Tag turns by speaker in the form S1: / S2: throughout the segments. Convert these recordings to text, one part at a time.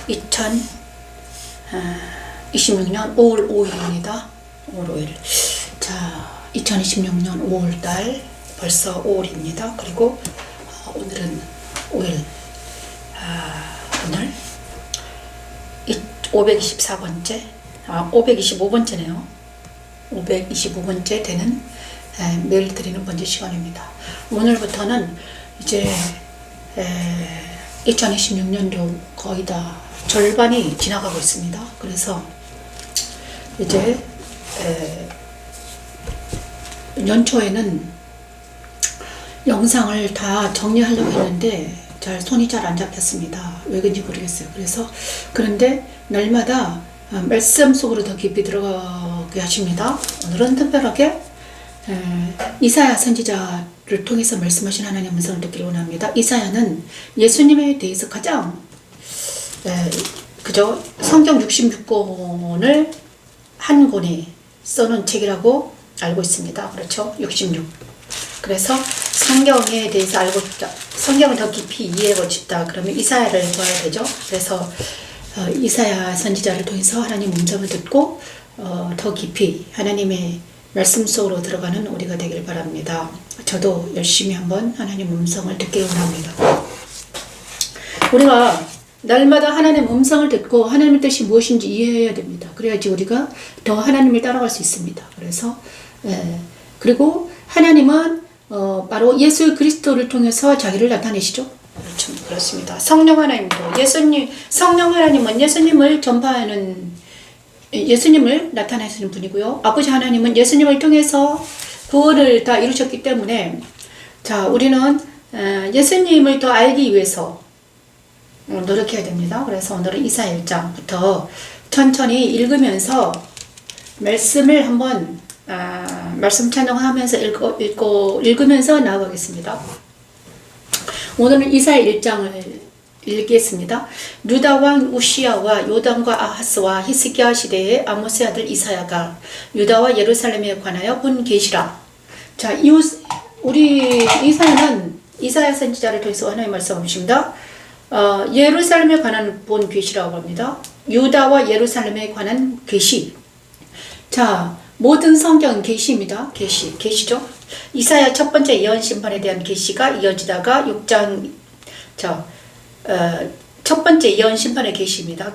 S1: 2026년 5월 5일입니다. 5월 5일. 자, 2026년 5월달 벌써 5월입니다. 그리고 오늘은 5일. 오늘 524번째, 525번째네요. 525번째 되는 매일 드리는 번째 시간입니다. 오늘부터는 이제 2026년도 거의 다 절반이 지나가고 있습니다. 그래서 이제 연초에는 영상을 다 정리하려고 했는데 손이 잘 안 잡혔습니다. 왜 그런지 모르겠어요. 그런데 날마다 말씀 속으로 더 깊이 들어가게 하십니다. 오늘은 특별하게 이사야 선지자를 통해서 말씀하신 하나님의 음성을 듣기를 원합니다. 이사야는 예수님에 대해서 가장 그저 성경 66권을 한 권에 써놓은 책이라고 알고 있습니다. 그렇죠? 66. 그래서 성경에 대해서 알고 싶다, 성경을 더 깊이 이해하고 싶다, 그러면 이사야를 봐야 되죠. 그래서 이사야 선지자를 통해서 하나님 음성을 듣고 더 깊이 하나님의 말씀 속으로 들어가는 우리가 되길 바랍니다. 저도 열심히 한번 하나님 음성을 듣길 원합니다. 우리가 날마다 하나님 음성을 듣고 하나님의 뜻이 무엇인지 이해해야 됩니다. 그래야지 우리가 더 하나님을 따라갈 수 있습니다. 그래서 그리고 하나님은 바로 예수 그리스도를 통해서 자기를 나타내시죠. 그렇죠. 그렇습니다. 성령 하나님도 성령 하나님은 예수님을 나타내시는 분이고요. 아버지 하나님은 예수님을 통해서 구원을 다 이루셨기 때문에 자, 우리는 예수님을 더 알기 위해서 노력해야 됩니다. 그래서 오늘은 이사야 1장부터 천천히 읽으면서 말씀을 한번 말씀 찬양하면서 읽으면서 나아가겠습니다. 오늘은 이사야 1장을 읽겠습니다. 유다 왕 우시야와 요담과 아하스와 히스기야 시대의 아모스 아들 이사야가 유다와 예루살렘에 관하여 본 계시라. 자, 우리 이사야는 이사야 선지자를 통해서 하나님의 말씀 주십니다. 예루살렘에 관한 본 계시라고 합니다. 유다와 예루살렘에 관한 계시. 자, 모든 성경은 계시입니다. 계시죠. 이사야 첫 번째 예언 심판에 대한 계시가 이어지다가 6장 첫 번째 예언 심판의 계시입니다.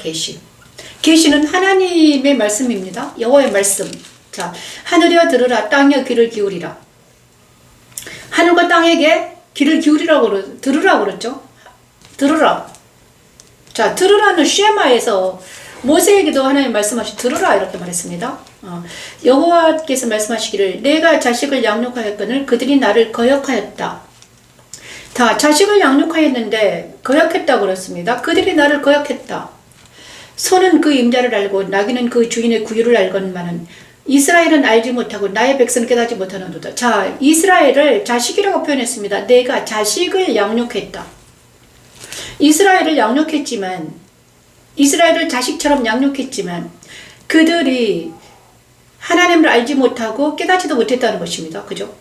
S1: 계시는 하나님의 말씀입니다. 여호와의 말씀. 자, 하늘이여 들으라, 땅이여 귀를 기울이라. 하늘과 땅에게 귀를 기울이라고 들으라고 그랬죠. 들으라. 자, 들으라는 쉐마에서 모세에게도 하나님 말씀하시 들으라 이렇게 말했습니다. 여호와께서 말씀하시기를 내가 자식을 양육하였거늘 그들이 나를 거역하였다. 자, 자식을 양육하였는데 거역했다고 그랬습니다. 그들이 나를 거역했다. 소는 그 임자를 알고 나귀는 그 주인의 구유를 알건만은 이스라엘은 알지 못하고 나의 백성은 깨닫지 못하는도다. 자, 이스라엘을 자식이라고 표현했습니다. 내가 자식을 양육했다. 이스라엘을 양육했지만, 이스라엘을 자식처럼 양육했지만 그들이 하나님을 알지 못하고 깨닫지도 못했다는 것입니다. 그죠?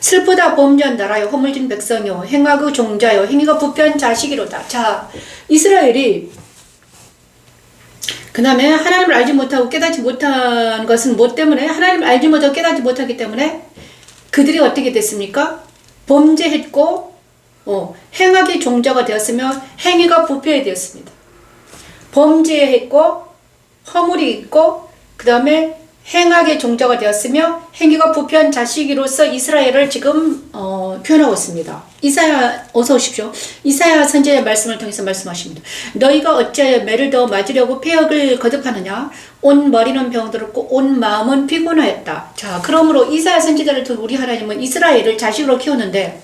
S1: 슬프다 범죄한 나라여 허물진 백성이요 행하고 종자요 행위가 부패한 자식이로다. 자, 이스라엘이 그 다음에 하나님을 알지 못하고 깨닫지 못한 것은 뭐 때문에? 하나님을 알지 못하고 깨닫지 못하기 때문에 그들이 어떻게 됐습니까? 범죄했고 행악의 종자가 되었으며 행위가 부패되었습니다. 범죄했고 허물이 있고 그 다음에 행악의 종자가 되었으며 행위가 부패한 자식으로서 이스라엘을 지금 표현하고 있습니다. 이사야 어서 오십시오. 이사야 선지자의 말씀을 통해서 말씀하십니다. 너희가 어찌하여 매를 더 맞으려고 폐역을 거듭하느냐? 온 머리는 병들었고 온 마음은 피곤하였다. 자, 그러므로 이사야 선지자를 통해 우리 하나님은 이스라엘을 자식으로 키웠는데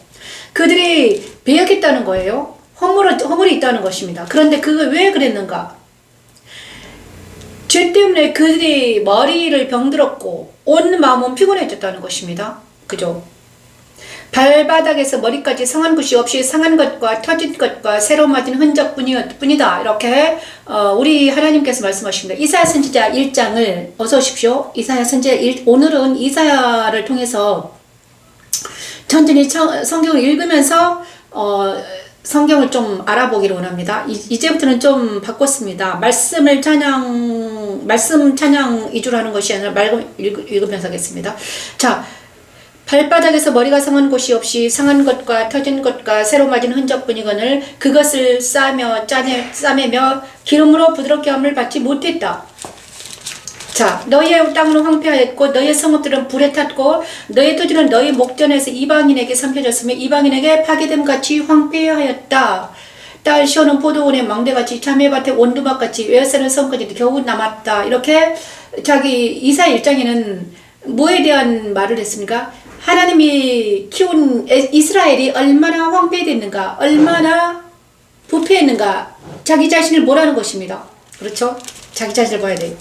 S1: 그들이 배역했다는 거예요. 허물이 있다는 것입니다. 그런데 그게 왜 그랬는가? 죄 때문에 그들이 머리를 병들었고 온 마음은 피곤해졌다는 것입니다. 그죠? 발바닥에서 머리까지 상한 곳이 없이 상한 것과 터진 것과 새로 맞은 흔적뿐이다. 이렇게 우리 하나님께서 말씀하십니다. 이사야 선지자 1장을 어서 오십시오. 이사야 선지자 오늘은 이사야를 통해서 천천히 성경을 읽으면서 성경을 좀 알아보기를 원합니다. 이제부터는 좀 바꿨습니다. 말씀 찬양 위주로 하는 것이 아니라 말씀 읽으면서 하겠습니다. 자, 발바닥에서 머리가 상한 곳이 없이 상한 것과 터진 것과 새로 맞은 흔적뿐이거늘 그것을 싸매며 기름으로 부드럽게 함을 받지 못했다. 자, 너희의 땅은 황폐하였고 너희의 성읍들은 불에 탔고 너희 토지는 너희 목전에서 이방인에게 삼켜졌으며 이방인에게 파괴됨 같이 황폐하였다. 딸 시온은 포도원의 망대같이 자매밭의 원두막같이 외야사는 성까지도 겨우 남았다. 이렇게 자기 이사 1장에는 뭐에 대한 말을 했습니까? 하나님이 키운 이스라엘이 얼마나 황폐됐는가, 얼마나 부패했는가, 자기 자신을 보라는 것입니다. 그렇죠? 자기 자신을 봐야 돼요.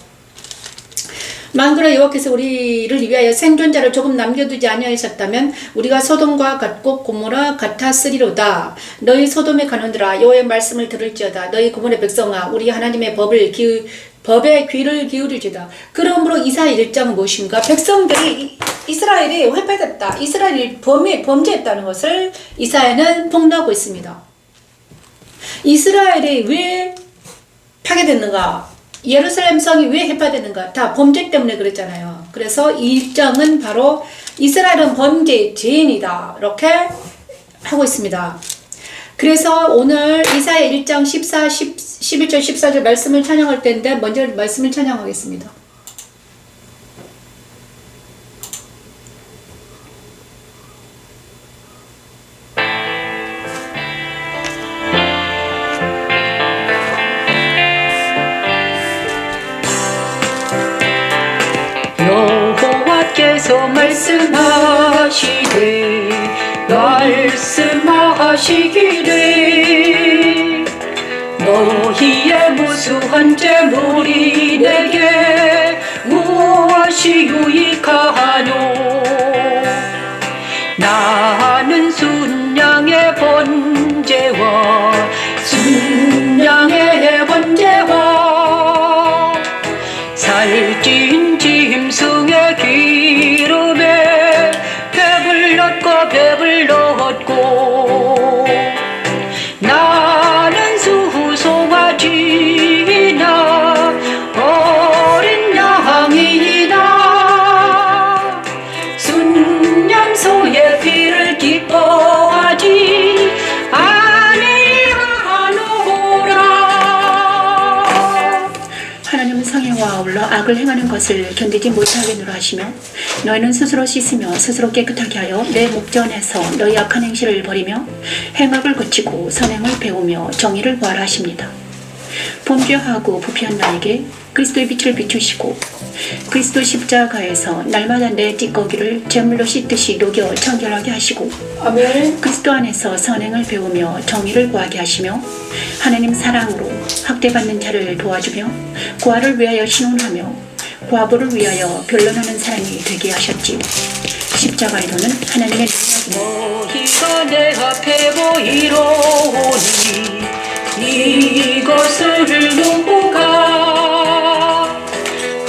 S1: 만군의 여호와께서 우리를 위하여 생존자를 조금 남겨두지 아니하셨다면 우리가 소돔과 같고 고모라 같았으리로다. 너희 소돔의 간원들아 여호와의 말씀을 들을지어다. 너희 고모의 백성아 우리 하나님의 법에 귀를 기울일지어다. 그러므로 이사 1장은 무엇인가? 백성들이 이스라엘이 회파됐다. 이스라엘이 범죄했다는 것을 이사야는 폭로하고 있습니다. 이스라엘이 왜 파괴됐는가? 예루살렘 성이 왜 해파되는가? 다 범죄 때문에 그랬잖아요. 그래서 이 1장은 바로 이스라엘은 범죄 죄인이다. 이렇게 하고 있습니다. 그래서 오늘 이사야 1장 11절 14절 말씀을 찬양할 텐데 먼저 말씀을 찬양하겠습니다.
S2: 여호와께서 말씀하시기를 너희의 무수한 재물이 내게 무엇이 유익하노. 나는 순양의 번제와 살찐 짐승의 기름에 배불렀고 나는 수송아지나 어린 양이나 순양소의 피를 기뻐하지 아니하노라.
S1: 하나님은 성령과 아울러 악을 행하는 것을 견디지 못하겠노라 하시며 너희는 스스로 씻으며 스스로 깨끗하게 하여 내 목전에서 너희 악한 행실을 버리며 행악을 그치고 선행을 배우며 정의를 구하라 하십니다. 범죄하고 부패한 나에게 그리스도의 빛을 비추시고 그리스도 십자가에서 날마다 내 찌꺼기를 제물로 씻듯이 녹여 청결하게 하시고
S2: 아멘.
S1: 그리스도 안에서 선행을 배우며 정의를 구하게 하시며 하나님 사랑으로 학대받는 자를 도와주며 고아를 위하여 신원하며 과부를 위하여 변론하는 사람이 되게 하셨지요. 십자가에도는 하나님의
S2: 너희가 내 앞에 보이로니 이것을 누가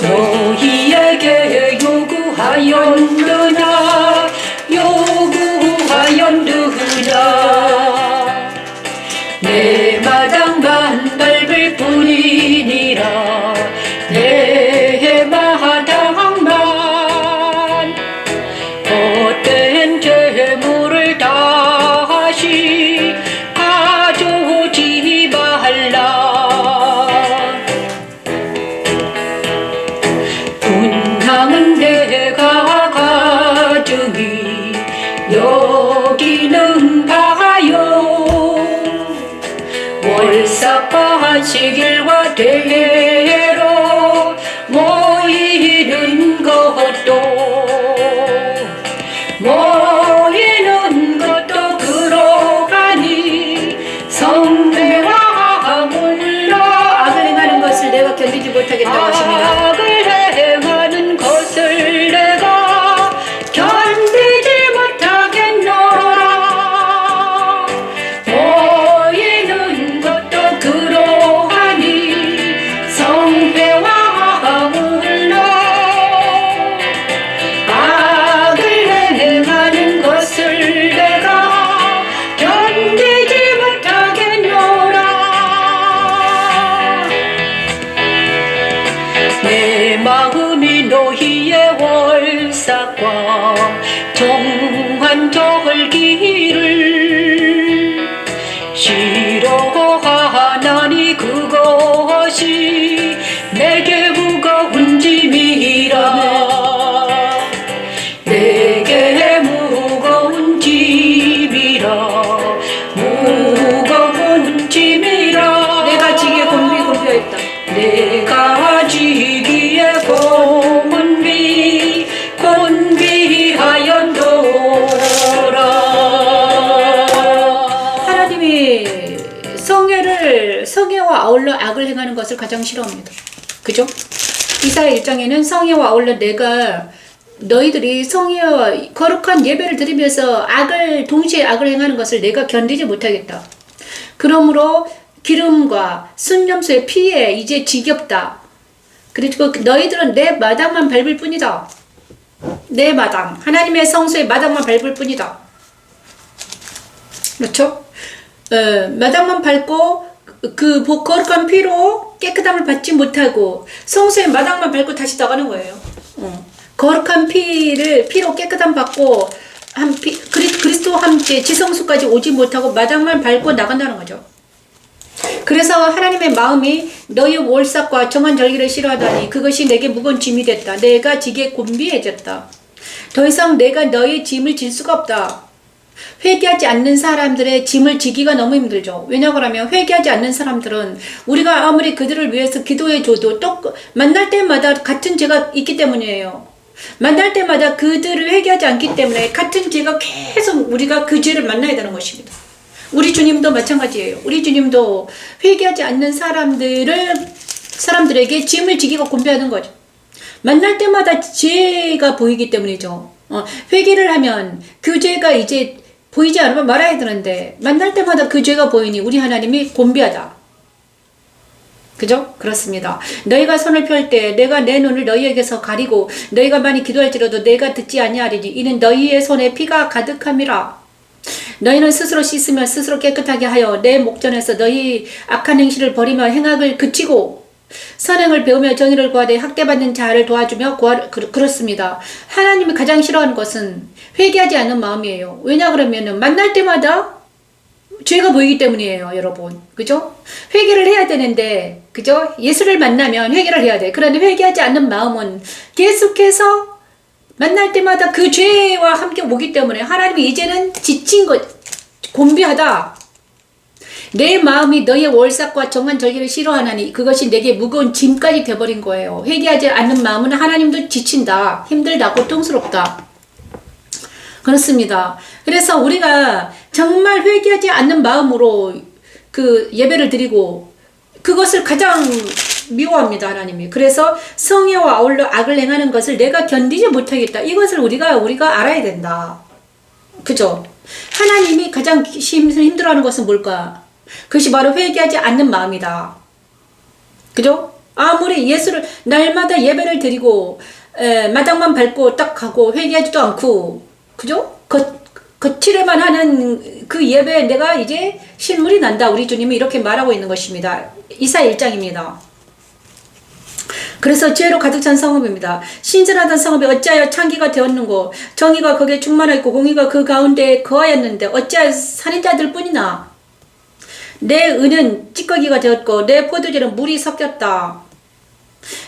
S2: 너희에게 요구하였느냐 내 마당만 밟을 뿐이니라. 내 마당만 헛된 재물을 다시 가져오지 말라. 분향은 내가 가증히 여기는 바요. 월삭하시길과 대로 모이는 것도 그러하니 성내와 물러
S1: 악을 행하는 것을 내가 견디지 못하겠다고 하십니다.
S2: 악을 행하는 것을 내가 견디지 못하겠노라. 모이는 것도 그러하니 아니 그것이 내게 무거운 짐이라 내게 무거운 짐이라 무거운 짐이라
S1: 내가 지게 곤비하였다.
S2: 내가 지기에 곤비하였노라.
S1: 하나님이 성애와 아울러 악을 행하는 것을 가장 싫어합니다. 그죠? 이사야 1장에는 성애와 아울러 내가 너희들이 성애와 거룩한 예배를 드리면서 동시에 악을 행하는 것을 내가 견디지 못하겠다. 그러므로 기름과 순념수의 피에 이제 지겹다. 그리고 너희들은 내 마당만 밟을 뿐이다. 내 마당, 하나님의 성소의 마당만 밟을 뿐이다. 그렇죠? 마당만 밟고 그 거룩한 피로 깨끗함을 받지 못하고 성소의 마당만 밟고 다시 나가는 거예요. 거룩한 피로 깨끗함 받고 그리스도와 함께 지성소까지 오지 못하고 마당만 밟고 나간다는 거죠. 그래서 하나님의 마음이 너희 월삭과 정한 절기를 싫어하다니 그것이 내게 무거운 짐이 됐다. 내가 지게 곤비해졌다. 더 이상 내가 너희의 짐을 질 수가 없다. 회개하지 않는 사람들의 짐을 지기가 너무 힘들죠. 왜냐하면 회개하지 않는 사람들은 우리가 아무리 그들을 위해서 기도해줘도 또 만날 때마다 같은 죄가 있기 때문이에요. 만날 때마다 그들을 회개하지 않기 때문에 같은 죄가 계속 우리가 그 죄를 만나야 되는 것입니다. 우리 주님도 마찬가지예요. 우리 주님도 회개하지 않는 사람들에게 짐을 지기가 곤비하는 거죠. 만날 때마다 죄가 보이기 때문이죠. 회개를 하면 그 죄가 이제 보이지 않으면 말아야 되는데 만날 때마다 그 죄가 보이니 우리 하나님이 곤비하다. 그죠? 그렇습니다. 너희가 손을 펼 때 내가 내 눈을 너희에게서 가리고 너희가 많이 기도할지라도 내가 듣지 아니하리니 이는 너희의 손에 피가 가득함이라. 너희는 스스로 씻으며 스스로 깨끗하게 하여 내 목전에서 너희 악한 행실을 버리며 행악을 그치고 선행을 배우며 정의를 구하되 학대받는 자를 도와주며 그렇습니다. 하나님이 가장 싫어하는 것은 회개하지 않는 마음이에요. 왜냐 그러면은 만날 때마다 죄가 보이기 때문이에요, 여러분. 그죠? 회개를 해야 되는데, 그죠? 예수를 만나면 회개를 해야 돼. 그런데 회개하지 않는 마음은 계속해서 만날 때마다 그 죄와 함께 오기 때문에 하나님이 이제는 지친 것, 곤비하다. 내 마음이 너의 월삭과 정한 절기를 싫어하나니 그것이 내게 무거운 짐까지 돼버린 거예요. 회개하지 않는 마음은 하나님도 지친다. 힘들다. 고통스럽다. 그렇습니다. 그래서 우리가 정말 회개하지 않는 마음으로 그 예배를 드리고 그것을 가장 미워합니다, 하나님이. 그래서 성애와 아울러 악을 행하는 것을 내가 견디지 못하겠다. 이것을 우리가 알아야 된다. 그죠? 하나님이 가장 힘들어하는 것은 뭘까? 그것이 바로 회개하지 않는 마음이다. 그죠? 아무리 날마다 예배를 드리고 마당만 밟고 딱 가고 회개하지도 않고 그죠? 거칠에만 하는 그 예배에 내가 이제 실물이 난다. 우리 주님이 이렇게 말하고 있는 것입니다. 이사야 1장입니다. 그래서 죄로 가득 찬 성읍입니다. 신전하던 성읍이 어찌하여 창기가 되었는고 정의가 거기에 충만하였고 공의가 그 가운데 거하였는데 어찌하여 살인자들 뿐이나 내 은은 찌꺼기가 되었고 내 포도주는 물이 섞였다.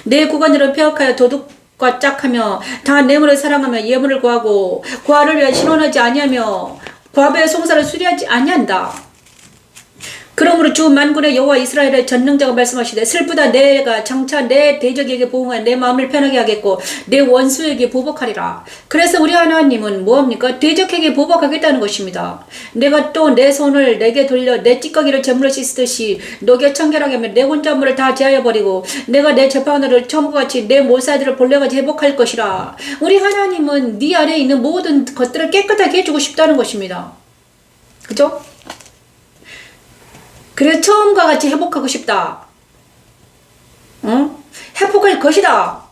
S1: 내 구간들은 폐역하여 도둑과 짝하며 다 뇌물을 사랑하며 예물을 구하고 고아를 위하여 신원하지 아니하며 과부의 송사를 수리하지 아니한다. 그러므로 주 만군의 여호와 이스라엘의 전능자가 말씀하시되 슬프다. 내가 장차 내 대적에게 보응하여 내 마음을 편하게 하겠고 내 원수에게 보복하리라. 그래서 우리 하나님은 뭐합니까? 대적에게 보복하겠다는 것입니다. 내가 또 내 손을 내게 돌려 내 찌꺼기를 제물로 씻듯이 녹여 청결하게 하며 내 혼자물을 다 제하여 버리고 내가 내 재판을 처음같이 내 모사들을 본래같이 회복할 것이라. 우리 하나님은 네 안에 있는 모든 것들을 깨끗하게 해주고 싶다는 것입니다. 그죠? 그래서 처음과 같이 회복하고 싶다. 회복할 것이다.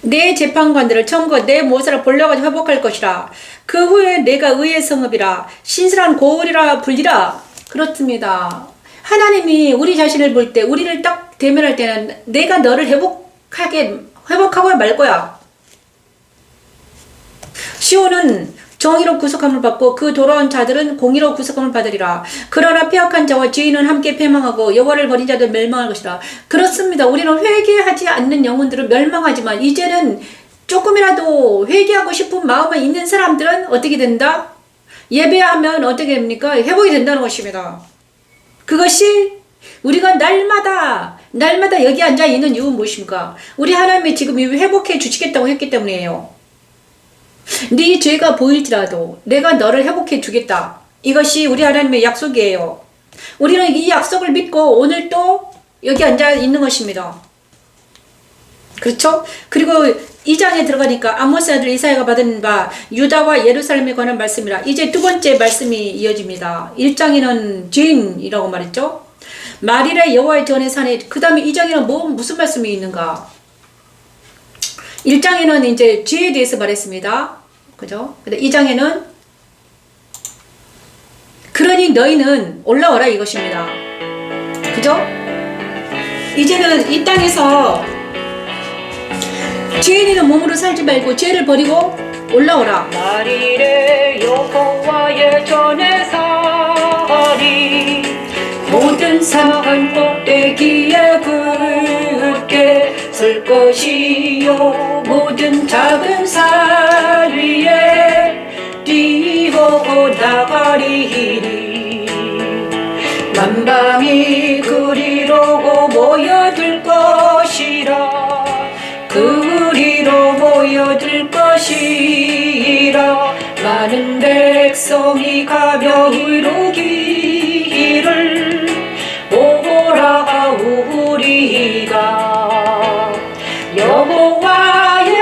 S1: 내 재판관들을 처음과 내 모사를 벌려가지고 회복할 것이라. 그 후에 내가 의의 성읍이라 신실한 고을이라 불리라. 그렇습니다. 하나님이 우리 자신을 볼 때 우리를 딱 대면할 때는 내가 너를 회복하고 말 거야. 시온은 정의로 구속함을 받고 그 돌아온 자들은 공의로 구속함을 받으리라. 그러나 폐역한 자와 죄인은 함께 패망하고 여호와를 버린 자들 멸망할 것이라. 그렇습니다. 우리는 회개하지 않는 영혼들은 멸망하지만 이제는 조금이라도 회개하고 싶은 마음이 있는 사람들은 어떻게 된다? 예배하면 어떻게 됩니까? 회복이 된다는 것입니다. 그것이 우리가 날마다 여기 앉아 있는 이유는 무엇입니까? 우리 하나님이 지금 회복해 주시겠다고 했기 때문이에요. 네 죄가 보일지라도 내가 너를 회복해 주겠다. 이것이 우리 하나님의 약속이에요. 우리는 이 약속을 믿고 오늘 또 여기 앉아 있는 것입니다. 그렇죠? 그리고 2장에 들어가니까 아모스 아들 이사야가 받은 바 유다와 예루살렘에 관한 말씀이라. 이제 두 번째 말씀이 이어집니다. 1장에는 죄인이라고 말했죠. 말이라 여호와의 전에 사네. 그 다음에 2장에는 무슨 말씀이 있는가? 1장에는 이제 죄에 대해서 말했습니다. 그죠? 근데 2장에는 그러니 너희는 올라와라 이것입니다. 그죠? 이제는 이 땅에서 죄인이는 몸으로 살지 말고 죄를 버리고 올라오라.
S2: 말이래 여호와의 전에 사리 모든 산 꼭대기에 굳게 설 것이요 모든 작은 산 위에 뛰어 나가리니 만방이 그리로 모여들 것이라 그리로 모여들 것이라 많은 백성이 가며 이루기를 오라 우리가 여호와의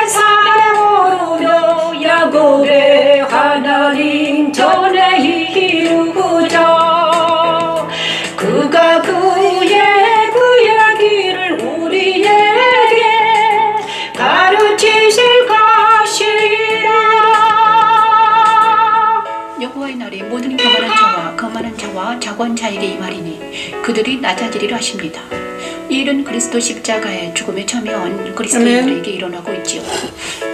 S2: 산에 오르며 야곱의 하나님 전에 이루자 그가 그의 길을 우리에게 가르치실 것이라.
S3: 여호와의 날에 모든 거만한 자와 자고한 자에게 이 말이니 그들이 낮아지리라 하십니다. 이 일은 그리스도 십자가의 죽음에 참여한 그리스도인들에게 일어나고 있지요.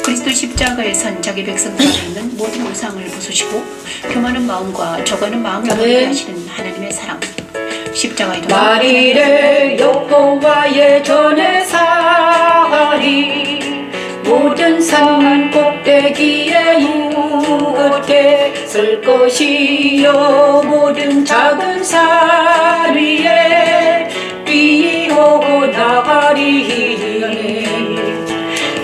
S3: 그리스도 십자가에 선 자기 백성들 안에 있는 모든 우상을 부수시고 교만한 마음과 적어는 마음을 버리게 하시는 하나님의 사랑. 십자가에
S2: 말이래 여호와의 전에 사리 모든 산 꼭대기에 굳게 설 것이요 모든 작은 산 위에 뛰어 나가리니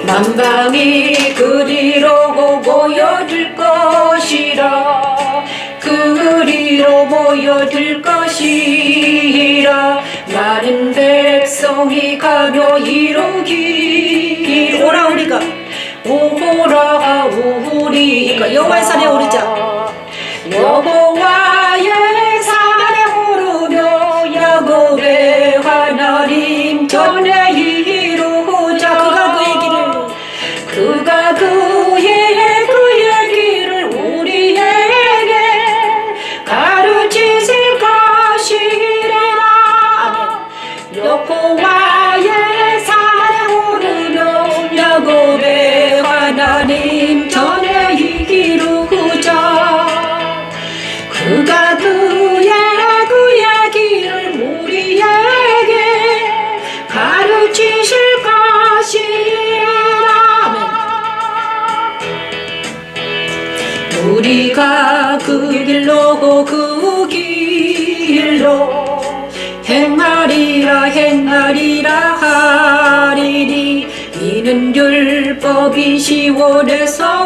S2: 만방이 그리로 모여들 것이라 그리로 모여들 것이라 많은 백성이 가며 이루기를
S1: 오라 우리가
S2: 오라 우리가
S1: 여호와의 산에 오르자.
S2: 여호와의 산에 오르며 야곱의 하나님 전에 이루자 그가 그의 길을 우리에게 가르치실 것이라. 여호와의 산에 오르며 야곱의 하나님 전에 이루자 그가 그의 길을 우리에게 가르치실 것이라. 우리가 그 길로 행하리라 하리니 이는 율법이 시온에서부터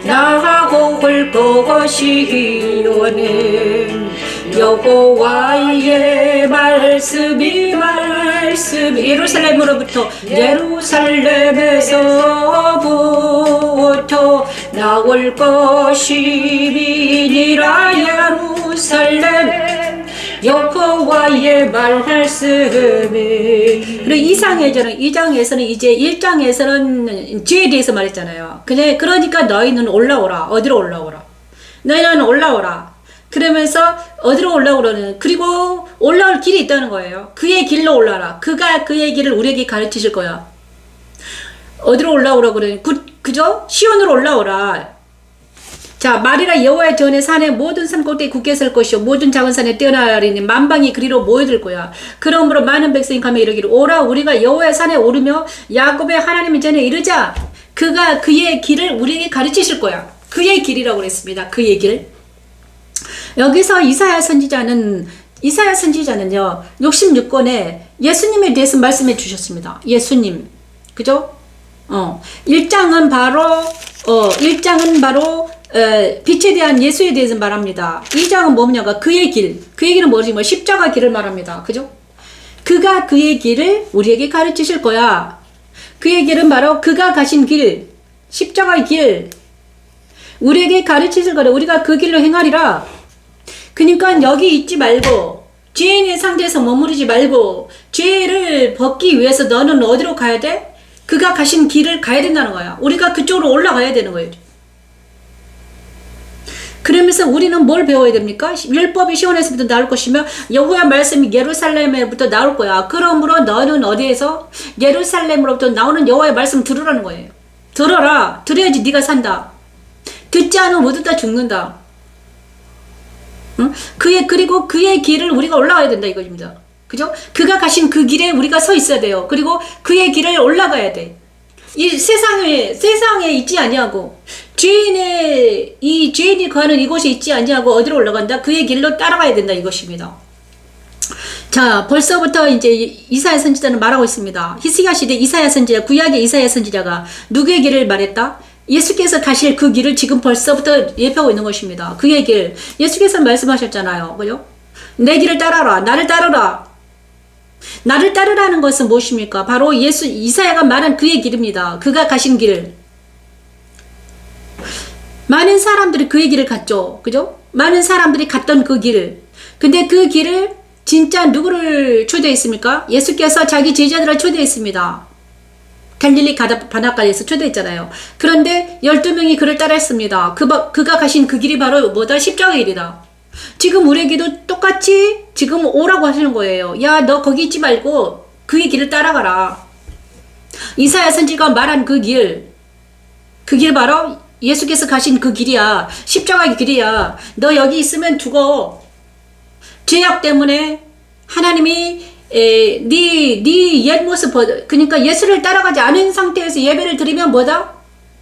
S2: 나올 것이오는 여호와의 말씀이 예루살렘에서부터 나올 것이니라. 예루살렘 여호와의 말씀이.
S1: 그리고 2장에서는 이제 1장에서는 죄에 대해서 말했잖아요. 그러니까 너희는 올라오라. 어디로 올라오라? 너희는 올라오라. 그러면서 어디로 올라오라는, 그리고 올라올 길이 있다는 거예요. 그의 길로 올라라. 그가 그의 길을 우리에게 가르치실 거야. 어디로 올라오라 그래? 그죠? 시온으로 올라오라. 자, 말이라 여호와의 전에 산에 모든 산 꼭대기 굳게 설 것이요 모든 작은 산에 뛰어나리니 만방이 그리로 모여들 거야. 그러므로 많은 백성이 가며 이르기를 오라 우리가 여호와의 산에 오르며 야곱의 하나님의 전에 이르자. 그가 그의 길을 우리에게 가르치실 거야. 그의 길이라고 그랬습니다. 그의 길. 여기서 이사야 선지자는요 66권에 예수님에 대해서 말씀해 주셨습니다. 예수님. 그죠? 1장은 바로 빛에 대한 예수에 대해서 말합니다. 2장은 뭐냐가 그의 길. 그의 길은 뭐지? 십자가 길을 말합니다. 그죠? 그가 그의 길을 우리에게 가르치실 거야. 그의 길은 바로 그가 가신 길, 십자가의 길. 우리에게 가르치실 거라. 우리가 그 길로 행하리라. 그러니까 여기 있지 말고 죄인의 상태에서 머무르지 말고 죄를 벗기 위해서 너는 어디로 가야 돼? 그가 가신 길을 가야 된다는 거야. 우리가 그쪽으로 올라가야 되는 거예요. 그러면서 우리는 뭘 배워야 됩니까? 율법이 시온에서부터 나올 것이며 여호와의 말씀이 예루살렘에부터 나올 거야. 그러므로 너는 어디에서? 예루살렘으로부터 나오는 여호와의 말씀 들으라는 거예요. 들어라. 들어야지 네가 산다. 듣지 않으면 모두 다 죽는다. 응? 그리고 그의 길을 우리가 올라가야 된다 이거입니다. 그죠? 그가 가신 그 길에 우리가 서 있어야 돼요. 그리고 그의 길을 올라가야 돼. 이 세상에 있지 아니하고 이 죄인이 거하는 이곳에 있지 아니하고 어디로 올라간다? 그의 길로 따라가야 된다 이것입니다. 자, 벌써부터 이제 이사야 선지자는 말하고 있습니다. 히스기야 시대 이사야 선지자, 구약의 이사야 선지자가 누구의 길을 말했다? 예수께서 가실 그 길을 지금 벌써부터 예표하고 있는 것입니다. 그의 길. 예수께서 말씀하셨잖아요. 그죠? 내 길을 따라라. 나를 따르라. 나를 따르라는 것은 무엇입니까? 바로 이사야가 말한 그의 길입니다. 그가 가신 길. 많은 사람들이 그의 길을 갔죠. 그죠? 많은 사람들이 갔던 그 길을. 근데 그 길을 진짜 누구를 초대했습니까? 예수께서 자기 제자들을 초대했습니다. 갈릴리 바닷가에서 초대했잖아요. 그런데 12명이 그를 따라했습니다. 그가 가신 그 길이 바로 뭐다? 십자가의 길이다. 지금 우리에게도 똑같이 지금 오라고 하시는 거예요. 야, 너 거기 있지 말고 그의 길을 따라가라. 이사야 선지자가 말한 그 길 바로 예수께서 가신 그 길이야. 십자가의 길이야. 너 여기 있으면 죽어. 죄악 때문에 하나님이 네 옛 모습 그러니까 예수를 따라가지 않은 상태에서 예배를 드리면 뭐다?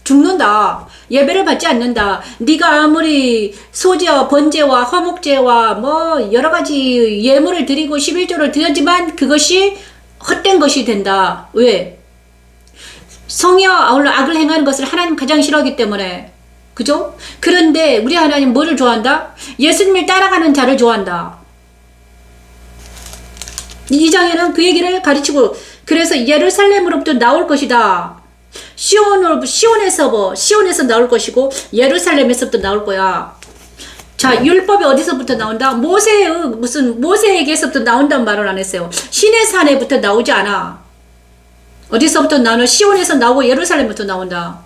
S1: 죽는다. 예배를 받지 않는다. 네가 아무리 소제와 번제와 화목제와 뭐 여러 가지 예물을 드리고 11조를 드렸지만 그것이 헛된 것이 된다. 왜? 성의와 아울러 악을 행하는 것을 하나님 가장 싫어하기 때문에. 그죠? 그런데 우리 하나님 뭐를 좋아한다? 예수님을 따라가는 자를 좋아한다. 이 장에는 그 얘기를 가르치고 그래서 예루살렘으로부터 나올 것이다. 시온에서 나올 것이고 예루살렘에서부터 나올 거야. 자, 율법이 어디서부터 나온다? 모세에게서부터 나온다는 말을 안 했어요. 신의 산에부터 나오지 않아. 어디서부터 나오는? 시온에서 나오고 예루살렘부터 나온다.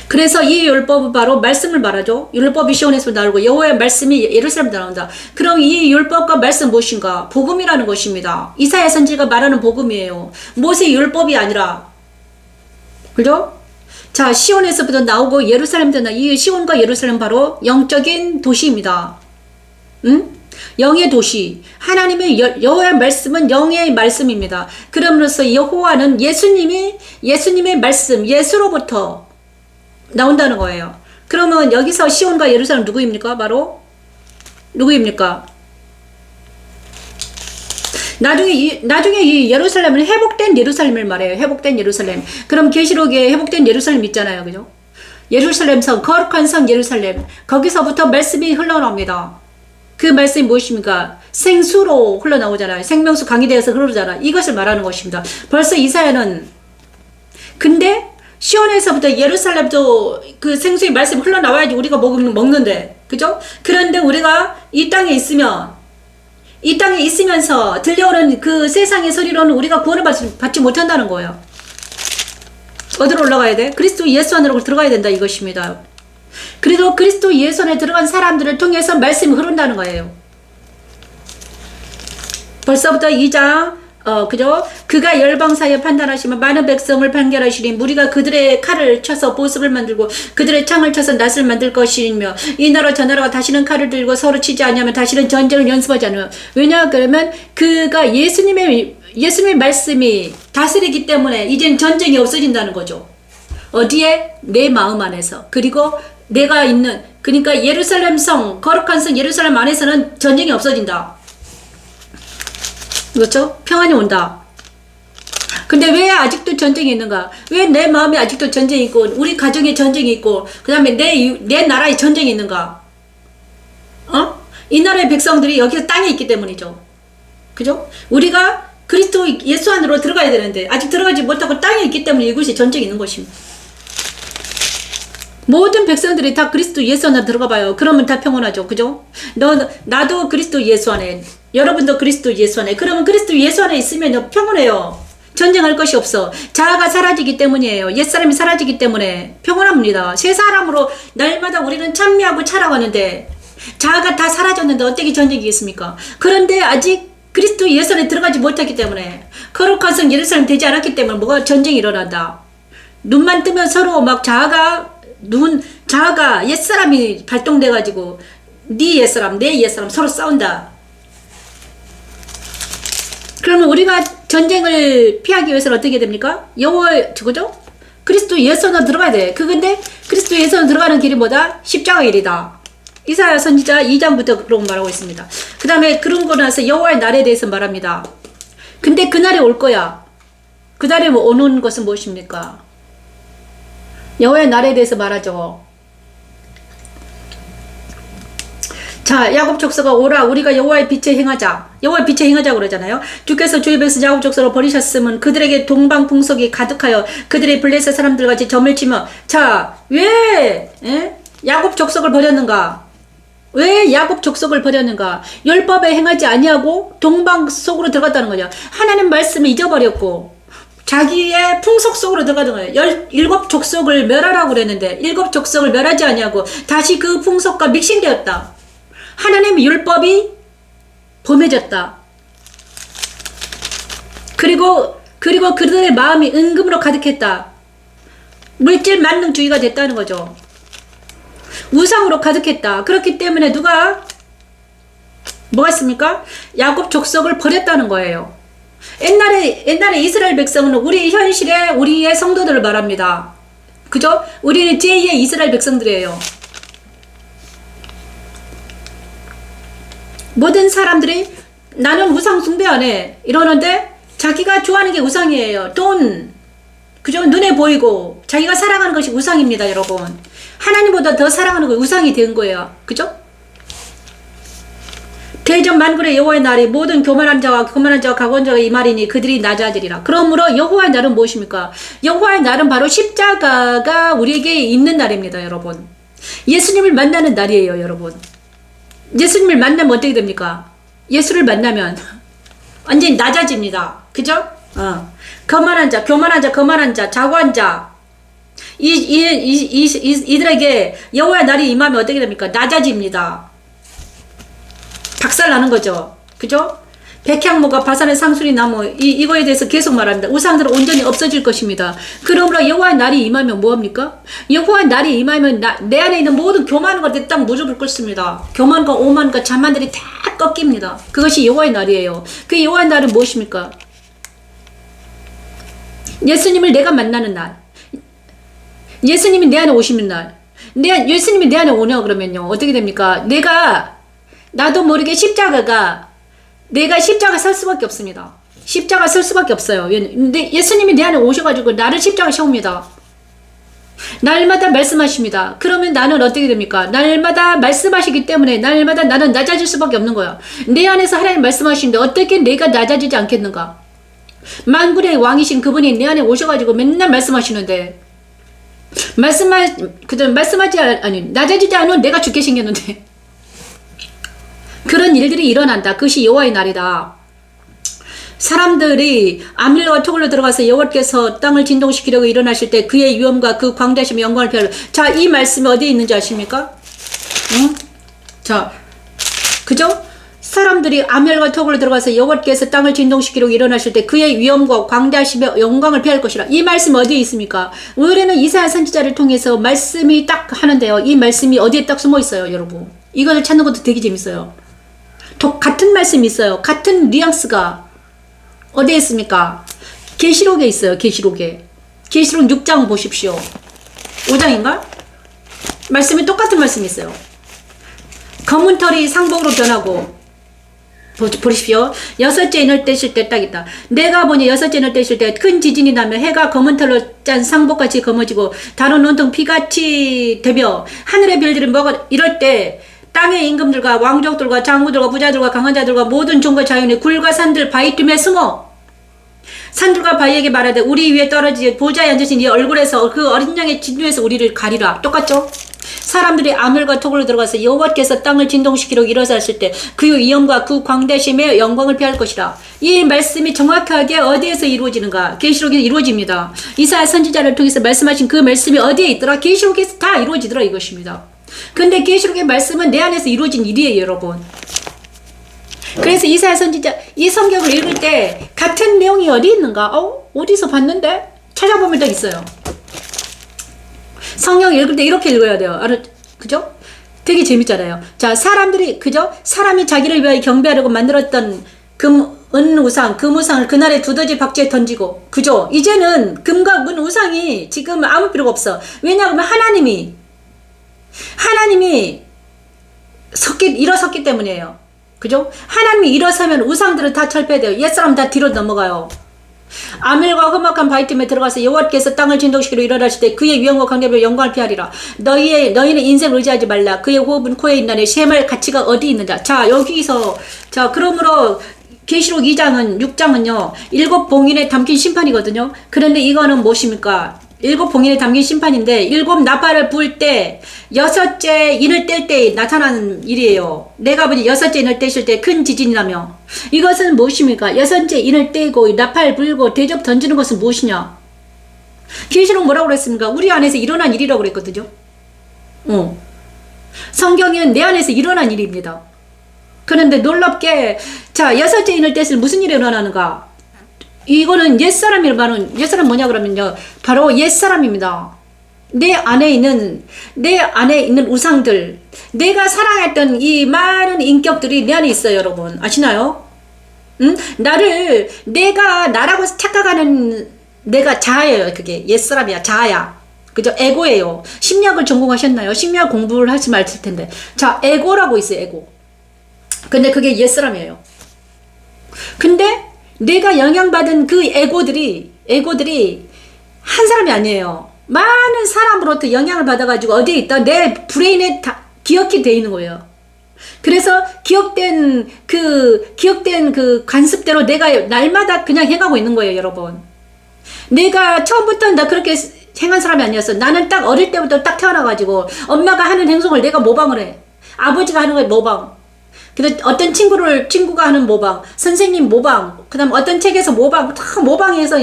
S1: 그래서 이 율법은 바로 말씀을 말하죠. 율법이 시온에서 나오고 여호와의 말씀이 예루살렘에서 나온다. 그럼 이 율법과 말씀 무엇인가? 복음이라는 것입니다. 이사야 선지가 말하는 복음이에요. 모세 율법이 아니라. 그죠? 자, 시온에서부터 나오고 예루살렘부터 나오고 이 시온과 예루살렘 바로 영적인 도시입니다. 응? 영의 도시. 하나님의 여호와의 말씀은 영의 말씀입니다. 그럼으로써 여호와는 예수님의 말씀, 예수로부터 나온다는 거예요. 그러면 여기서 시온과 예루살렘 누구입니까? 바로 누구입니까? 나중에 이 예루살렘은 회복된 예루살렘을 말해요. 회복된 예루살렘. 그럼 계시록에 회복된 예루살렘 있잖아요. 그죠? 예루살렘 성, 거룩한 성 예루살렘. 거기서부터 말씀이 흘러나옵니다. 그 말씀이 무엇입니까? 생수로 흘러나오잖아요. 생명수 강이 되어서 흐르잖아. 이것을 말하는 것입니다. 벌써 이사야는 근데 시온에서부터 예루살렘도 그 생수의 말씀이 흘러나와야지 우리가 먹는데. 그죠? 그런데 우리가 이 땅에 있으면서 들려오는 그 세상의 소리로는 우리가 구원을 받지 못한다는 거예요. 어디로 올라가야 돼? 그리스도 예수 안으로 들어가야 된다 이것입니다. 그래도 그리스도 예수 안에 들어간 사람들을 통해서 말씀이 흐른다는 거예요. 벌써부터 2장 그죠? 그가 열방 사이에 판단하시면 많은 백성을 판결하시니 무리가 그들의 칼을 쳐서 보습을 만들고 그들의 창을 쳐서 낫을 만들 것이며 이 나라 저 나라가 다시는 칼을 들고 서로 치지 않으면 다시는 전쟁을 연습하지 않으며 왜냐 그러면 그가 예수님의 말씀이 다스리기 때문에 이젠 전쟁이 없어진다는 거죠. 어디에? 내 마음 안에서. 그리고 내가 있는 그러니까 예루살렘 성 거룩한 성 예루살렘 안에서는 전쟁이 없어진다. 그렇죠? 평안이 온다. 근데 왜 아직도 전쟁이 있는가? 왜 내 마음에 아직도 전쟁이 있고 우리 가정에 전쟁이 있고 그 다음에 내 나라에 전쟁이 있는가? 이 나라의 백성들이 여기서 땅에 있기 때문이죠. 그죠? 우리가 그리스도 예수 안으로 들어가야 되는데 아직 들어가지 못하고 땅에 있기 때문에 이곳이 전쟁이 있는 것입니다. 모든 백성들이 다 그리스도 예수 안에 들어가 봐요. 그러면 다 평온하죠. 그죠? 나도 그리스도 예수 안에, 여러분도 그리스도 예수 안에. 그러면 그리스도 예수 안에 있으면 평온해요. 전쟁할 것이 없어. 자아가 사라지기 때문이에요. 옛사람이 사라지기 때문에 평온합니다. 새 사람으로 날마다 우리는 찬미하고 차라가는데 자아가 다 사라졌는데 어떻게 전쟁이 있습니까? 그런데 아직 그리스도 예수 안에 들어가지 못했기 때문에 거룩한 성 예루살렘 되지 않았기 때문에 뭐가 전쟁이 일어난다. 눈만 뜨면 서로 막 자아가 옛사람이 발동돼가지고 네 옛사람 내 옛사람 서로 싸운다. 그러면 우리가 전쟁을 피하기 위해서는 어떻게 됩니까? 그죠? 그리스도 예수로 들어가야 돼. 그건데 그리스도 예수로 들어가는 길이 뭐다? 십자가 길이다. 이사야 선지자 2장부터 그런 말하고 있습니다. 그 다음에 그런 거 나서 여호와의 날에 대해서 말합니다. 근데 그날이 올 거야. 그 날에 오는 것은 무엇입니까? 여호와의 날에 대해서 말하죠. 자, 야곱 족속아 오라 우리가 여호와의 빛에 행하자. 여호와의 빛에 행하자 그러잖아요. 주께서 주의 백성 야곱 족속을 버리셨으면 그들에게 동방풍속이 가득하여 그들의 블레셋 사람들같이 점을 치며 자, 왜 야곱 족속을 버렸는가? 왜 야곱 족속을 버렸는가? 율법에 행하지 아니하고 동방 속으로 들어갔다는 거죠. 하나님 말씀을 잊어버렸고 자기의 풍속 속으로 들어가는 거예요. 7족속을 멸하라고 그랬는데 7족속을 멸하지 아니하고 다시 그 풍속과 믹싱되었다. 하나님의 율법이 범해졌다. 그리고 그들의 마음이 은금으로 가득했다. 물질 만능주의가 됐다는 거죠. 우상으로 가득했다. 그렇기 때문에 누가 뭐가 있습니까? 야곱 족속을 버렸다는 거예요. 옛날에 이스라엘 백성은 우리 현실에 우리의 성도들을 말합니다. 그죠? 우리는 제2의 이스라엘 백성들이에요. 모든 사람들이 나는 우상 숭배 안 해 이러는데 자기가 좋아하는 게 우상이에요. 돈, 그죠? 눈에 보이고 자기가 사랑하는 것이 우상입니다, 여러분. 하나님보다 더 사랑하는 거 우상이 된 거예요. 그죠? 대전 만군의 여호와의 날이 모든 교만한 자와 강건한 자가 이 말이니 그들이 낮아지리라. 그러므로 여호와의 날은 무엇입니까? 여호와의 날은 바로 십자가가 우리에게 있는 날입니다, 여러분. 예수님을 만나는 날이에요, 여러분. 예수님을 만나면 어떻게 됩니까? 예수를 만나면 완전히 낮아집니다. 그죠? 거만한 자, 거만한 자, 자고한 자. 이들에게 여호와의 날이 임하면 어떻게 됩니까? 낮아집니다. 박살나는 거죠. 그죠? 백향목과 바산의 상수리 나무 이거에 대해서 계속 말합니다. 우상들은 온전히 없어질 것입니다. 그러므로 여호와의 날이 임하면 뭐합니까? 여호와의 날이 임하면 내 안에 있는 모든 교만한 것들이 딱 무릎을 꿇습니다. 교만과 오만과 자만들이 다 꺾입니다. 그것이 여호와의 날이에요. 그 여호와의 날은 무엇입니까? 예수님을 내가 만나는 날. 예수님이 내 안에 오시는 날. 예수님이 내 안에 오냐 그러면요. 어떻게 됩니까? 나도 모르게 내가 십자가 설 수밖에 없습니다. 십자가 설 수밖에 없어요. 근데 예수님이 내 안에 오셔가지고 나를 십자가 세웁니다. 날마다 말씀하십니다. 그러면 나는 어떻게 됩니까? 날마다 말씀하시기 때문에 날마다 나는 낮아질 수밖에 없는 거야. 내 안에서 하나님 말씀하시는데 어떻게 내가 낮아지지 않겠는가? 만군의 왕이신 그분이 내 안에 오셔가지고 맨날 말씀하시는데 낮아지지 않으면 내가 죽게 생겼는데 그런 일들이 일어난다. 그것이 여호와의 날이다. 사람들이 아밀로와 토글로 들어가서 여호와께서 땅을 진동시키려고 일어나실 때 그의 위엄과 그 광대하심의 영광을 펴려. 자, 이 말씀이 어디에 있는지 아십니까? 자, 그죠? 사람들이 아멜과 턱으로 들어가서 여호와께서 땅을 진동시키려고 일어나실 때 그의 위엄과 광대하심의 영광을 피할 것이라. 이 말씀 어디에 있습니까? 우리는 이사야 선지자를 통해서 말씀이 딱 하는데요. 이 말씀이 어디에 딱 숨어 있어요, 여러분. 이걸 찾는 것도 되게 재밌어요. 같은 말씀이 있어요. 같은 뉘앙스가 어디에 있습니까? 계시록에 있어요. 계시록에. 계시록 6장 보십시오. 5장인가? 말씀이 똑같은 말씀이 있어요. 검은 털이 상복으로 변하고, 보십시오. 여섯째 인을 떼실 때 딱 있다. 내가 보니 여섯째 인을 떼실 때 큰 지진이 나며 해가 검은 털로 짠 상복같이 검어지고 다른 온통 피같이 되며 하늘의 별들이 먹어 이럴 때 땅의 임금들과 왕족들과 장구들과 부자들과 강한 자들과 모든 종과 자연이 굴과 산들 바위 틈에 숨어 산들과 바위에게 말하되 우리 위에 떨어지 보좌에 앉으신 이 얼굴에서 그 어린 양의 진노에서 우리를 가리라. 똑같죠? 사람들이 아멜과 턱으로 들어가서 여호와께서 땅을 진동시키려고 일어서실 때 그의 위엄과 그 광대심의 영광을 피할 것이라. 이 말씀이 정확하게 어디에서 이루어지는가? 계시록에서 이루어집니다. 이사야 선지자를 통해서 말씀하신 그 말씀이 어디에 있더라? 계시록에서 다 이루어지더라 이것입니다. 근데 계시록의 말씀은 내 안에서 이루어진 일이에요, 여러분. 그래서 이사야 선지자 이 성경을 읽을 때 같은 내용이 어디 있는가? 어디서 봤는데? 찾아보면 더 있어요. 성경 읽을 때 이렇게 읽어야 돼요. 그죠? 되게 재밌잖아요. 자, 사람들이, 그죠? 사람이 자기를 위하여 경배하려고 만들었던 은 우상, 금 우상을 그날에 두더지 박쥐에 던지고, 그죠? 이제는 금과 은 우상이 지금 아무 필요가 없어. 왜냐하면 하나님이 일어섰기 때문이에요. 그죠? 하나님이 일어서면 우상들은 다 철폐돼요. 옛사람 다 뒤로 넘어가요. 아멜과 험악한 바위 틈에 들어가서 여호와께서 땅을 진동시키려 일어나실 때 그의 위엄과 강대로 영광을 피하리라. 너희는 인생을 의지하지 말라. 그의 호흡은 코에 있나니 셈할 가치가 어디 있느냐. 자, 여기서 그러므로 계시록 6장은요 7 봉인에 담긴 심판이거든요. 그런데 이거는 무엇입니까? 7 봉인에 담긴 심판인데 7 나팔을 불 때 6째 인을 뗄 때 나타나는 일이에요. 내가 보니 6째 인을 떼실 때 큰 지진이 나며 이것은 무엇입니까? 6째 인을 떼고 나팔 불고 대접 던지는 것은 무엇이냐? 계시록 뭐라고 그랬습니까? 우리 안에서 일어난 일이라고 그랬거든요. 성경은 내 안에서 일어난 일입니다. 그런데 놀랍게 6째 인을 뗐을 무슨 일이 일어나는가? 이거는 옛사람이 말하는 옛사람 뭐냐 그러면요 바로 옛사람입니다. 내 안에 있는 우상들, 내가 사랑했던 이 많은 인격들이 내 안에 있어요. 여러분 아시나요? 내가 나라고 착각하는 내가 자아예요. 그게 옛사람이야. 자아야. 그죠? 에고예요. 심리학을 전공하셨나요? 심리학 공부를 하지 말을 텐데. 자, 에고라고 있어요. 에고. 근데 그게 옛사람이에요. 근데 내가 영향받은 그 에고들이 한 사람이 아니에요. 많은 사람으로부터 영향을 받아가지고 어디에 있다? 내 브레인에 다 기억이 돼 있는 거예요. 그래서 기억된 그 관습대로 내가 날마다 그냥 행하고 있는 거예요, 여러분. 내가 처음부터 나 그렇게 행한 사람이 아니었어. 나는 딱 어릴 때부터 딱 태어나가지고 엄마가 하는 행동을 내가 모방을 해. 아버지가 하는 걸 모방. 그래서 어떤 친구가 하는 모방, 선생님 모방, 그 다음 어떤 책에서 모방, 다 모방해서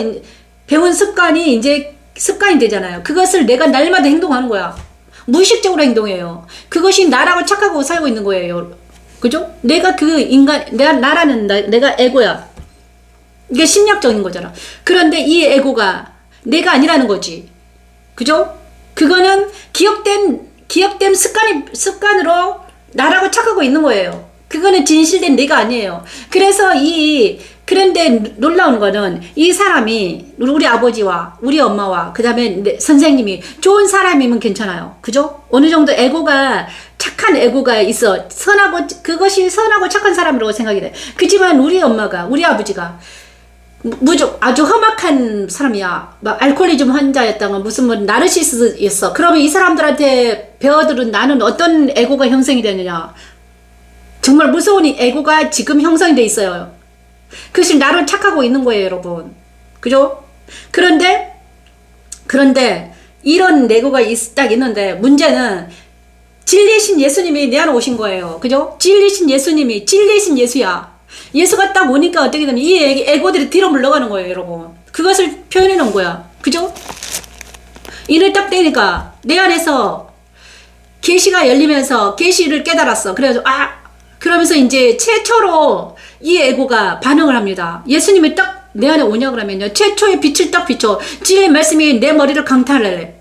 S1: 배운 습관이 이제 습관이 되잖아요. 그것을 내가 날마다 행동하는 거야. 무의식적으로 행동해요. 그것이 나라고 착각하고 살고 있는 거예요. 그죠? 내가 내가 에고야. 이게 심리학적인 거잖아. 그런데 이 에고가 내가 아니라는 거지. 그죠? 그거는 기억된 습관으로 나라고 착각하고 있는 거예요. 그거는 진실된 내가 아니에요. 그런데 놀라운 거는 이 사람이 우리 아버지와 우리 엄마와 그 다음에 선생님이 좋은 사람이면 괜찮아요. 그죠? 어느 정도 착한 에고가 있어. 그것이 선하고 착한 사람이라고 생각이 돼. 그지만 우리 엄마가, 우리 아버지가 아주 험악한 사람이야. 막 알코올리즘 환자였다가 무슨 나르시스였어. 그러면 이 사람들한테 배워들은 나는 어떤 에고가 형성이 되느냐. 정말 무서운 에고가 지금 형성이 돼 있어요. 그것이 나를 착하고 있는 거예요, 여러분. 그죠? 그런데 이런 에고가 딱 있는데 문제는 진리신 예수님이 내 안에 오신 거예요. 그죠? 진리신 예수야. 예수가 딱 오니까 어떻게 되면 이 에고들이 뒤로 물러가는 거예요, 여러분. 그것을 표현해 놓은 거야. 그죠? 이를 딱 떼니까 내 안에서 계시가 열리면서 계시를 깨달았어. 그래서 그러면서 이제 최초로 이 에고가 반응을 합니다. 예수님이 딱 내 안에 오냐 그러면요. 최초의 빛을 딱 비춰. 진리의 말씀이 내 머리를 강타하래.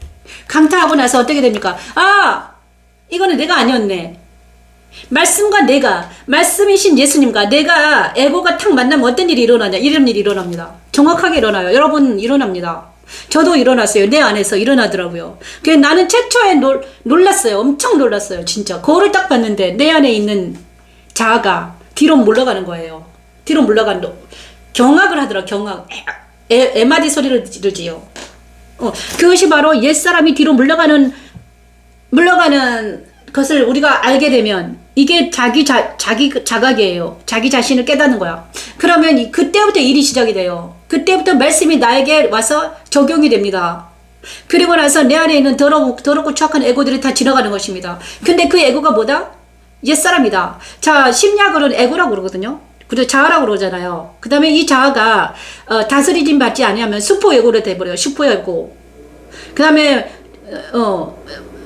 S1: 강타하고 나서 어떻게 됩니까? 아! 이거는 내가 아니었네. 말씀과 내가, 말씀이신 예수님과 내가 에고가 탁 만나면 어떤 일이 일어나냐? 이런 일이 일어납니다. 정확하게 일어나요. 여러분 일어납니다. 저도 일어났어요. 내 안에서 일어나더라고요. 그래서 나는 최초에 놀랐어요. 엄청 놀랐어요. 진짜. 거울을 딱 봤는데 내 안에 있는 자아가 뒤로 물러가는 거예요. 뒤로 물러가는 경악을 하더라. 경악. 에마디 소리를 지르지요. 그것이 바로 옛사람이 뒤로 물러가는 것을 우리가 알게 되면 이게 자기 자각이에요. 자기 자신을 깨닫는 거야. 그러면 그때부터 일이 시작이 돼요. 그때부터 말씀이 나에게 와서 적용이 됩니다. 그리고 나서 내 안에 있는 더럽고 추악한 에고들이 다 지나가는 것입니다. 근데 그 에고가 뭐다? 옛사람이다. 자, 심리학으로는 에고라고 그러거든요. 그리고 자아라고 그러잖아요. 그 다음에 이 자아가 다스리짐 받지 아니하면 슈퍼에고로 돼버려요. 슈퍼에고. 그 다음에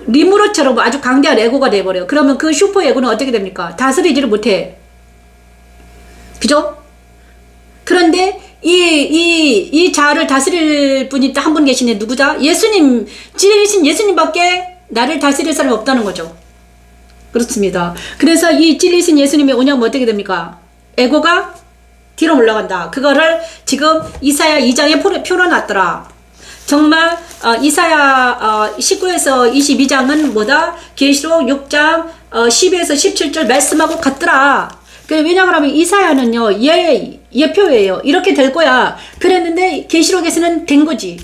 S1: 리무르처럼 아주 강대한 에고가 돼버려요. 그러면 그 슈퍼에고는 어떻게 됩니까? 다스리지를 못해. 그죠? 그런데 이 자아를 다스릴 분이 한 분 계시네. 누구자? 예수님, 진리이신 예수님밖에 나를 다스릴 사람이 없다는 거죠. 그렇습니다. 그래서 이 진리이신 예수님이 오냐면 어떻게 됩니까? 에고가 뒤로 물러간다. 그거를 지금 이사야 2장에 표현해놨더라. 정말 이사야 19에서 22장은 뭐다? 계시록 6장 10에서 17절 말씀하고 같더라. 왜냐하면 이사야는요 예표예요. 이렇게 될 거야. 그랬는데 계시록에서는 된 거지.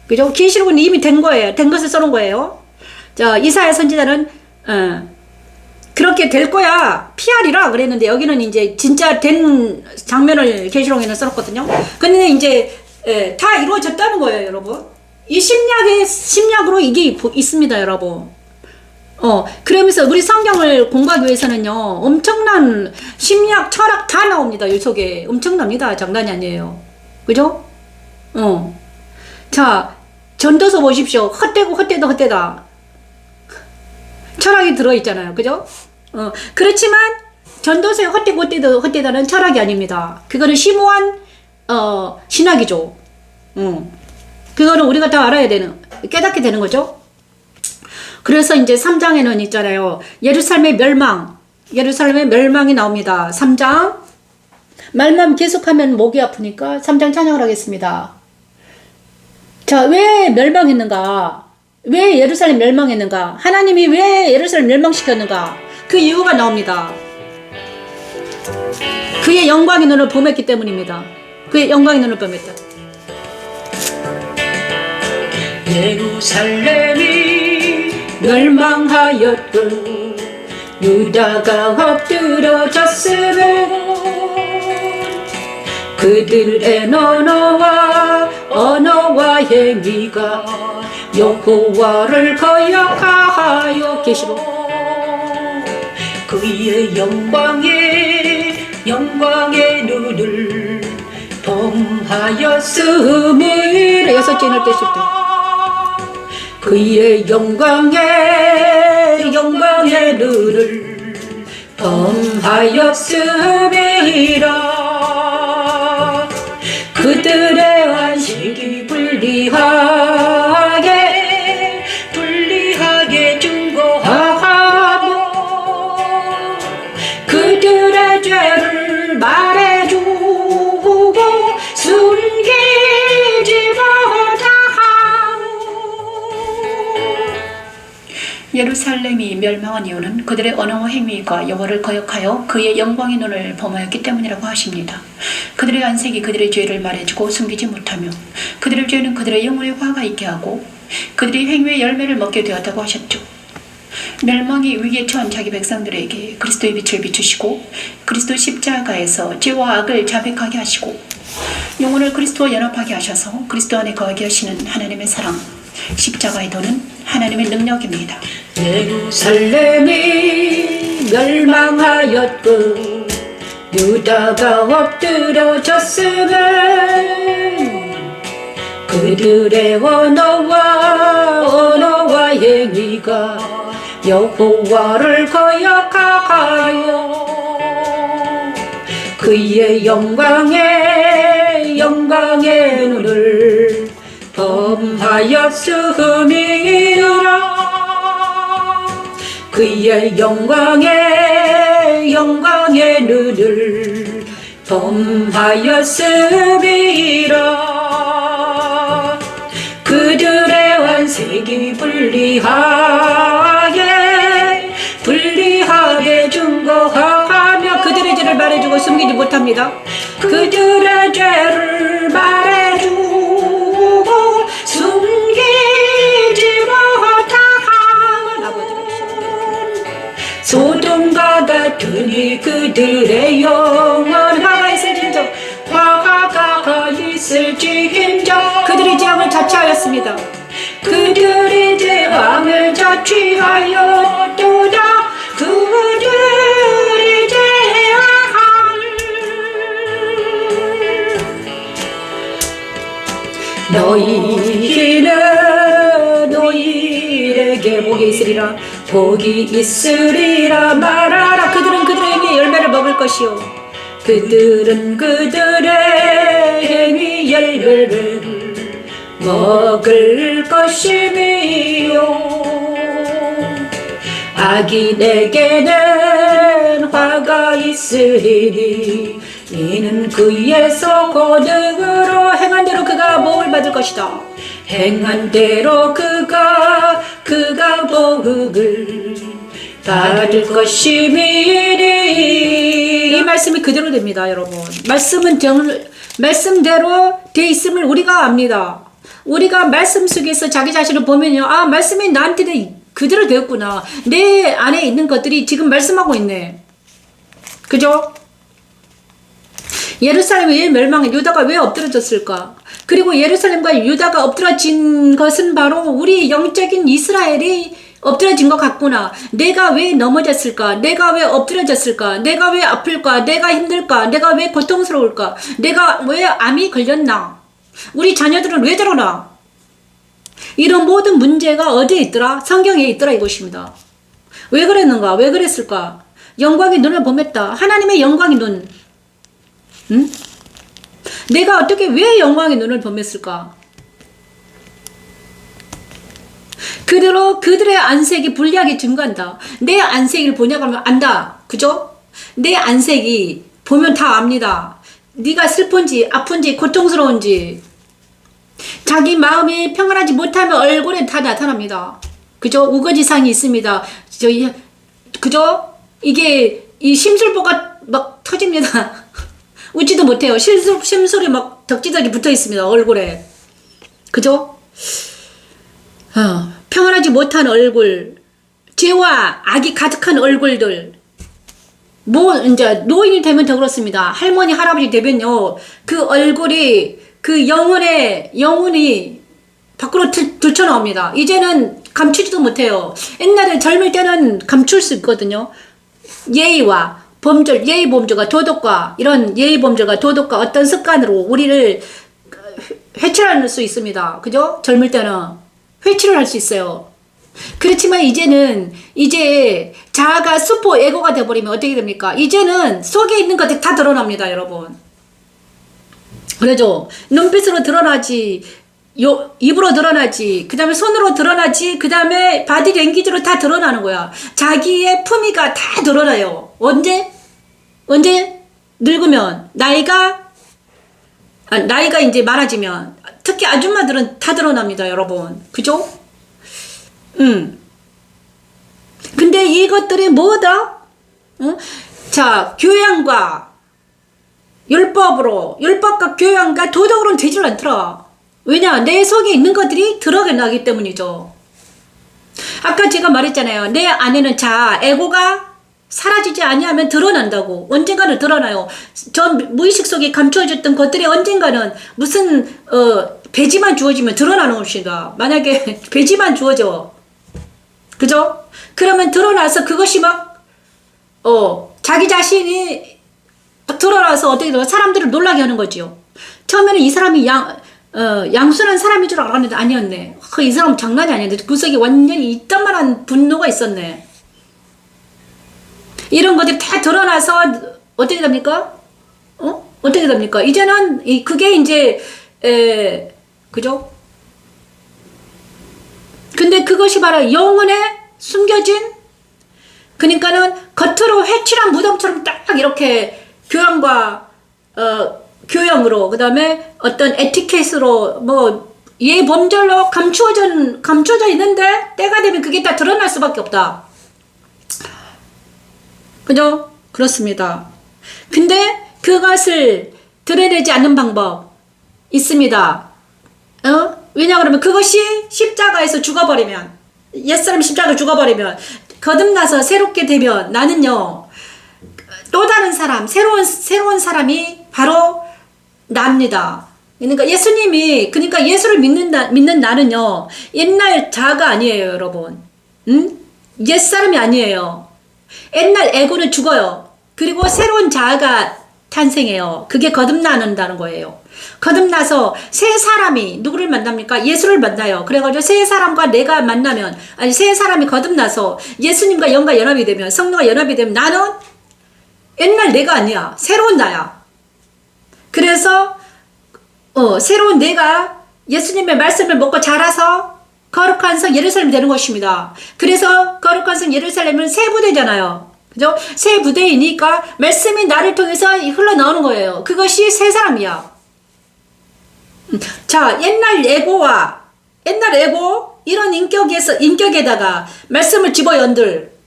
S1: 그죠? 계시록은 이미 된 거예요. 된 것을 써놓은 거예요. 자, 이사야 선지자는 그렇게 될 거야. 피하리라 그랬는데 여기는 이제 진짜 된 장면을 계시록에는 써놓거든요. 근데 이제 다 이루어졌다는 거예요, 여러분. 이 심리학으로 이게 있습니다, 여러분. 그러면서 우리 성경을 공부하기 위해서는요, 엄청난 심리학, 철학 다 나옵니다, 이 속에. 엄청납니다. 장난이 아니에요. 그죠? 자, 전도서 보십시오. 헛되다. 철학이 들어있잖아요. 그죠? 그렇지만, 전도서에 헛되다는 철학이 아닙니다. 그거는 심오한, 신학이죠. 그거는 우리가 다 깨닫게 되는 거죠. 그래서 이제 3장에는 있잖아요. 예루살렘의 멸망이 나옵니다. 3장. 말만 계속하면 목이 아프니까 3장 찬양을 하겠습니다. 자, 왜 멸망했는가? 왜 예루살렘 멸망했는가? 하나님이 왜 예루살렘 멸망시켰는가? 그 이유가 나옵니다. 그의 영광의 눈을 범했기 때문입니다. 그의 영광의 눈을 범했다.
S2: 예루살렘이 멸망하였고 유다가 엎드러졌으면 그들의 언어와 행위가 여호와를 거역하여 계시로 그의 영광의 눈을 범하였음이라. 6절을 떼실 때 그의 영광의 눈을 범하였음이라. 그들의 안식이 불리하게 증거하며 그들의 죄를 말해주고 숨기지 못하고.
S3: 예루살렘이 멸망한 이유는 그들의 언어와 행위가 여호와를 거역하여 그의 영광의 눈을 범하였기 때문이라고 하십니다. 그들의 안색이 그들의 죄를 말해주고 숨기지 못하며 그들의 죄는 그들의 영혼에 화가 있게 하고 그들이 행위의 열매를 먹게 되었다고 하셨죠. 멸망이 위기에 처한 자기 백성들에게 그리스도의 빛을 비추시고 그리스도 십자가에서 죄와 악을 자백하게 하시고 영혼을 그리스도와 연합하게 하셔서 그리스도 안에 거하게 하시는 하나님의 사랑, 십자가의 도는 하나님의 능력입니다.
S2: 예루살렘이 멸망하였고 유다가 엎드러졌으면 그들의 언어와 행위가 여호와를 거역하여 그의 영광의 눈을 범하였음이라. 그의 영광의 눈을 범하였음이라. 그들의 완색이 불리하게 증거하며 그들의 죄를 말해주고 숨기지 못합니다. 그들의 죄를 말해주고 숨기지 못하는 아버지가 소돔과 같으니 그들의 영원 화가 있을진저 화가 있을지인저. 그들의 재앙을 자취하였습니다. 그들의 재앙을 자취하였도다. 그들의 재앙 너희에게 복이 있으리라. 복이 있으리라 말하라. 그들은 그들의 행위의 열매를 먹을 것이요 그들은 그들의 행위 열매를 먹을 것이며 악인에게는 화가 있으리니 이는 그에서 고득으로 행한 대로 그가 복을 받을 것이다. 행한 대로 그가 복을 받을 것이니. 이 말씀이 그대로 됩니다, 여러분. 말씀대로 돼 있음을 우리가 압니다. 우리가 말씀 속에서 자기 자신을 보면요, 아, 말씀이 나한테 그대로 되었구나. 내 안에 있는 것들이 지금 말씀하고 있네. 그죠? 예루살렘이 왜 멸망해? 유다가 왜 엎드러졌을까? 그리고 예루살렘과 유다가 엎드러진 것은 바로 우리 영적인 이스라엘이 엎드러진 것 같구나. 내가 왜 넘어졌을까? 내가 왜 엎드러졌을까? 내가 왜 아플까? 내가 힘들까? 내가 왜 고통스러울까? 내가 왜 암이 걸렸나? 우리 자녀들은 왜 저러나? 이런 모든 문제가 어디에 있더라? 성경에 있더라 이것입니다. 왜 그랬는가? 왜 그랬을까? 영광의 눈을 범했다. 하나님의 영광의 눈. 응? 내가 어떻게 왜 영광의 눈을 범했을까? 그대로 그들의 안색이 불리하게 증가한다. 내 안색을 보냐고 하면 안다. 그죠? 내 안색이 보면 다 압니다. 네가 슬픈지 아픈지 고통스러운지 자기 마음이 평안하지 못하면 얼굴에 다 나타납니다. 그죠? 우거지상이 있습니다. 그죠? 이게 이 심술보가 막 터집니다. 웃지도 못해요. 심술이 막 덕지덕지 붙어 있습니다. 얼굴에. 그죠? 평안하지 못한 얼굴, 죄와 악이 가득한 얼굴들. 이제 노인이 되면 더 그렇습니다. 할머니, 할아버지 되면요, 그 얼굴이 그 영혼이 밖으로 들쳐나옵니다. 이제는 감추지도 못해요. 옛날에 젊을 때는 감출 수 있거든요. 예의와 범절, 예의 범절과 도덕과 이런 예의 범절과 도덕과 어떤 습관으로 우리를 회칠할 수 있습니다. 그죠? 젊을 때는 회칠을 할 수 있어요. 그렇지만 이제 자아가 슈퍼 에고가 돼버리면 어떻게 됩니까? 이제는 속에 있는 것들이 다 드러납니다, 여러분. 그래죠? 눈빛으로 드러나지, 입으로 드러나지, 그 다음에 손으로 드러나지, 그 다음에 바디 랭귀지로 다 드러나는 거야. 자기의 품위가 다 드러나요. 언제? 늙으면, 나이가 이제 많아지면, 특히 아줌마들은 다 드러납니다, 여러분. 그죠? 근데 이것들이 뭐다? 자, 교양과 율법과 교양과 도덕으로는 되질 않더라. 왜냐? 내 속에 있는 것들이 드러나기 때문이죠. 아까 제가 말했잖아요. 내 안에는 에고가 사라지지 아니하면 드러난다고. 언젠가는 드러나요. 전 무의식 속에 감추어졌던 것들이 언젠가는 무슨 배지만 주어지면 드러나는 것이다. 만약에 배지만 주어져, 그죠? 그러면 드러나서 그것이 막 자기 자신이 드러나서 어떻게 돼요? 사람들을 놀라게 하는 거지요. 처음에는 이 사람이 양순한 사람인 줄 알았는데 아니었네. 이 사람 장난이 아니었는데 구석에 완전히 이딴만한 분노가 있었네. 이런 것들이 다 드러나서 어떻게 됩니까? 어떻게 됩니까? 이제는 그게 이제 그죠? 근데 그것이 바로 영혼에 숨겨진, 그러니까는 겉으로 회칠한 무덤처럼 딱 이렇게 교양과 교양으로, 그 다음에 어떤 에티켓으로 뭐 예범절로 감추어져 있는데 때가 되면 그게 다 드러날 수밖에 없다. 그죠? 그렇습니다. 근데 그것을 드러내지 않는 방법 있습니다. 왜냐 그러면 그것이 십자가에서 죽어버리면, 옛사람이 십자가에 죽어버리면 거듭나서 새롭게 되면 나는요 또 다른 사람, 새로운 사람이 바로 납니다. 그러니까 예수님이, 그러니까 예수를 믿는 나는요 옛날 자아가 아니에요, 여러분. 옛사람이 아니에요. 옛날 에고는 죽어요. 그리고 새로운 자아가 탄생해요. 그게 거듭나는다는 거예요. 거듭나서 새 사람이 누구를 만납니까? 예수를 만나요. 그래가지고 새 사람과 내가 만나면, 아니 새 사람이 거듭나서 예수님과 영과 연합이 되면, 성령과 연합이 되면 나는 옛날 내가 아니야. 새로운 나야. 그래서 새로운 내가 예수님의 말씀을 먹고 자라서 거룩한 성 예루살렘이 되는 것입니다. 그래서 거룩한 성 예루살렘은 새 부대잖아요. 그죠? 새 부대이니까 말씀이 나를 통해서 흘러나오는 거예요. 그것이 새 사람이야. 자, 옛날 에고 이런 인격에다가 말씀을 집어연들,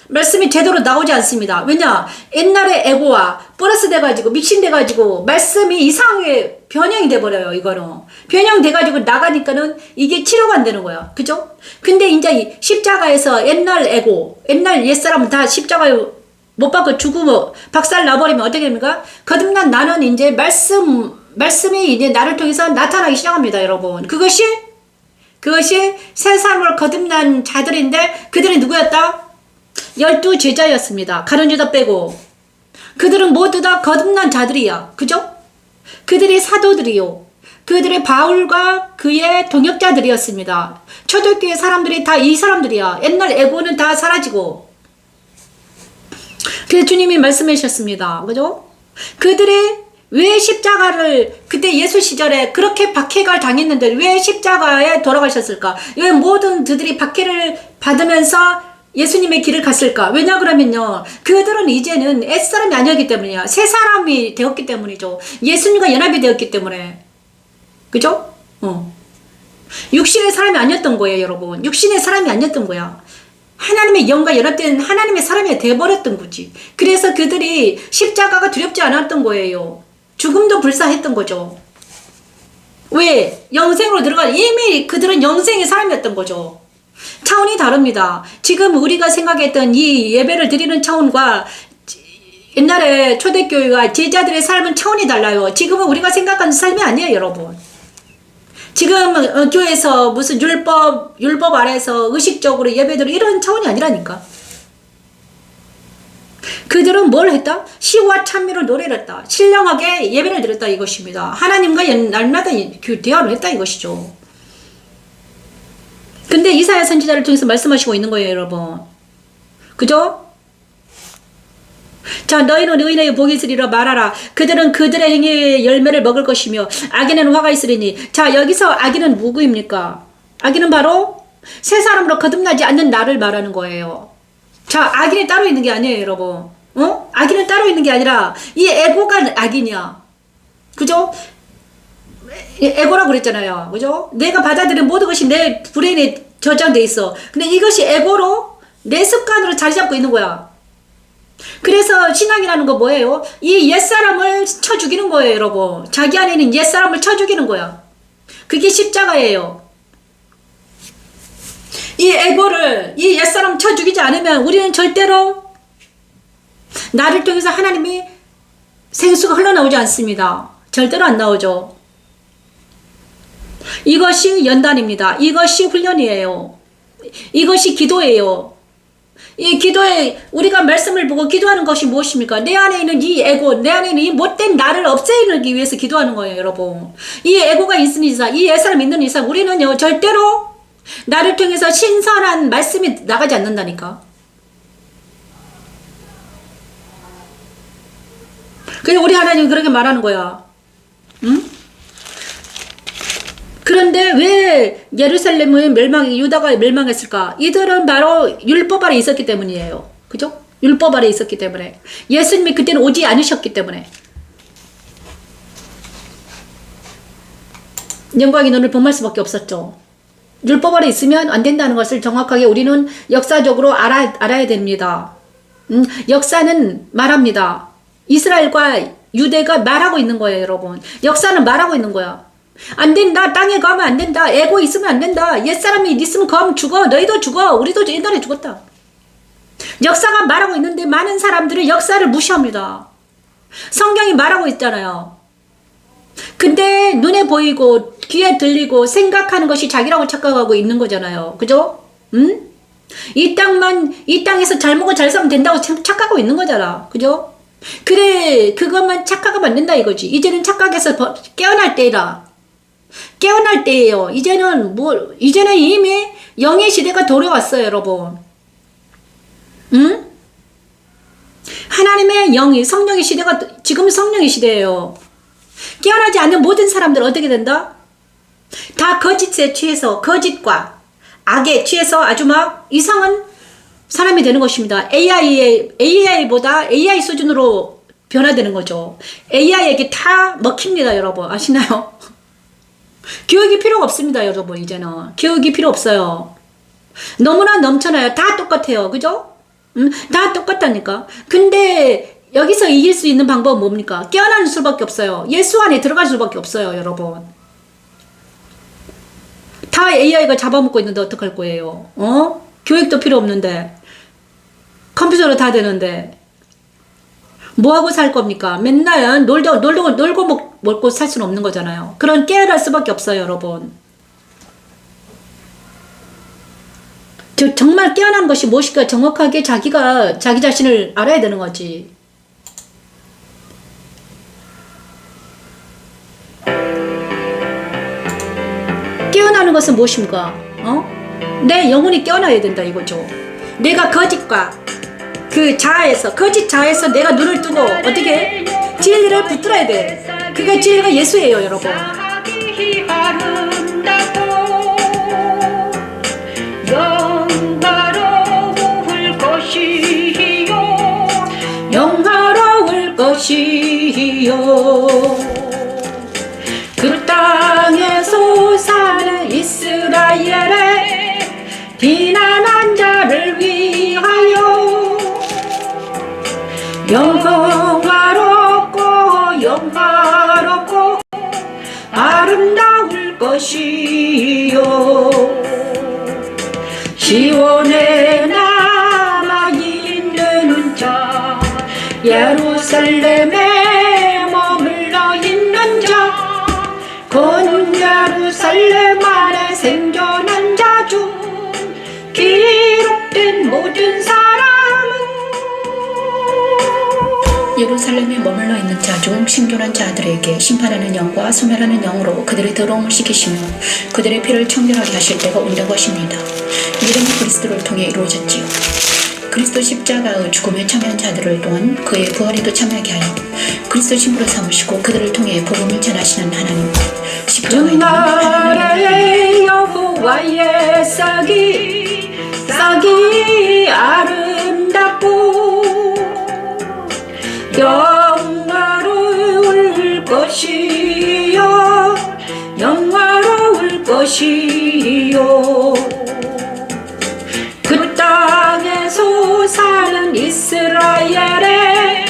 S2: 말씀이 제대로 나오지 않습니다. 왜냐? 옛날의 에고와 플러스 돼가지고 믹싱돼가지고 말씀이 이상하게 변형이 돼버려요. 이거는 변형돼가지고 나가니까는 이게 치료가 안 되는 거야. 그죠? 근데 이제 십자가에서 옛날 에고, 옛날 옛사람은 다 십자가에 못 박고 죽으면 박살 나버리면 어떻게 됩니까? 거듭난 나는 이제 말씀이 이제 나를 통해서 나타나기 시작합니다, 여러분. 그것이 새 사람으로 거듭난 자들인데, 그들이 누구였다? 12 제자였습니다. 가룟 유다 빼고. 그들은 모두 다 거듭난 자들이야. 그죠? 그들이 사도들이요. 그들의 바울과 그의 동역자들이었습니다. 초대교회 사람들이 다 이 사람들이야. 옛날 에고는 다 사라지고. 그래서 주님이 말씀해 주셨습니다. 그죠? 그들이 왜 십자가를, 그때 예수 시절에 그렇게 박해가 당했는데 왜 십자가에 돌아가셨을까? 왜 모든 그들이 박해를 받으면서 예수님의 길을 갔을까? 왜냐 그러면요, 그들은 이제는 옛사람이 아니었기 때문이야. 새 사람이 되었기 때문이죠. 예수님과 연합이 되었기 때문에. 그죠? 육신의 사람이 아니었던 거예요, 여러분. 육신의 사람이 아니었던 거야. 하나님의 영과 연합된 하나님의 사람이 되어버렸던 거지. 그래서 그들이 십자가가 두렵지 않았던 거예요. 죽음도 불사했던 거죠. 왜? 영생으로 이미 그들은 영생의 사람이었던 거죠. 차원이 다릅니다. 지금 우리가 생각했던 이 예배를 드리는 차원과 옛날에 초대교회와 제자들의 삶은 차원이 달라요. 지금은 우리가 생각하는 삶이 아니에요, 여러분. 지금 교회에서 무슨 율법 아래서 의식적으로 예배드리는 이런 차원이 아니라니까. 그들은 뭘 했다? 시와 찬미로 노래를 했다. 신령하게 예배를 드렸다, 이것입니다. 하나님과 날마다 대화를 했다, 이것이죠. 근데 이사야 선지자를 통해서 말씀하시고 있는 거예요, 여러분. 그죠? 자, 너희는 의인에게 복이 있으리라 말하라. 그들은 그들의 행위의 열매를 먹을 것이며 악인은 화가 있으리니. 자, 여기서 악인은 누구입니까? 악인은 바로 새 사람으로 거듭나지 않는 나를 말하는 거예요. 자, 악인이 따로 있는 게 아니에요, 여러분. 악인은 따로 있는 게 아니라 이 에고가 악인이야. 그죠? 에고라고 그랬잖아요. 그죠? 내가 받아들인 모든 것이 내 브레인에 저장돼 있어. 근데 이것이 에고로 내 습관으로 자리 잡고 있는 거야. 그래서 신앙이라는 거 뭐예요? 이 옛사람을 쳐 죽이는 거예요, 여러분. 자기 안에 있는 옛사람을 쳐 죽이는 거야. 그게 십자가예요. 이 에고를, 이 옛사람 쳐 죽이지 않으면 우리는 절대로 나를 통해서 하나님이 생수가 흘러나오지 않습니다. 절대로 안 나오죠. 이것이 연단입니다. 이것이 훈련이에요. 이것이 기도예요. 이 기도에 우리가 말씀을 보고 기도하는 것이 무엇입니까? 내 안에 있는 이 에고, 내 안에 있는 이 못된 나를 없애기 위해서 기도하는 거예요, 여러분. 이 에고가 있는 이상, 이 예사를 믿는 이상 우리는요 절대로 나를 통해서 신선한 말씀이 나가지 않는다니까. 그래서 우리 하나님은 그렇게 말하는 거야. 응? 그런데 왜 예루살렘은 유다가 멸망했을까? 이들은 바로 율법 아래 있었기 때문이에요. 그죠? 율법 아래 있었기 때문에. 예수님이 그때는 오지 않으셨기 때문에. 영광이 눈을 범할 수밖에 없었죠. 율법 아래 있으면 안 된다는 것을 정확하게 우리는 역사적으로 알아야 됩니다. 역사는 말합니다. 이스라엘과 유대가 말하고 있는 거예요, 여러분. 역사는 말하고 있는 거야. 안 된다. 땅에 가면 안 된다. 에고 있으면 안 된다. 옛사람이 있으면 가면 죽어. 너희도 죽어. 우리도 옛날에 죽었다. 역사가 말하고 있는데 많은 사람들은 역사를 무시합니다. 성경이 말하고 있잖아요. 근데 눈에 보이고 귀에 들리고 생각하는 것이 자기라고 착각하고 있는 거잖아요. 그죠? 응? 이 땅에서 잘 먹고 잘 살면 된다고 착각하고 있는 거잖아. 그죠? 그래, 그것만 착각하면 안 된다 이거지. 이제는 착각해서 깨어날 때라. 깨어날 때예요. 이제는 이미 영의 시대가 돌아왔어요, 여러분. 응? 하나님의 영이, 성령의 시대가, 지금 성령의 시대예요. 깨어나지 않는 모든 사람들 어떻게 된다? 다 거짓에 취해서, 거짓과 악에 취해서 아주 막 이상한 사람이 되는 것입니다. AI보다 AI 수준으로 변화되는 거죠. AI에게 다 먹힙니다, 여러분. 아시나요? 교육이 필요가 없습니다, 여러분. 이제는 교육이 필요 없어요. 너무나 넘쳐나요. 다 똑같아요. 그죠? 다 똑같다니까. 근데 여기서 이길 수 있는 방법은 뭡니까? 깨어나는 수밖에 없어요. 예수 안에 들어갈 수밖에 없어요, 여러분. 다 AI가 잡아먹고 있는데 어떡할 거예요? 교육도 필요 없는데, 컴퓨터로 다 되는데, 뭐하고 살 겁니까? 맨날 놀고 먹고 살 수는 없는 거잖아요. 그런 깨어날 수밖에 없어요, 여러분. 정말 깨어난 것이 무엇일까? 정확하게 자기가 자기 자신을 알아야 되는 거지. 깨어나는 것은 무엇입니까? 내 영혼이 깨어나야 된다 이거죠. 내가 거짓과 그 거짓 자아에서 내가 눈을 뜨고 어떻게 진리를 붙들어야 돼. 그게 진리가 예수예요, 여러분. 영화로울 것이요. 그 땅에서 사는 이스라엘의 비난한 자를 위하여 영화롭고 아름다울 것이요. 시온에 남아 있는 자, 예루살렘에 머물러 있는 자, 곧 예루살렘 안에 생존한 자 중 기록된 모든 사람은
S3: 예루살렘에 머물러 있는 자 중 생존한 자들에게 심판하는 영과 소멸하는 영으로 그들의 더러움을 씻기시며 그들의 피를 청결하게 하실 때가 온다고 하십니다. 이름이 그리스도를 통해 이루어졌지요. 그리스도 십자가의 죽음에 참여한 자들을 또한 그의 부활에도 참여하게 하여 그리스도 신부로 삼으시고 그들을 통해 복음을 전하시는 하나님. 십자가에 있는 하나님의
S2: 여호와의 싹이 아름답고 영화로울 것이요. 영화로울 것이요. 그 땅에서 사는 이스라엘의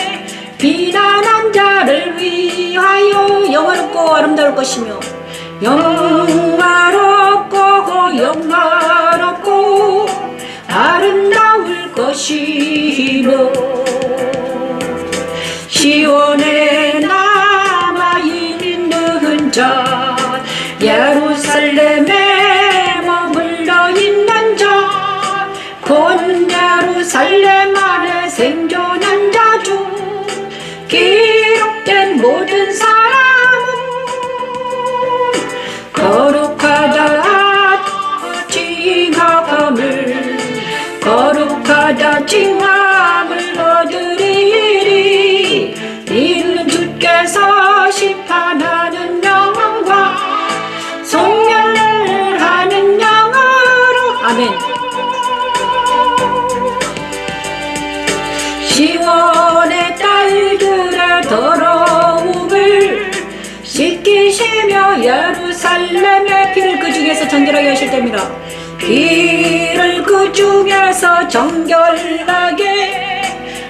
S2: 비난한 자를 위하여 영화롭고 아름다울 것이며 영화롭고 아름다울 것이며 시온에 남아있는 자, 예루살렘에 머물러 있는 자, 곧 안에 생존한 자 중 기록된 모든 사람은 거룩하다 징함을 거룩하다 징함을 얻으리니 이는 주께서 심판하는 영과 속량을 하는 영으로 아멘. 시온의 딸들의 더러움을 씻기시며 예루살렘의 피를 그 중에서 정결하게 하실 때입니다. 피를 그 중에서 정결하게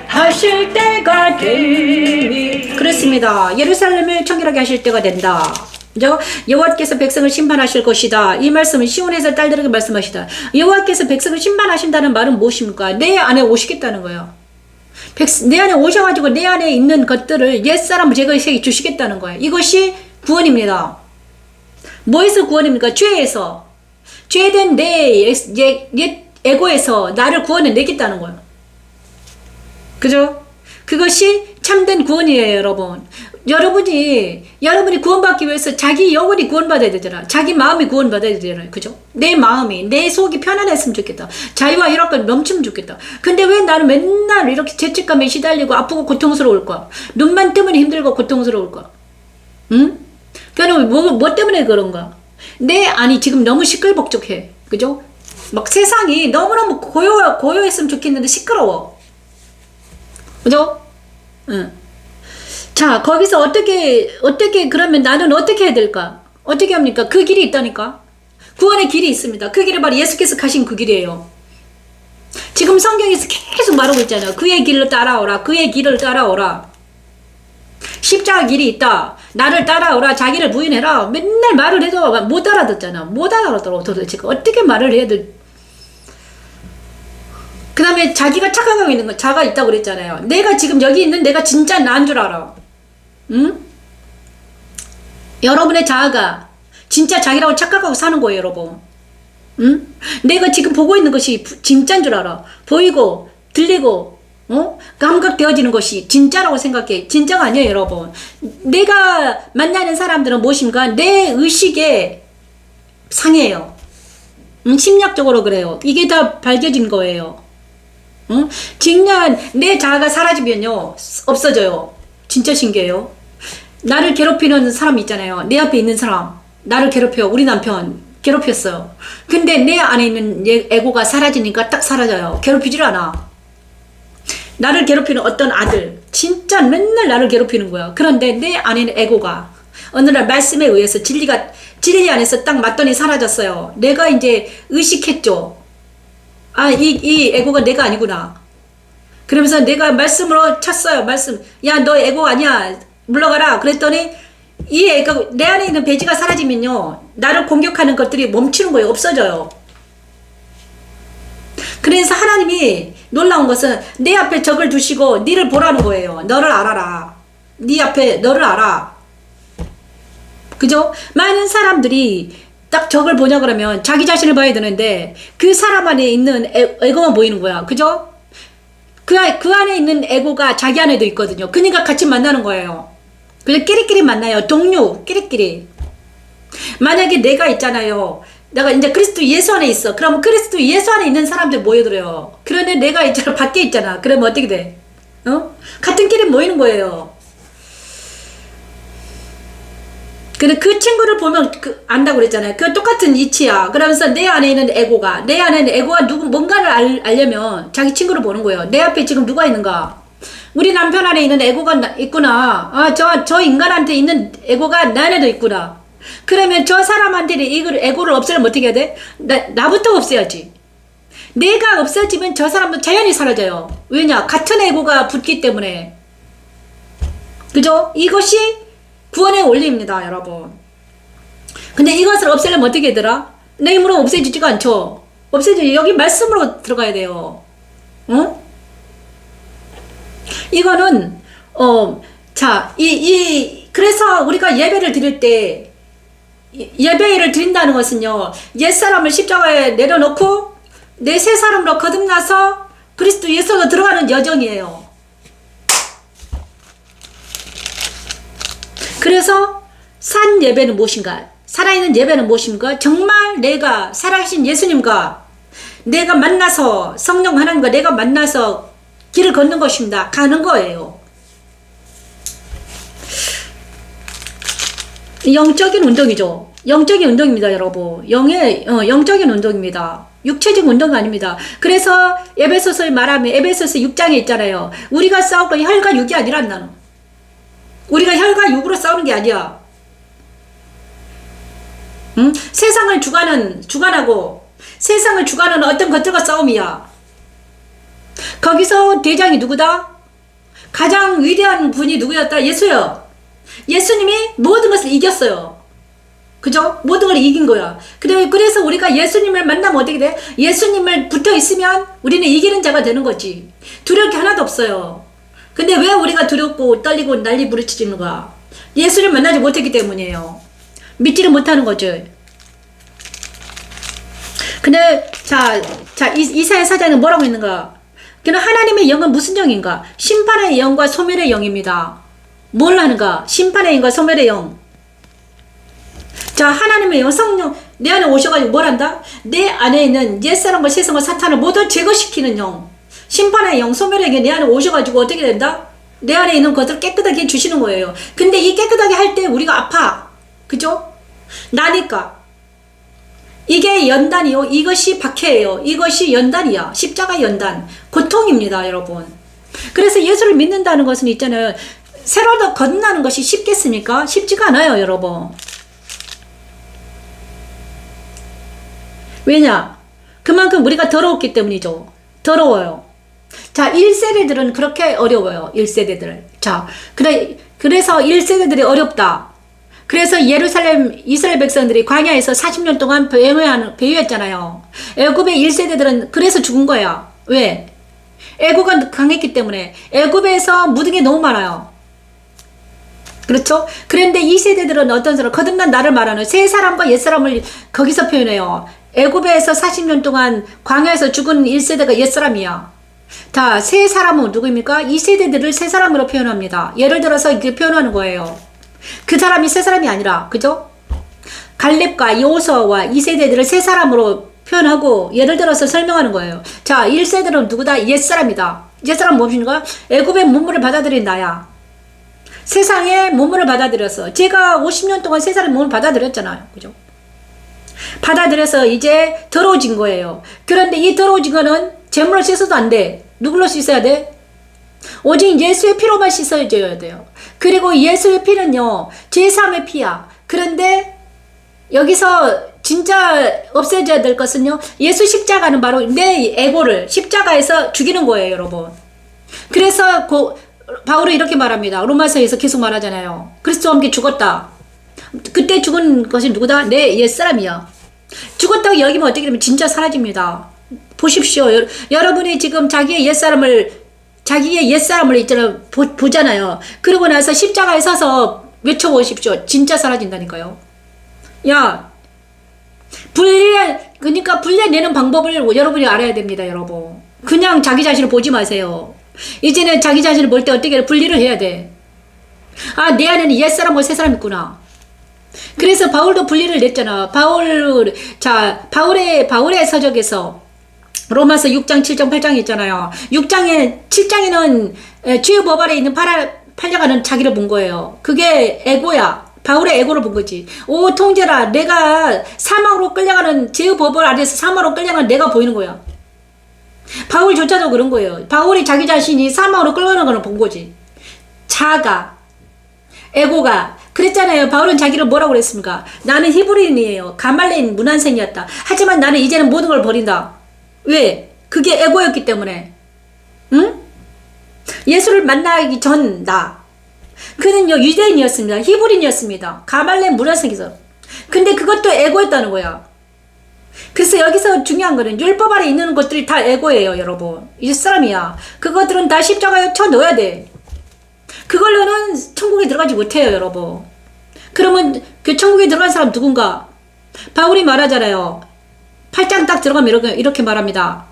S2: 하실 때가 되니 그렇습니다. 예루살렘을 정결하게 하실 때가 된다. 그죠? 여호와께서 백성을 심판하실 것이다. 이 말씀은 시온에서 딸들에게 말씀하시다. 여호와께서 백성을 심판하신다는 말은 무엇입니까? 내 안에 오시겠다는 거예요. 내 안에 오셔가지고 내 안에 있는 것들을 옛사람을 제거해 주시겠다는 거예요. 이것이 구원입니다. 뭐에서 구원입니까? 죄에서. 죄된 내 옛 에고에서 나를 구원해내겠다는 거예요. 그죠? 그것이 참된 구원이에요, 여러분. 여러분이 구원받기 위해서 자기 영혼이 구원받아야 되잖아. 자기 마음이 구원받아야 되잖아요. 그죠? 내 마음이, 내 속이 편안했으면 좋겠다. 자유와 희락감이 넘치면 좋겠다. 근데 왜 나는 맨날 이렇게 죄책감에 시달리고 아프고 고통스러울까? 눈만 뜨면 힘들고 고통스러울까? 응? 그러면 뭐 때문에 그런가? 내 안이 지금 너무 시끌벅적해. 그죠? 막 세상이 너무너무 고요했으면 좋겠는데 시끄러워. 그죠? 응. 자, 거기서 어떻게 그러면 나는 어떻게 해야 될까? 어떻게 합니까? 그 길이 있다니까. 구원의 길이 있습니다. 그 길이 바로 예수께서 가신 그 길이에요. 지금 성경에서 계속 말하고 있잖아요. 그의 길을 따라오라. 그의 길을 따라오라. 십자가 길이 있다. 나를 따라오라. 자기를 부인해라. 맨날 말을 해도 못 알아듣잖아. 못 알아듣더라고. 도대체 어떻게 말을 해야 돼? 그 다음에 자기가 착각하고 있는 거, 자가 있다고 그랬잖아요. 내가 지금 여기 있는 내가 진짜 나인 줄 알아. 응? 여러분의 자아가 진짜 자기라고 착각하고 사는 거예요, 여러분. 응? 내가 지금 보고 있는 것이 진짜인 줄 알아. 보이고, 들리고, 감각되어지는 것이 진짜라고 생각해. 진짜가 아니에요, 여러분. 내가 만나는 사람들은 무엇인가? 내 의식에 상해요. 심리학적으로 그래요. 이게 다 밝혀진 거예요. 직련 내 자아가 사라지면요 없어져요. 진짜 신기해요. 나를 괴롭히는 사람 있잖아요. 내 앞에 있는 사람 나를 괴롭혀. 우리 남편 괴롭혔어요. 근데 내 안에 있는 에고가 사라지니까 딱 사라져요. 괴롭히질 않아. 나를 괴롭히는 어떤 아들 진짜 맨날 나를 괴롭히는 거야. 그런데 내 안에 있는 에고가 어느 날 말씀에 의해서 진리 안에서 딱 맞더니 사라졌어요. 내가 이제 의식했죠. 아, 이 에고가 내가 아니구나. 그러면서 내가 말씀으로 찼어요. 말씀. 야, 너 에고 아니야. 물러가라. 그랬더니 이 에고, 내 안에 있는 배지가 사라지면요. 나를 공격하는 것들이 멈추는 거예요. 없어져요. 그래서 하나님이 놀라운 것은 내 앞에 적을 두시고 니를 보라는 거예요. 너를 알아라. 네 앞에 너를 알아. 그죠? 많은 사람들이 딱 적을 보냐 그러면 자기 자신을 봐야 되는데 그 사람 안에 있는 에고만 보이는 거야. 그죠? 그 안에 있는 에고가 자기 안에도 있거든요. 그러니까 같이 만나는 거예요. 그래서 끼리끼리 만나요. 동료 끼리끼리. 만약에 내가 있잖아요. 내가 이제 그리스도 예수 안에 있어. 그럼 그리스도 예수 안에 있는 사람들 모여들어요. 그런데 내가 있잖아. 밖에 있잖아. 그러면 어떻게 돼? 같은 끼리 모이는 거예요. 근데 그 친구를 보면 안다고 그랬잖아요. 그 똑같은 이치야. 그러면서 내 안에 있는 에고가 뭔가를 알려면 자기 친구를 보는 거예요. 내 앞에 지금 누가 있는가? 우리 남편 안에 있는 에고가 있구나. 아, 저 인간한테 있는 에고가 내 안에도 있구나. 그러면 저 사람한테 이걸 에고를 없애려면 어떻게 해야 돼? 나부터 없애야지. 내가 없어지면 저 사람도 자연히 사라져요. 왜냐? 같은 에고가 붙기 때문에. 그죠? 이것이 구원의 원리입니다, 여러분. 근데 이것을 없애려면 어떻게 하더라? 내 힘으로 없애지지가 않죠. 여기 말씀으로 들어가야 돼요. 이거는 그래서 우리가 예배를 드릴 때 예배를 드린다는 것은요, 옛사람을 십자가에 내려놓고 내 새 사람으로 거듭나서 그리스도 예수로 들어가는 여정이에요. 그래서 산 예배는 무엇인가? 살아있는 예배는 무엇인가? 정말 내가 살아계신 예수님과 내가 만나서 성령 하나님과 내가 만나서 길을 걷는 것입니다. 가는 거예요. 영적인 운동이죠. 영적인 운동입니다, 여러분. 영적인 운동입니다. 육체적 운동이 아닙니다. 그래서 에베소서에 말하면 에베소서 6장에 있잖아요. 우리가 싸울 건 혈과 육이 아니라 나는. 우리가 혈과 육으로 싸우는 게 아니야. 응? 세상을 주관하고 세상을 주관하는 어떤 것들과 싸움이야. 거기서 대장이 누구다? 가장 위대한 분이 누구였다? 예수요. 예수님이 모든 것을 이겼어요. 그죠? 모든 걸 이긴 거야. 그래서 우리가 예수님을 만나면 어떻게 돼? 예수님을 붙어 있으면 우리는 이기는 자가 되는 거지. 두려울 게 하나도 없어요. 근데 왜 우리가 두렵고 떨리고 난리 부르치는 거야? 예수를 만나지 못했기 때문이에요. 믿지를 못하는 거죠. 근데 이사야 사장은 뭐라고 했는가? 그는 하나님의 영은 무슨 영인가? 심판의 영과 소멸의 영입니다. 뭘 하는가? 심판의 영과 소멸의 영. 자, 하나님의 영, 성령 내 안에 오셔가지고 뭘 한다? 내 안에 있는 옛사람과 세상과 사탄을 모두 제거시키는 영, 심판의 영, 소멸의 영이 내 안에 오셔가지고 어떻게 된다? 내 안에 있는 것을 깨끗하게 해주시는 거예요. 근데 이 깨끗하게 할 때 우리가 아파. 그죠? 나니까. 이게 연단이요. 이것이 박해예요. 이것이 연단이야. 십자가 연단. 고통입니다, 여러분. 그래서 예수를 믿는다는 것은 있잖아요. 새로 거듭나는 것이 쉽겠습니까? 쉽지가 않아요, 여러분. 왜냐? 그만큼 우리가 더러웠기 때문이죠. 더러워요. 자, 1세대들은 그렇게 어려워요. 1세대들. 자, 그래서 1세대들이 어렵다. 그래서 예루살렘 이스라엘 백성들이 광야에서 40년 동안 배회했잖아요. 애굽의 1세대들은 그래서 죽은 거야. 왜? 애굽가 강했기 때문에. 애굽에서 묻은 게 너무 많아요. 그렇죠? 그런데 2세대들은 어떤 사람? 거듭난 나를 말하는 새 사람과 옛 사람을 거기서 표현해요. 애굽에서 40년 동안 광야에서 죽은 1세대가 옛 사람이야. 자, 새 사람은 누구입니까? 2세대들을 새 사람으로 표현합니다. 예를 들어서 이렇게 표현하는 거예요. 그 사람이 새 사람이 아니라, 그죠? 갈렙과 여호수아와 2세대들을 새 사람으로 표현하고 예를 들어서 설명하는 거예요. 자, 1세대는 누구다? 옛 사람이다. 옛 사람은 무엇인가? 애굽의 문물을 받아들인 나야. 세상의 문물을 받아들였어. 제가 50년 동안 세상의 문물을 받아들였잖아요. 그죠? 받아들여서 이제 더러워진 거예요. 그런데 이 더러워진 거는 재물로 씻어도 안 돼. 누굴로 씻어야 돼? 오직 예수의 피로만 씻어줘야 돼요. 그리고 예수의 피는요, 제3의 피야. 그런데 여기서 진짜 없애줘야 될 것은요, 예수 십자가는 바로 내 에고를 십자가에서 죽이는 거예요, 여러분. 그래서 바울은 이렇게 말합니다. 로마서에서 계속 말하잖아요. 그리스도와 함께 죽었다. 그때 죽은 것이 누구다? 내 옛사람이야. 죽었다고 여기면 어떻게 되면 진짜 사라집니다. 보십시오. 여러분이 지금 자기의 옛사람을 있잖아요. 보잖아요. 그러고 나서 십자가에 서서 외쳐보십시오. 진짜 사라진다니까요. 야, 그러니까 분리내는 방법을 여러분이 알아야 됩니다, 여러분. 그냥 자기 자신을 보지 마세요. 이제는 자기 자신을 볼 때 어떻게 분리를 해야 돼. 아, 내 안에는 옛사람과 새사람이 있구나. 그래서 바울도 분리를 냈잖아. 바울의 서적에서 로마서 6장, 7장, 8장 있잖아요. 7장에는 주의 법 아래 있는 팔려가는 자기를 본 거예요. 그게 에고야. 바울의 에고를 본 거지. 오, 통제라. 내가 사망으로 끌려가는, 죄의 법 아래에서 사망으로 끌려가는 내가 보이는 거야. 바울조차도 그런 거예요. 바울이 자기 자신이 사망으로 끌려가는 거는 본 거지. 자아가, 에고가. 그랬잖아요. 바울은 자기를 뭐라고 그랬습니까? 나는 히브리인이에요. 가말레인 문안생이었다. 하지만 나는 이제는 모든 걸 버린다. 왜? 그게 에고였기 때문에. 응? 예수를 만나기 전 나. 그는요, 유대인이었습니다. 히브리인이었습니다. 가말레인 문안생이서. 근데 그것도 에고였다는 거야. 그래서 여기서 중요한 거는 율법 아래 있는 것들이 다 에고예요, 여러분. 이 사람이야. 그것들은 다 십자가에 쳐 넣어야 돼. 그걸로는 천국에 들어가지 못해요, 여러분. 그러면 그 천국에 들어간 사람 누군가? 바울이 말하잖아요. 8장 딱 들어가면 이렇게 말합니다.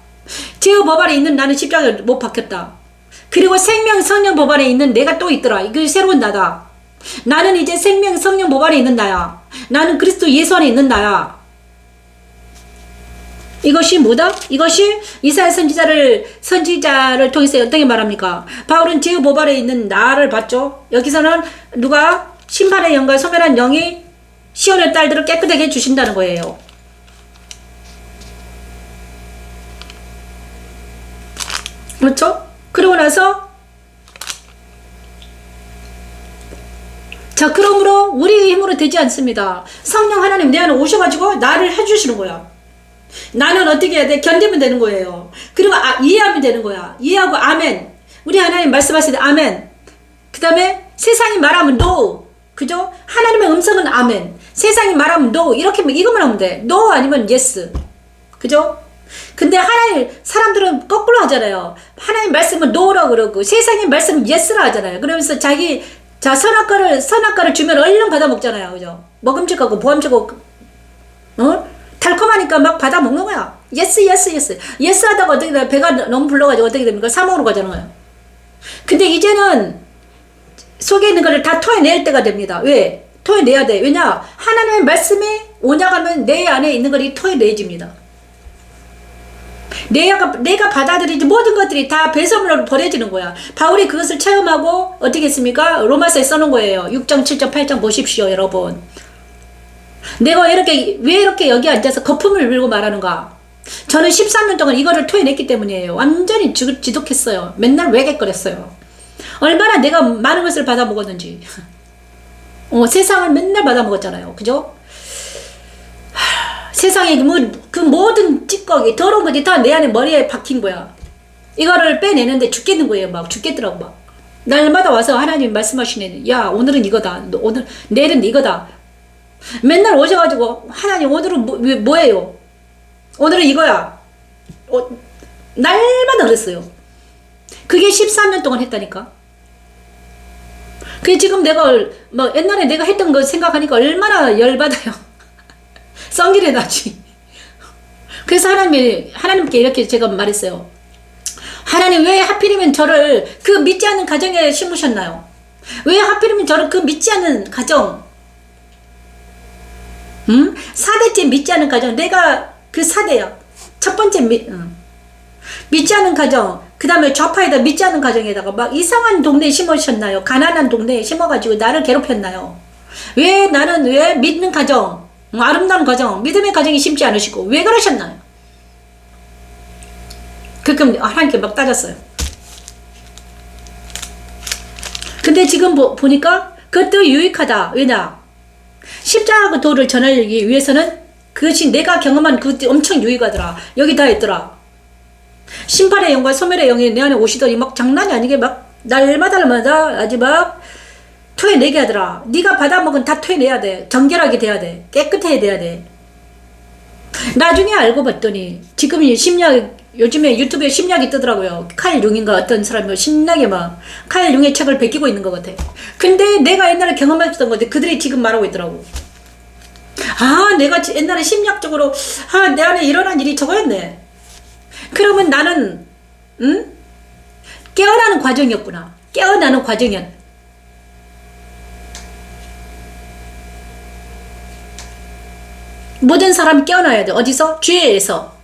S2: 죄의 법 아래 있는 나는 십자가에 못 박혔다. 그리고 생명 성령 법 아래 있는 내가 또 있더라. 이게 새로운 나다. 나는 이제 생명 성령 법 아래 있는 나야. 나는 그리스도 예수 안에 있는 나야. 이것이 뭐다? 이것이 이사야 선지자를 통해서 어떻게 말합니까? 바울은 죄의 법 아래 있는 나를 봤죠. 여기서는 누가 심판의 영과 소멸한 영이 시온의 딸들을 깨끗하게 해주신다는 거예요. 그렇죠? 그러고 나서 자, 그러므로 우리의 힘으로 되지 않습니다. 성령 하나님 내 안에 오셔가지고 나를 해주시는 거야. 나는 어떻게 해야 돼? 견디면 되는 거예요. 그리고 이해하면 되는 거야. 이해하고 아멘. 우리 하나님 말씀하실 때 아멘. 그 다음에 세상이 말하면 no. 그죠? 하나님의 음성은 아멘. 세상이 말하면 no. 이렇게 이것만 하면 돼. no 아니면 yes. 그죠? 근데 하나님 사람들은 거꾸로 하잖아요. 하나님 말씀은 no라고 그러고 세상의 말씀은 yes라 하잖아요. 그러면서 자기 선악과를 주면 얼른 받아 먹잖아요. 그죠? 먹음직하고 보암직하고 달콤하니까 막 받아 먹는 거야. yes 하다가 어떻게 돼? 배가 너무 불러가지고 어떻게 됩니까? 사먹으러 가잖아요. 근데 이제는 속에 있는 거를 다 토해낼 때가 됩니다. 왜? 토해내야 돼. 왜냐? 하나님의 말씀이 오냐가면 내 안에 있는 것이 토해내집니다. 내가 받아들이지 모든 것들이 다 배설물로 버려지는 거야. 바울이 그것을 체험하고 어떻게 했습니까? 로마서에 써놓은 거예요. 6장, 7장, 8장 보십시오, 여러분. 내가 왜 이렇게 여기 앉아서 거품을 밀고 말하는가? 저는 13년 동안 이거를 토해냈기 때문이에요. 완전히 지독했어요. 맨날 외객거렸어요. 얼마나 내가 많은 것을 받아 먹었는지. 세상을 맨날 받아 먹었잖아요. 그죠? 세상에 그 모든 찌꺼기 더러운 것이 다 내 안에 머리에 박힌 거야. 이거를 빼내는데 죽겠는 거예요. 막 죽겠더라고. 막 날마다 와서 하나님 말씀하시네. 야, 오늘은 이거다. 내일은 이거다. 맨날 오셔가지고 하나님 오늘은 뭐예요? 오늘은 이거야. 날마다 그랬어요. 그게 13년 동안 했다니까. 그게 지금 내가 옛날에 내가 했던 거 생각하니까 얼마나 열받아요. 썩기를 나지. 그래서 하나님께 이렇게 제가 말했어요. 하나님 왜 하필이면 저를 그 믿지 않는 가정에 심으셨나요? 왜 하필이면 저를 그 믿지 않는 가정, 4대째 믿지 않는 가정, 내가 그 4대야. 첫 번째 믿지 않는 가정, 그 다음에 좌파에다 믿지 않는 가정에다가 막 이상한 동네에 심으셨나요? 가난한 동네에 심어가지고 나를 괴롭혔나요? 왜 믿는 가정, 아름다운 가정, 믿음의 가정이 심지 않으시고 왜 그러셨나요? 그럼 하나님께 막 따졌어요. 근데 지금 보니까 그것도 유익하다. 왜냐? 십자가 도를 전하기 위해서는 그것이 내가 경험한 그것도 엄청 유익하더라. 여기 다 있더라. 심판의 영과 소멸의 영이 내 안에 오시더니 막 장난이 아니게 막 날마다 아주 막 토해내게 하더라. 네가 받아먹은 다 토해내야 돼. 정결하게 돼야 돼. 깨끗해야 돼야 돼. 나중에 알고 봤더니 지금 요즘에 유튜브에 심리학이 뜨더라고요. 칼 융인가 어떤 사람이 신나게 막 칼 융의 책을 베끼고 있는 것 같아. 근데 내가 옛날에 경험했던 건데 그들이 지금 말하고 있더라고. 내가 옛날에 심리학적으로 내 안에 일어난 일이 저거였네. 그러면 나는 깨어나는 과정이었구나. 깨어나는 과정이었네. 모든 사람이 깨어나야 돼. 어디서? 죄에서,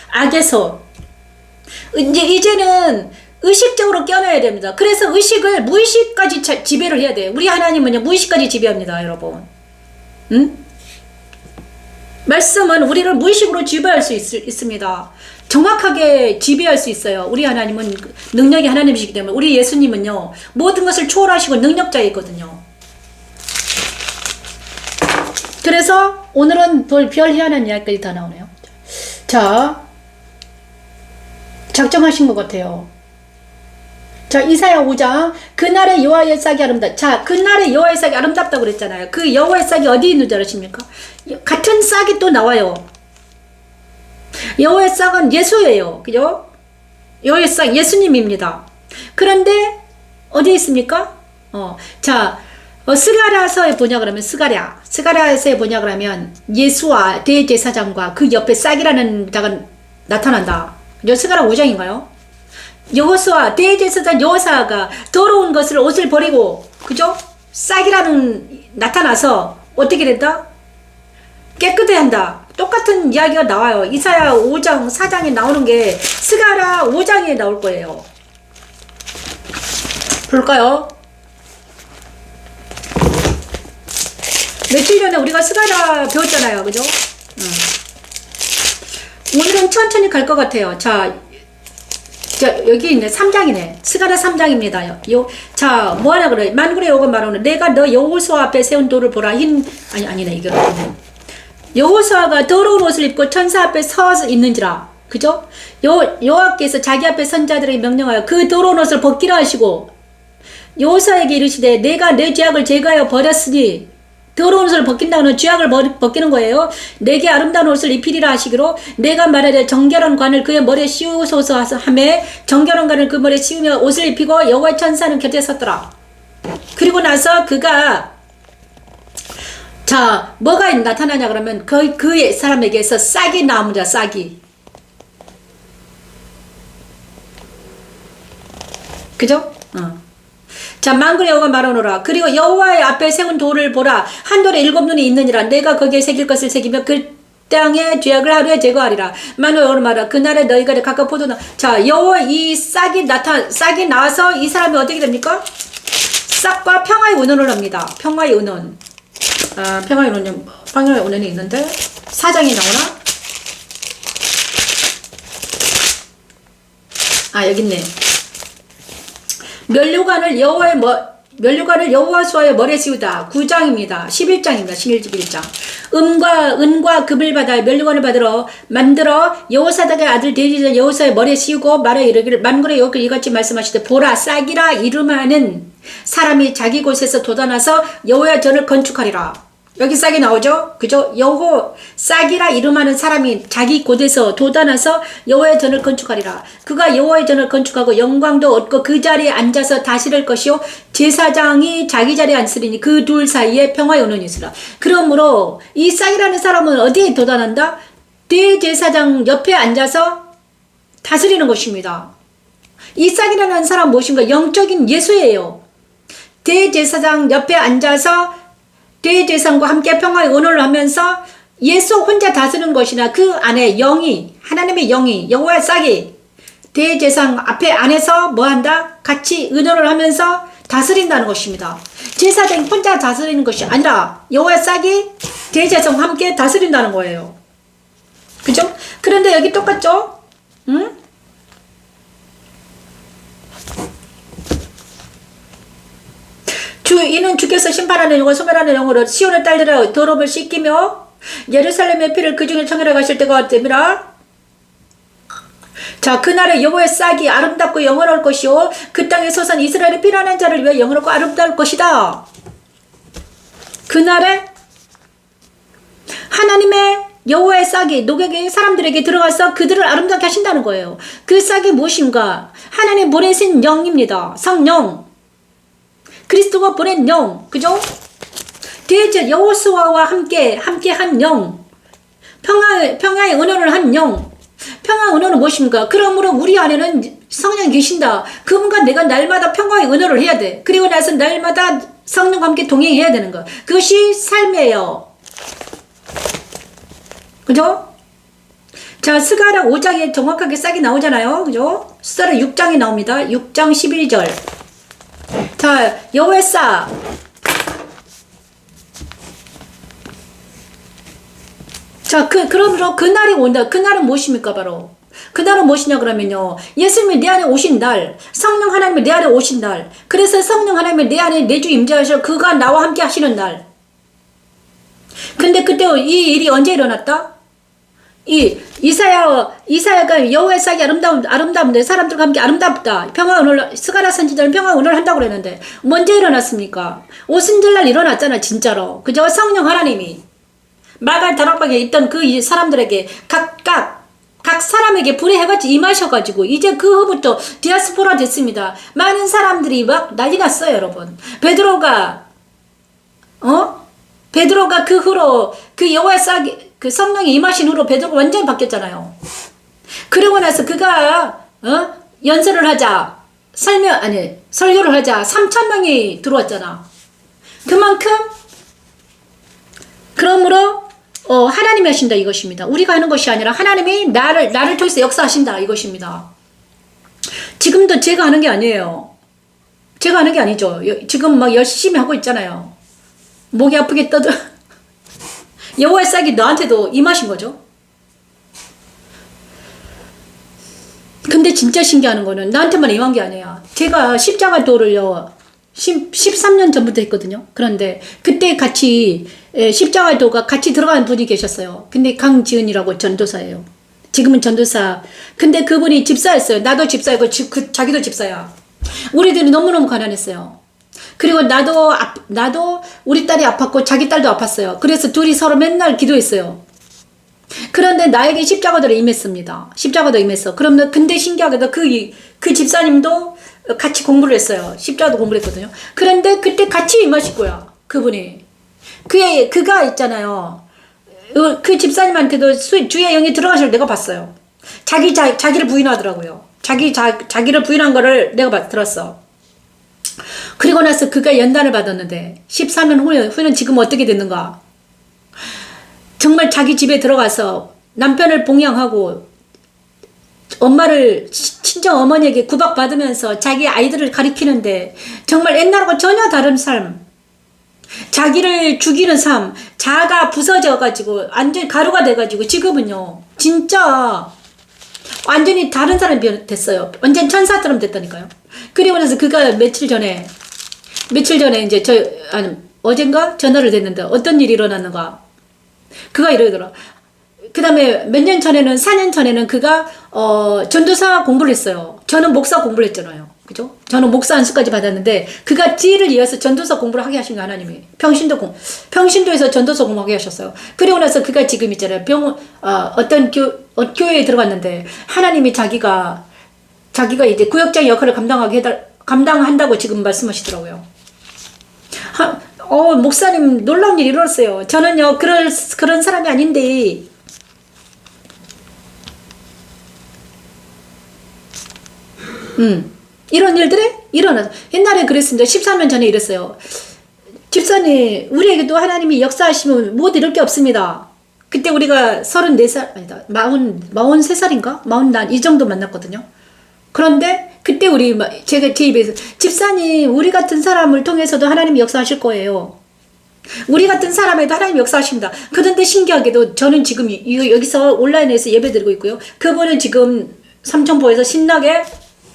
S2: 악에서. 이제는 의식적으로 깨어나야 됩니다. 그래서 의식을 무의식까지 지배를 해야 돼. 우리 하나님은요 무의식까지 지배합니다, 여러분. 말씀은 우리를 무의식으로 지배할 수 있습니다. 정확하게 지배할 수 있어요. 우리 하나님은 능력이 하나님이시기 때문에. 우리 예수님은요 모든 것을 초월하시고 능력자이거든요. 그래서 오늘은 별 희한한 이야기까지 다 나오네요. 자, 작정하신 것 같아요. 자, 이사야 5장. 그날의 여호와의 싹이 아름답다. 자, 그날의 여호와의 싹이 아름답다고 그랬잖아요. 그 여호와의 싹이 어디 있는 줄 아십니까? 같은 싹이 또 나와요. 여호와의 싹은 예수예요. 그죠? 여호와의 싹 예수님입니다. 그런데 어디에 있습니까? 자, 스가랴서에 보냐 그러면 스가랴서에 보냐 그러면 예수와 대제사장과 그 옆에 싹이라는 자가 나타난다. 스가랴 5장인가요? 여호수아 대제사장 여호사가 더러운 것을 옷을 버리고 그죠? 싹이라는 나타나서 어떻게 된다? 깨끗해 한다. 똑같은 이야기가 나와요. 이사야 5장 4장에 나오는 게 스가랴 5장에 나올 거예요. 볼까요? 며칠 전에 우리가 스가랴 배웠잖아요. 그죠? 오늘은 천천히 갈 것 같아요. 자, 여기 있네. 3장이네. 스가랴 3장입니다. 자, 뭐 하나 그래. 만군의 여호와가 말하노라. 내가 너 여호수아 앞에 세운 돌을 보라. 아니네. 이게 여호수아가 더러운 옷을 입고 천사 앞에 서 있는지라. 그죠? 여호와께서 자기 앞에 선자들에게 명령하여 그 더러운 옷을 벗기라 하시고 여호수아에게 이르시되 내가 내 죄악을 제거하여 버렸으니 더러운 옷을 벗긴다는 죄악을 벗기는 거예요. 내게 아름다운 옷을 입히리라 하시기로 내가 말하되 정결한 관을 그의 머리에 씌우소서 하매 정결한 관을 그 머리에 씌우며 옷을 입히고 여호와의 천사는 곁에 섰더라. 그리고 나서 그가 자 뭐가 나타나냐 그러면 그 사람에게서 싹이 나옵니다. 싹이. 그죠? 자 만군의 여호와가 말하노라. 그리고 여호와의 앞에 세운 돌을 보라. 한 돌에 7눈이 있느니라. 내가 거기에 새길 것을 새기며 그 땅의 죄악을 하루에 제거하리라. 만군의 여호와가 말하라. 그날에 너희가 각각 포도나 자 여호와 이 싹이 나와서 이 사람이 어떻게 됩니까? 싹과 평화의 운운을 합니다. 평화의 운운. 평화의 운운이 있는데 4장이 나오나? 여기 있네. 면류관을 여호와수아의 머리에 씌우다. 9장입니다. 11장입니다. 11장. 은과 금을 받아 면류관을 만들어 여호사닥의 아들 대제사장 여호사의 머리에 씌우고 말하 이르기를 만군의 여호와께서 이같이 말씀하시되 보라 싹이라 이름하는 사람이 자기 곳에서 돋아나서 여호와의 전을 건축하리라. 여기 싹이 나오죠? 그죠? 싹이라 이름하는 사람이 자기 곳에서 돋아나서 여호와의 전을 건축하리라. 그가 여호와의 전을 건축하고 영광도 얻고 그 자리에 앉아서 다스릴 것이요 제사장이 자기 자리에 앉으리니 그 둘 사이에 평화의 운운이 있으라. 그러므로 이 싹이라는 사람은 어디에 돋아난다? 대제사장 옆에 앉아서 다스리는 것입니다. 이 싹이라는 사람 무엇인가? 영적인 예수예요. 대제사장 옆에 앉아서 대제사장과 함께 평화의 운운을 하면서 예수 혼자 다스리는 것이나 그 안에 하나님의 영이 여호와의 싹이 대제사장 앞에 안에서 뭐한다? 같이 의논을 하면서 다스린다는 것입니다. 제사장이 혼자 다스리는 것이 아니라 여호와의 싹이 대제사장과 함께 다스린다는 거예요. 그죠? 그런데 여기 똑같죠? 응? 이는 주께서 심판하는 영과 소멸하는 영으로 시온의 딸들의 더러움을 씻기며 예루살렘의 피를 그 중에 청결하게 하실 때가 됨이라. 자 그날에 여호와의 싹이 아름답고 영원할 것이요 그 땅에 솟은 이스라엘의 피난한 자를 위해 영원하고 아름다울 것이다. 그날에 하나님의 여호와의 싹이 녹에게 사람들에게 들어가서 그들을 아름답게 하신다는 거예요. 그 싹이 무엇인가? 하나님 보내신 영입니다. 성령. 그리스도가 보낸 영, 그죠? 여호수아와 함께 한 영, 평화의 은원을 한 영, 평화의 은원은 무엇입니까? 그러므로 우리 안에는 성령이 계신다. 그분과 내가 날마다 평화의 은원을 해야 돼. 그리고 나서 날마다 성령과 함께 동행해야 되는 거. 그것이 삶이에요. 그죠? 자, 스가랴 5장에 정확하게 싹이 나오잖아요. 그죠? 스가랴 6장이 나옵니다. 6장 12절. 자, 여호와의 싹. 자, 그러므로 그날이 온다. 그날은 무엇입니까? 바로. 그날은 무엇이냐 그러면요. 예수님이 내 안에 오신 날, 성령 하나님이 내 안에 오신 날. 그래서 성령 하나님이 내 안에 내주 임재하셔 그가 나와 함께 하시는 날. 근데 그때 이 일이 언제 일어났다? 이사야가 여호와의 싹이 아름다운데 사람들과 함께 아름답다. 평화운을 스가랴 선지자는 평화운을 한다고 그랬는데 언제 일어났습니까? 오순절날 일어났잖아 진짜로. 그죠? 성령 하나님이 마갈 다락방에 있던 그 사람들에게 각 사람에게 불의 해같이 임하셔가지고 이제 그 후부터 디아스포라 됐습니다. 많은 사람들이 막 난리 났어요 여러분. 베드로가 그 후로 그 여호와의 싹이 그 성령이 임하신 후로 베드로가 완전히 바뀌었잖아요. 그러고 나서 그가 연설을 하자 설교를 하자 3,000명이 들어왔잖아. 그만큼 그러므로 하나님이 하신다 이것입니다. 우리가 하는 것이 아니라 하나님이 나를 통해서 역사하신다 이것입니다. 지금도 제가 하는 게 아니에요. 제가 하는 게 아니죠. 지금 막 열심히 하고 있잖아요. 목이 아프게 떠들 여호와의 싹이 너한테도 임하신 거죠. 근데 진짜 신기한 거는 나한테만 임한 게 아니야. 제가 십자가 도를요 13년 전부터 했거든요. 그런데 그때 같이 십자가 도가 같이 들어가는 분이 계셨어요. 근데 강지은이라고 전도사예요. 지금은 전도사. 근데 그분이 집사였어요. 나도 집사이고 자기도 집사야. 우리들이 너무너무 가난했어요. 그리고 나도 우리 딸이 아팠고 자기 딸도 아팠어요. 그래서 둘이 서로 맨날 기도했어요. 그런데 나에게 십자가도로 임했습니다. 십자가도 임했어. 그러면 근데 신기하게도 그 집사님도 같이 공부를 했어요. 십자가도 공부를 했거든요. 그런데 그때 같이 임하실 거야. 그분이. 그가 있잖아요. 그 집사님한테도 주의 영이 들어가실 내가 봤어요. 자기를 부인하더라고요. 자기를 부인한 거를 내가 들었어. 그리고 나서 그가 연단을 받았는데 14년 후에는 지금 어떻게 됐는가? 정말 자기 집에 들어가서 남편을 봉양하고 엄마를 친정 어머니에게 구박받으면서 자기 아이들을 가리키는데 정말 옛날하고 전혀 다른 삶, 자기를 죽이는 삶, 자아가 부서져가지고 완전히 가루가 돼가지고 지금은요 진짜 완전히 다른 사람이 됐어요. 완전 천사처럼 됐다니까요. 그리고 나서 그가 며칠 전에 이제 어젠가 전화를 됐는데 어떤 일이 일어났는가? 그가 이러더라. 그 다음에 몇 년 전에는 4년 전에는 그가 전도사 공부를 했어요. 저는 목사 공부를 했잖아요. 그죠? 저는 목사 안수까지 받았는데 그가 지혜를 이어서 전도사 공부를 하게 하신 거 하나님이. 평신도에서 전도사 공부하게 하셨어요. 그리고 나서 그가 지금 있잖아요. 어떤 교회에 들어갔는데 하나님이 자기가 이제 구역장 역할을 감당한다고 지금 말씀하시더라고요. 목사님 놀라운 일이 일어났어요. 저는요 그런 사람이 아닌데 이런 일들이 일어나서 옛날에 그랬습니다. 13년 전에 이랬어요. 집사님 우리에게도 하나님이 역사하시면 못 이룰 게 없습니다. 그때 우리가 34살 아니다 43살인가 40날 이 정도 만났거든요. 그런데 그때 제가 제 입에서 집사님 우리 같은 사람을 통해서도 하나님이 역사하실 거예요. 우리 같은 사람에도 하나님이 역사하십니다. 그런데 신기하게도 저는 지금 여기서 온라인에서 예배 드리고 있고요. 그분은 지금 삼천포에서 신나게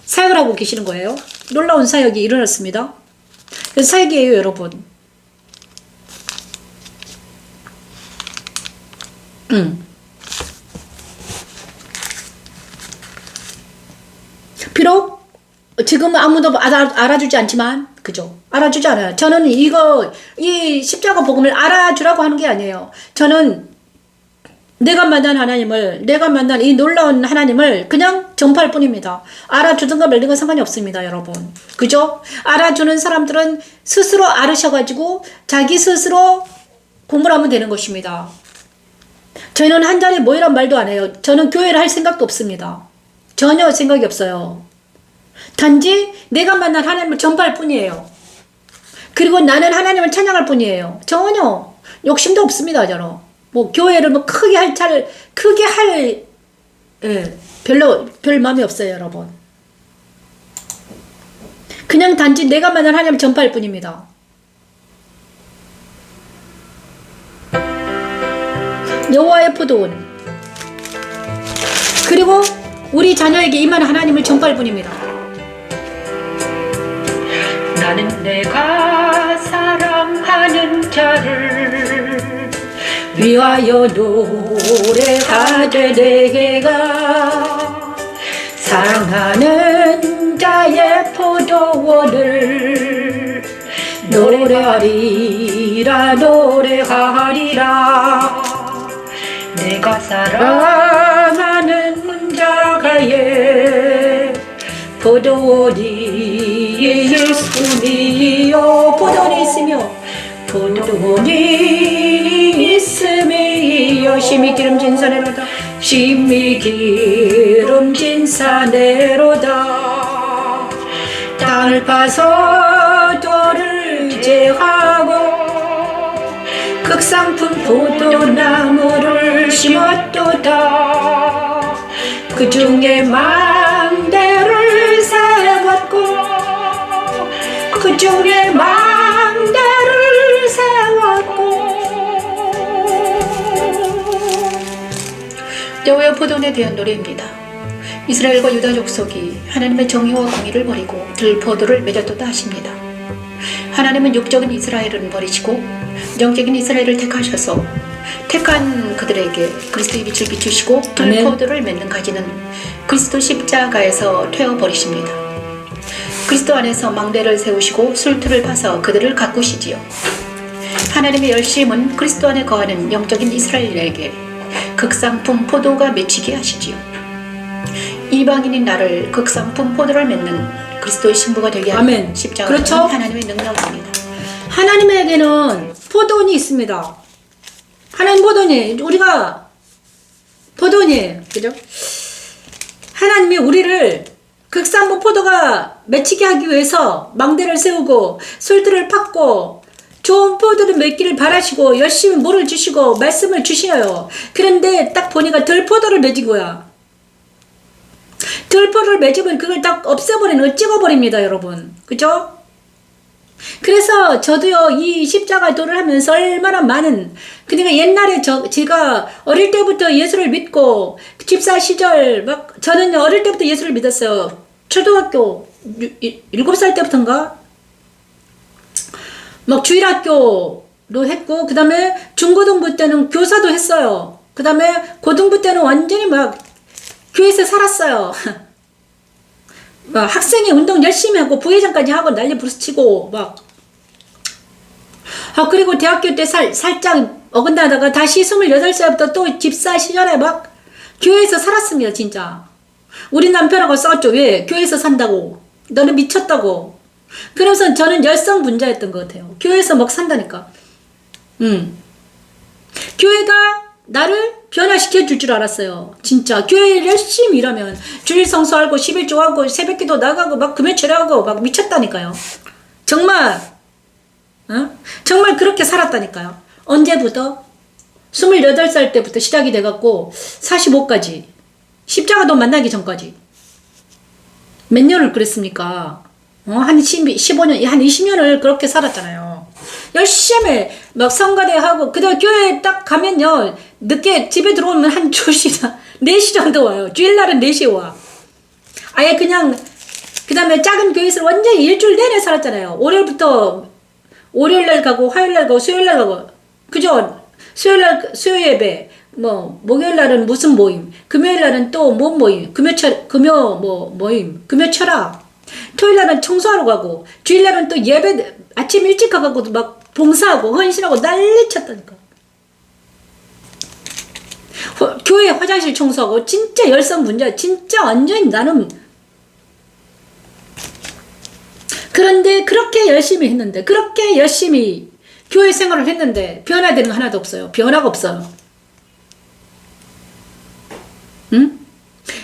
S2: 사역을 하고 계시는 거예요. 놀라운 사역이 일어났습니다. 사역이에요 여러분. 비록 지금은 아무도 알아주지 않지만 그죠? 알아주지 않아요. 저는 이 십자가 복음을 알아주라고 하는 게 아니에요. 저는 내가 만난 이 놀라운 하나님을 그냥 전파할 뿐입니다. 알아주든가 말든가 상관이 없습니다, 여러분. 그죠? 알아주는 사람들은 스스로 알으셔가지고 자기 스스로 공부를 하면 되는 것입니다. 저희는 한 자리에 모이란 말도 안 해요. 저는 교회를 할 생각도 없습니다. 전혀 생각이 없어요. 단지 내가 만난 하나님을 전파할 뿐이에요. 그리고 나는 하나님을 찬양할 뿐이에요. 전혀 욕심도 없습니다, 저는. 교회를 크게 할 별 마음이 없어요, 여러분. 그냥 단지 내가 만난 하나님을 전파할 뿐입니다. 여호와의 포도원 그리고 우리 자녀에게 임하는 하나님을 전파할 뿐입니다.
S3: 나는 내가 사랑하는 자를
S2: 위하여 노래하되 내가 사랑하는 자의 포도원을 노래하리라
S3: 내가
S2: 사랑하는 자가의 포도원이 예수니요 포도원이 있으며 심히 기름진 산에로다 심히 기름진 산에로다. 땅을 파서 돌을 제하고 극상품 포도나무를 심었도다. 그 중에 망대를 세웠고 그 중에 망대를 세웠고.
S3: 여호와의 포도원에 대한 노래입니다. 이스라엘과 유다 족속이 하나님의 정의와 공의를 버리고 들포도를 맺었도다 하십니다. 하나님은 육적인 이스라엘은 버리시고 영적인 이스라엘을 택하셔서 택한 그들에게 그리스도의 빛을 비추시고 들포도를 맺는 가지는 그리스도 십자가에서 퇴어버리십니다. 그리스도 안에서 망대를 세우시고 술틀을 파서 그들을 가꾸시지요. 하나님의 열심은 그리스도 안에 거하는 영적인 이스라엘에게 극상품 포도가 맺히게 하시지요. 이방인인 나를 극상품 포도를 맺는 그리스도의 신부가 되게 하는
S2: 아멘.
S3: 십자가는
S2: 그렇죠?
S3: 하나님의 능력입니다.
S2: 하나님에게는 포도원이 있습니다. 하나님 포도원이, 우리가 포도원이에요. 그죠? 하나님이 우리를 극상품 포도가 맺히게 하기 위해서 망대를 세우고 술들을 팠고 좋은 포도를 맺기를 바라시고 열심히 물을 주시고 말씀을 주시어요. 그런데 딱 보니까 들포도를 맺은 거야. 들포도를 맺으면 그걸 딱 없애버리는, 찍어버립니다, 여러분. 그죠? 그래서 저도요, 이 십자가 도를 하면서 얼마나 많은, 그러니까 옛날에 제가 어릴 때부터 예수를 믿고, 집사 시절, 저는 어릴 때부터 예수를 믿었어요. 초등학교 7살 때부터인가? 주일학교도 했고, 그 다음에 중고등부 때는 교사도 했어요. 그 다음에 고등부 때는 완전히 교회에서 살았어요. 학생회 운동 열심히 하고 부회장까지 하고 난리 부르치고 그리고 대학교 때 살짝 어긋나다가 다시 28살부터 또 집사 시절에 교회에서 살았습니다. 진짜 우리 남편하고 싸웠죠. 왜? 교회에서 산다고. 너는 미쳤다고. 그래서 저는 열성분자였던 것 같아요. 교회에서 산다니까. 교회가 나를 변화시켜 줄 줄 알았어요. 진짜 교회에 열심히 일하면 주일 성수하고 11조하고 새벽기도 나가고 금요철하고 미쳤다니까요. 정말 정말 그렇게 살았다니까요. 언제부터? 28살 때부터 시작이 돼갖고 45까지 십자가도 만나기 전까지 몇 년을 그랬습니까? 한 15년, 한 20년을 그렇게 살았잖아요. 열심히 성가대 하고, 그 다음에 교회에 딱 가면요, 늦게 집에 들어오면 한 2시나 4시 정도 와요. 주일날은 4시에 와. 아예 그냥, 그 다음에 작은 교회에서 완전히 일주일 내내 살았잖아요. 월요일날 가고, 화요일날 가고, 수요일날 가고. 그죠? 수요일날, 수요 예배. 목요일날은 무슨 모임. 금요일날은 또 모임. 모임. 금요철학. 토요일날은 청소하러 가고, 주일날은 또 예배, 아침 일찍 가가지고 봉사하고, 헌신하고 난리 쳤다니까. 교회 화장실 청소하고, 진짜 열성분자, 진짜 완전히 나는. 그런데 그렇게 열심히 했는데, 그렇게 열심히 교회 생활을 했는데, 변화되는 거 하나도 없어요. 변화가 없어요. 응?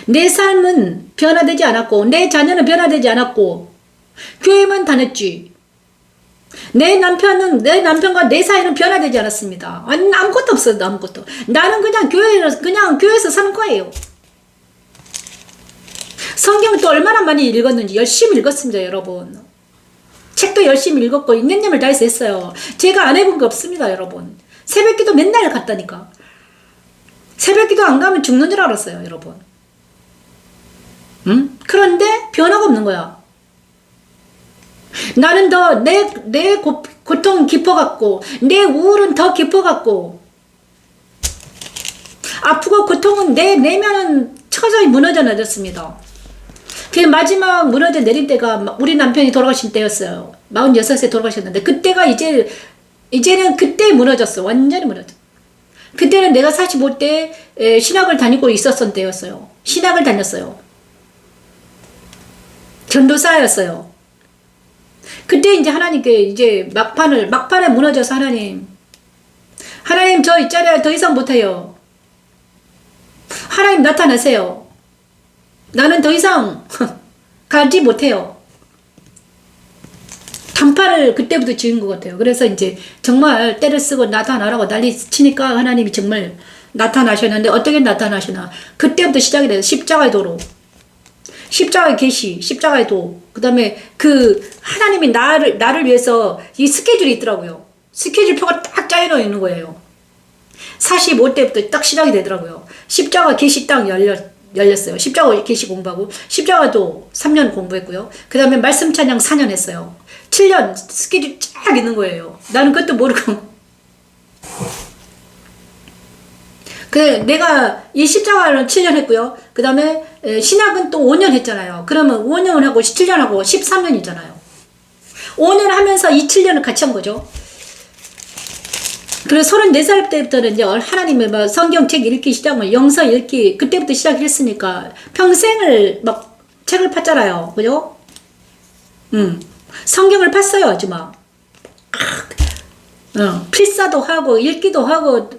S2: 내 삶은 변화되지 않았고 내 자녀는 변화되지 않았고 교회만 다녔지. 내 남편과 내 사이는 변화되지 않았습니다. 아무것도 없어요. 아무것도. 나는 그냥 교회에서 사는 거예요. 성경을 또 얼마나 많이 읽었는지 열심히 읽었습니다, 여러분. 책도 열심히 읽었고 있는 힘을 다해서 했어요. 제가 안 해본 게 없습니다, 여러분. 새벽기도 맨날 갔다니까. 새벽기도 안 가면 죽는 줄 알았어요, 여러분. 그런데 변화가 없는 거야. 나는 더 내 고통은 깊어갖고 내 우울은 더 깊어갖고 아프고 고통은 내 내면은 처절히 무너져 내렸습니다. 그 마지막 무너져 내릴 때가 우리 남편이 돌아가신 때였어요. 46세 돌아가셨는데 그때가 이제는 그때 무너졌어. 완전히 무너졌어. 그때는 내가 45대 신학을 다니고 있었던 때였어요. 신학을 다녔어요. 전도사였어요. 그때 이제 하나님께 이제 막판에 무너져서 하나님 저 있잖아요. 더 이상 못해요. 하나님 나타나세요. 나는 더 이상 가지 못해요. 단판을 그때부터 지은 것 같아요. 그래서 이제 정말 때를 쓰고 나타나라고 난리 치니까 하나님이 정말 나타나셨는데 어떻게 나타나시나. 그때부터 시작이 돼요. 십자가의 도로. 십자가의 계시, 십자가의 도. 그 다음에 그 하나님이 나를 위해서 이 스케줄이 있더라고요. 스케줄표가 딱 짜여져 있는 거예요. 45때부터 딱 시작이 되더라고요. 십자가 계시 딱 열렸어요. 십자가 계시 공부하고 십자가도 3년 공부했고요. 그 다음에 말씀 찬양 4년 했어요. 7년 스케줄 쫙 있는 거예요. 나는 그것도 모르고. 내가 이 십자가를 7년 했고요. 그 다음에 신학은 또 5년 했잖아요. 그러면 5년 하고 17년 하고 13년이잖아요. 5년 하면서 이 7년을 같이 한 거죠. 그래서 34살 때부터는 이제 하나님의 막 성경책 읽기 시작하면 영서 읽기 그때부터 시작했으니까 평생을 막 책을 팠잖아요. 그죠? 성경을 팠어요. 아주 막. 필사도 하고 읽기도 하고.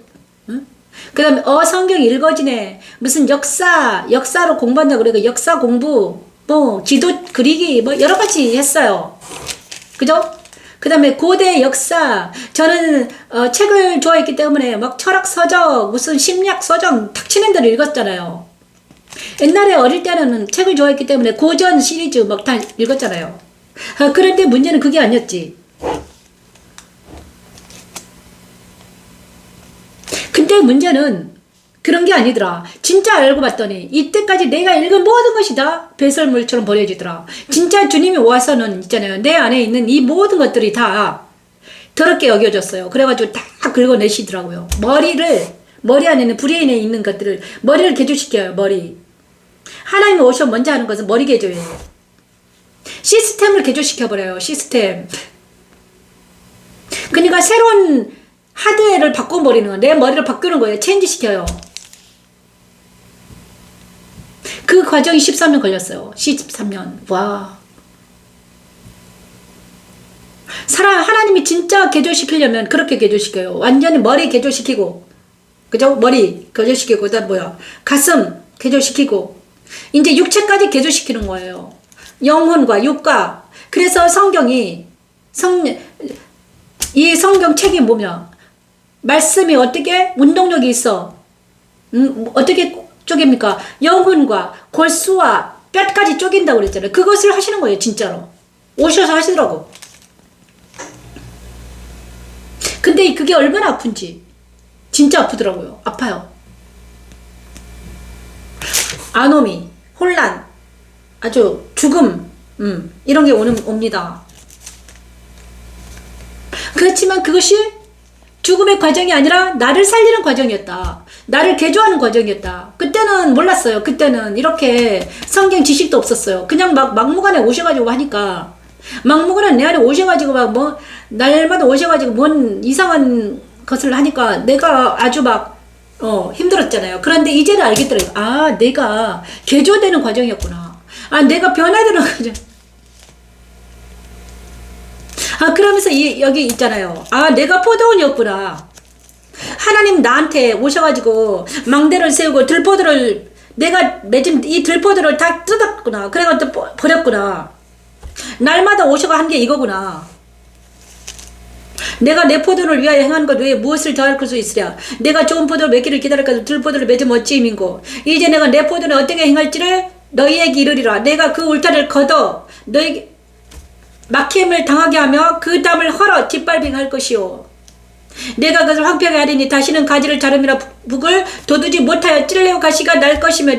S2: 그 다음에 성경 읽어지네. 무슨 역사로 공부한다 그러고 역사 공부, 뭐 지도 그리기 뭐 여러 가지 했어요. 그죠? 그 다음에 고대 역사. 저는 책을 좋아했기 때문에 막 철학 서적, 무슨 심리학 서적 탁치는 대로 읽었잖아요. 옛날에 어릴 때는 책을 좋아했기 때문에 고전 시리즈 막 다 읽었잖아요. 그런데 문제는 그게 아니었지. 근데 문제는 그런 게 아니더라. 진짜 알고 봤더니 이때까지 내가 읽은 모든 것이 다 배설물처럼 버려지더라. 진짜 주님이 와서는 있잖아요. 내 안에 있는 이 모든 것들이 다 더럽게 여겨졌어요. 그래가지고 다 긁어내시더라고요. 머리 안에는 브레인에 있는 것들을 머리를 개조시켜요. 머리. 하나님이 오셔 먼저 하는 것은 머리 개조예요. 시스템을 개조시켜버려요. 시스템. 그러니까 새로운 하드웨어를 바꿔버리는 거예요. 내 머리를 바꾸는 거예요. 체인지 시켜요. 그 과정이 13년 걸렸어요. 13년. 와. 하나님이 진짜 개조시키려면 그렇게 개조시켜요. 완전히 머리 개조시키고. 그죠? 머리 개조시키고. 그다음 뭐야? 가슴 개조시키고. 이제 육체까지 개조시키는 거예요. 영혼과 육과. 그래서 성경이 이 성경책이 뭐냐? 말씀이 어떻게 운동력이 있어? 어떻게 쪼갭니까? 영혼과 골수와 뼈까지 쪼갠다고 그랬잖아요. 그것을 하시는 거예요. 진짜로. 오셔서 하시더라고. 근데 그게 얼마나 아픈지. 진짜 아프더라고요. 아파요. 아노미, 혼란, 아주 죽음, 이런 게 옵니다. 그렇지만 그것이 죽음의 과정이 아니라 나를 살리는 과정이었다. 나를 개조하는 과정이었다. 그때는 몰랐어요. 그때는 이렇게 성경 지식도 없었어요. 그냥 막 막무가내 오셔가지고 하니까. 막무가내 내 안에 오셔가지고 막 뭐 날마다 오셔가지고 뭔 이상한 것을 하니까 내가 아주 막 힘들었잖아요. 그런데 이제는 알겠더라고요. 아, 내가 개조되는 과정이었구나. 아, 내가 변화되는 과정. 아, 그러면서 여기 있잖아요. 아, 내가 포도원이었구나. 하나님 나한테 오셔가지고 망대를 세우고 들포도를 내가 맺은 이 들포도를 다 뜯었구나. 그래가지고 버렸구나. 날마다 오셔가 한 게 이거구나. 내가 내 포도를 위하여 행한 것 외에 무엇을 더할 수 있으랴. 내가 좋은 포도를 맺기를 기다릴까 들포도를 맺으면 어찌임인고. 이제 내가 내 포도를 어떻게 행할지를 너희에게 이르리라. 내가 그 울타리를 걷어 너희에게 막힘을 당하게 하며 그 담을 헐어 짓밟게 할 것이요. 내가 그것을 황폐하게 하리니 다시는 가지를 자름이나 북을 돋우지 못하여 찔레오 가시가 날 것이며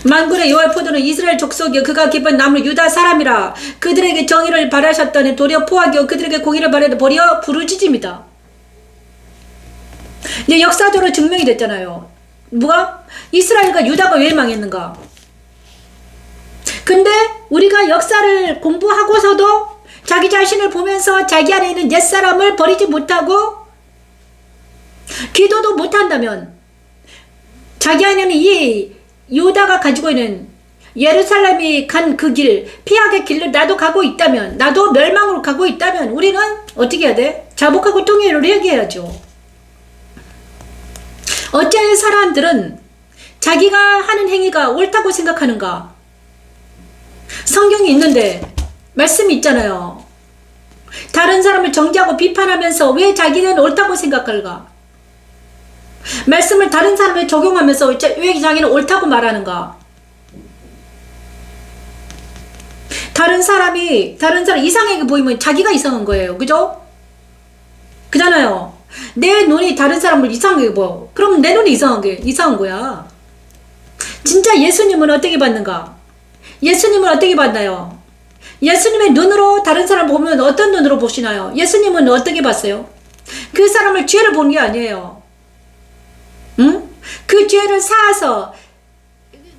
S2: 만군의 여호와의 포도는 이스라엘 족속이요 그가 기쁜 나무 유다 사람이라. 그들에게 정의를 바라셨더니 도리어 포악이요 그들에게 공의를 바라되 도리어 부르짖음이다. 이제 역사적으로 증명이 됐잖아요. 뭐가? 이스라엘과 유다가 왜 망했는가? 근데 우리가 역사를 공부하고서도 자기 자신을 보면서 자기 안에 있는 옛사람을 버리지 못하고 기도도 못한다면 자기 안에는 이 유다가 가지고 있는 예루살렘이 간 그 길, 피하게 길을 나도 가고 있다면, 나도 멸망으로 가고 있다면 우리는 어떻게 해야 돼? 자복하고 통일을 얘기해야죠. 어째 사람들은 자기가 하는 행위가 옳다고 생각하는가? 성경이 있는데 말씀이 있잖아요. 다른 사람을 정죄하고 비판하면서 왜 자기는 옳다고 생각할까? 말씀을 다른 사람에 적용하면서 왜 자기는 옳다고 말하는가? 다른 사람 이상하게 보이면 자기가 이상한 거예요. 그죠? 그잖아요. 내 눈이 다른 사람을 이상하게 보여. 그럼 내 눈이 이상한 거야. 진짜 예수님은 어떻게 봤는가? 예수님은 어떻게 봤나요? 예수님의 눈으로 다른 사람 보면 어떤 눈으로 보시나요? 예수님은 어떻게 봤어요? 그 사람을 죄를 본 게 아니에요. 응? 그 죄를 사하서,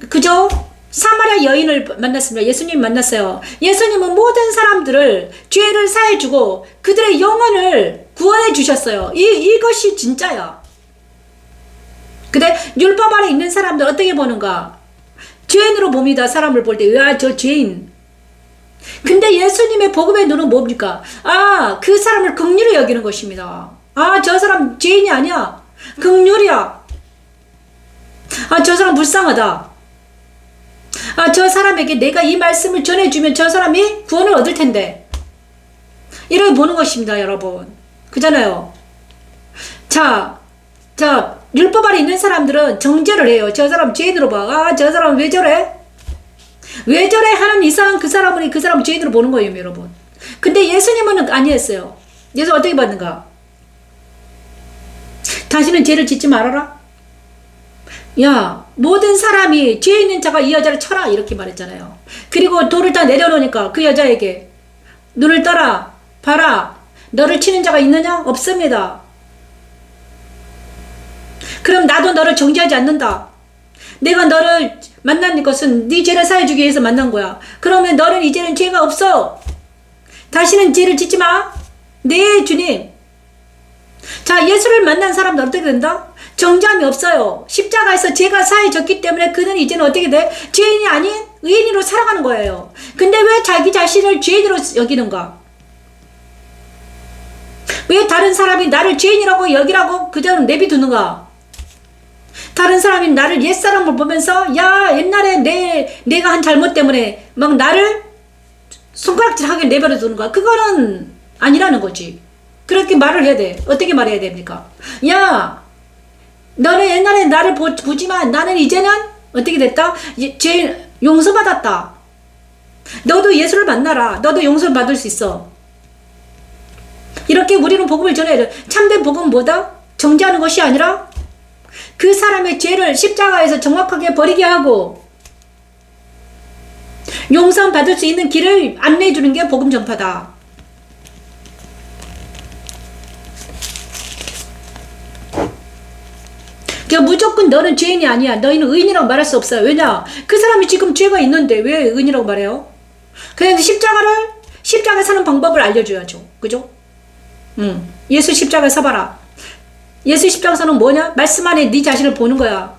S2: 그죠? 사마리아 여인을 만났습니다. 예수님 만났어요. 예수님은 모든 사람들을 죄를 사해주고 그들의 영혼을 구원해 주셨어요. 이것이 진짜야. 근데 율법 아래 있는 사람들 어떻게 보는가? 죄인으로 봅니다. 사람을 볼 때. 야, 저 죄인. 근데 예수님의 복음의 눈은 뭡니까? 아, 그 사람을 긍휼히 여기는 것입니다. 아, 저 사람 죄인이 아니야. 긍휼이야. 아, 저 사람 불쌍하다. 아, 저 사람에게 내가 이 말씀을 전해주면 저 사람이 구원을 얻을 텐데. 이렇게 보는 것입니다, 여러분. 그잖아요. 자, 율법 아래 있는 사람들은 정죄를 해요. 저 사람 죄인으로 봐. 아, 저 사람 왜 저래? 왜 저래? 하는 이상 그 사람은 죄인으로 보는 거예요, 여러분. 근데 예수님은 아니었어요. 예수 어떻게 받는가? 다시는 죄를 짓지 말아라. 야, 모든 사람이 죄 있는 자가 이 여자를 쳐라 이렇게 말했잖아요. 그리고 돌을 다 내려놓으니까 그 여자에게 눈을 떠라, 봐라. 너를 치는 자가 있느냐? 없습니다. 그럼 나도 너를 정죄하지 않는다. 내가 너를 만난 것은 네 죄를 사해주기 위해서 만난 거야. 그러면 너는 이제는 죄가 없어. 다시는 죄를 짓지 마. 네, 주님. 자, 예수를 만난 사람도 어떻게 된다? 정죄함이 없어요. 십자가에서 죄가 사해졌기 때문에 그는 이제는 어떻게 돼? 죄인이 아닌 의인으로 살아가는 거예요. 근데 왜 자기 자신을 죄인으로 여기는가? 왜 다른 사람이 나를 죄인이라고 여기라고 그저 내비두는가? 다른 사람이 나를 옛사람을 보면서 야, 옛날에 내가 한 잘못 때문에 막 나를 손가락질하게 내버려 두는 거야. 그거는 아니라는 거지. 그렇게 말을 해야 돼. 어떻게 말해야 됩니까? 야, 너는 옛날에 나를 보지만 나는 이제는 어떻게 됐다? 죄 용서받았다. 너도 예수를 만나라. 너도 용서를 받을 수 있어. 이렇게 우리는 복음을 전해야 돼. 참된 복음은 뭐다? 정죄하는 것이 아니라 그 사람의 죄를 십자가에서 정확하게 버리게 하고 용서 받을 수 있는 길을 안내해 주는 게 복음 전파다. 그러니까 무조건 너는 죄인이 아니야. 너희는 의인이라고 말할 수 없어요. 왜냐? 그 사람이 지금 죄가 있는데 왜 의인이라고 말해요? 그래서 십자가에 사는 방법을 알려줘야죠. 그죠? 예수 십자가에 서봐라. 예수 십자가에서는 뭐냐? 말씀 안에 네 자신을 보는 거야.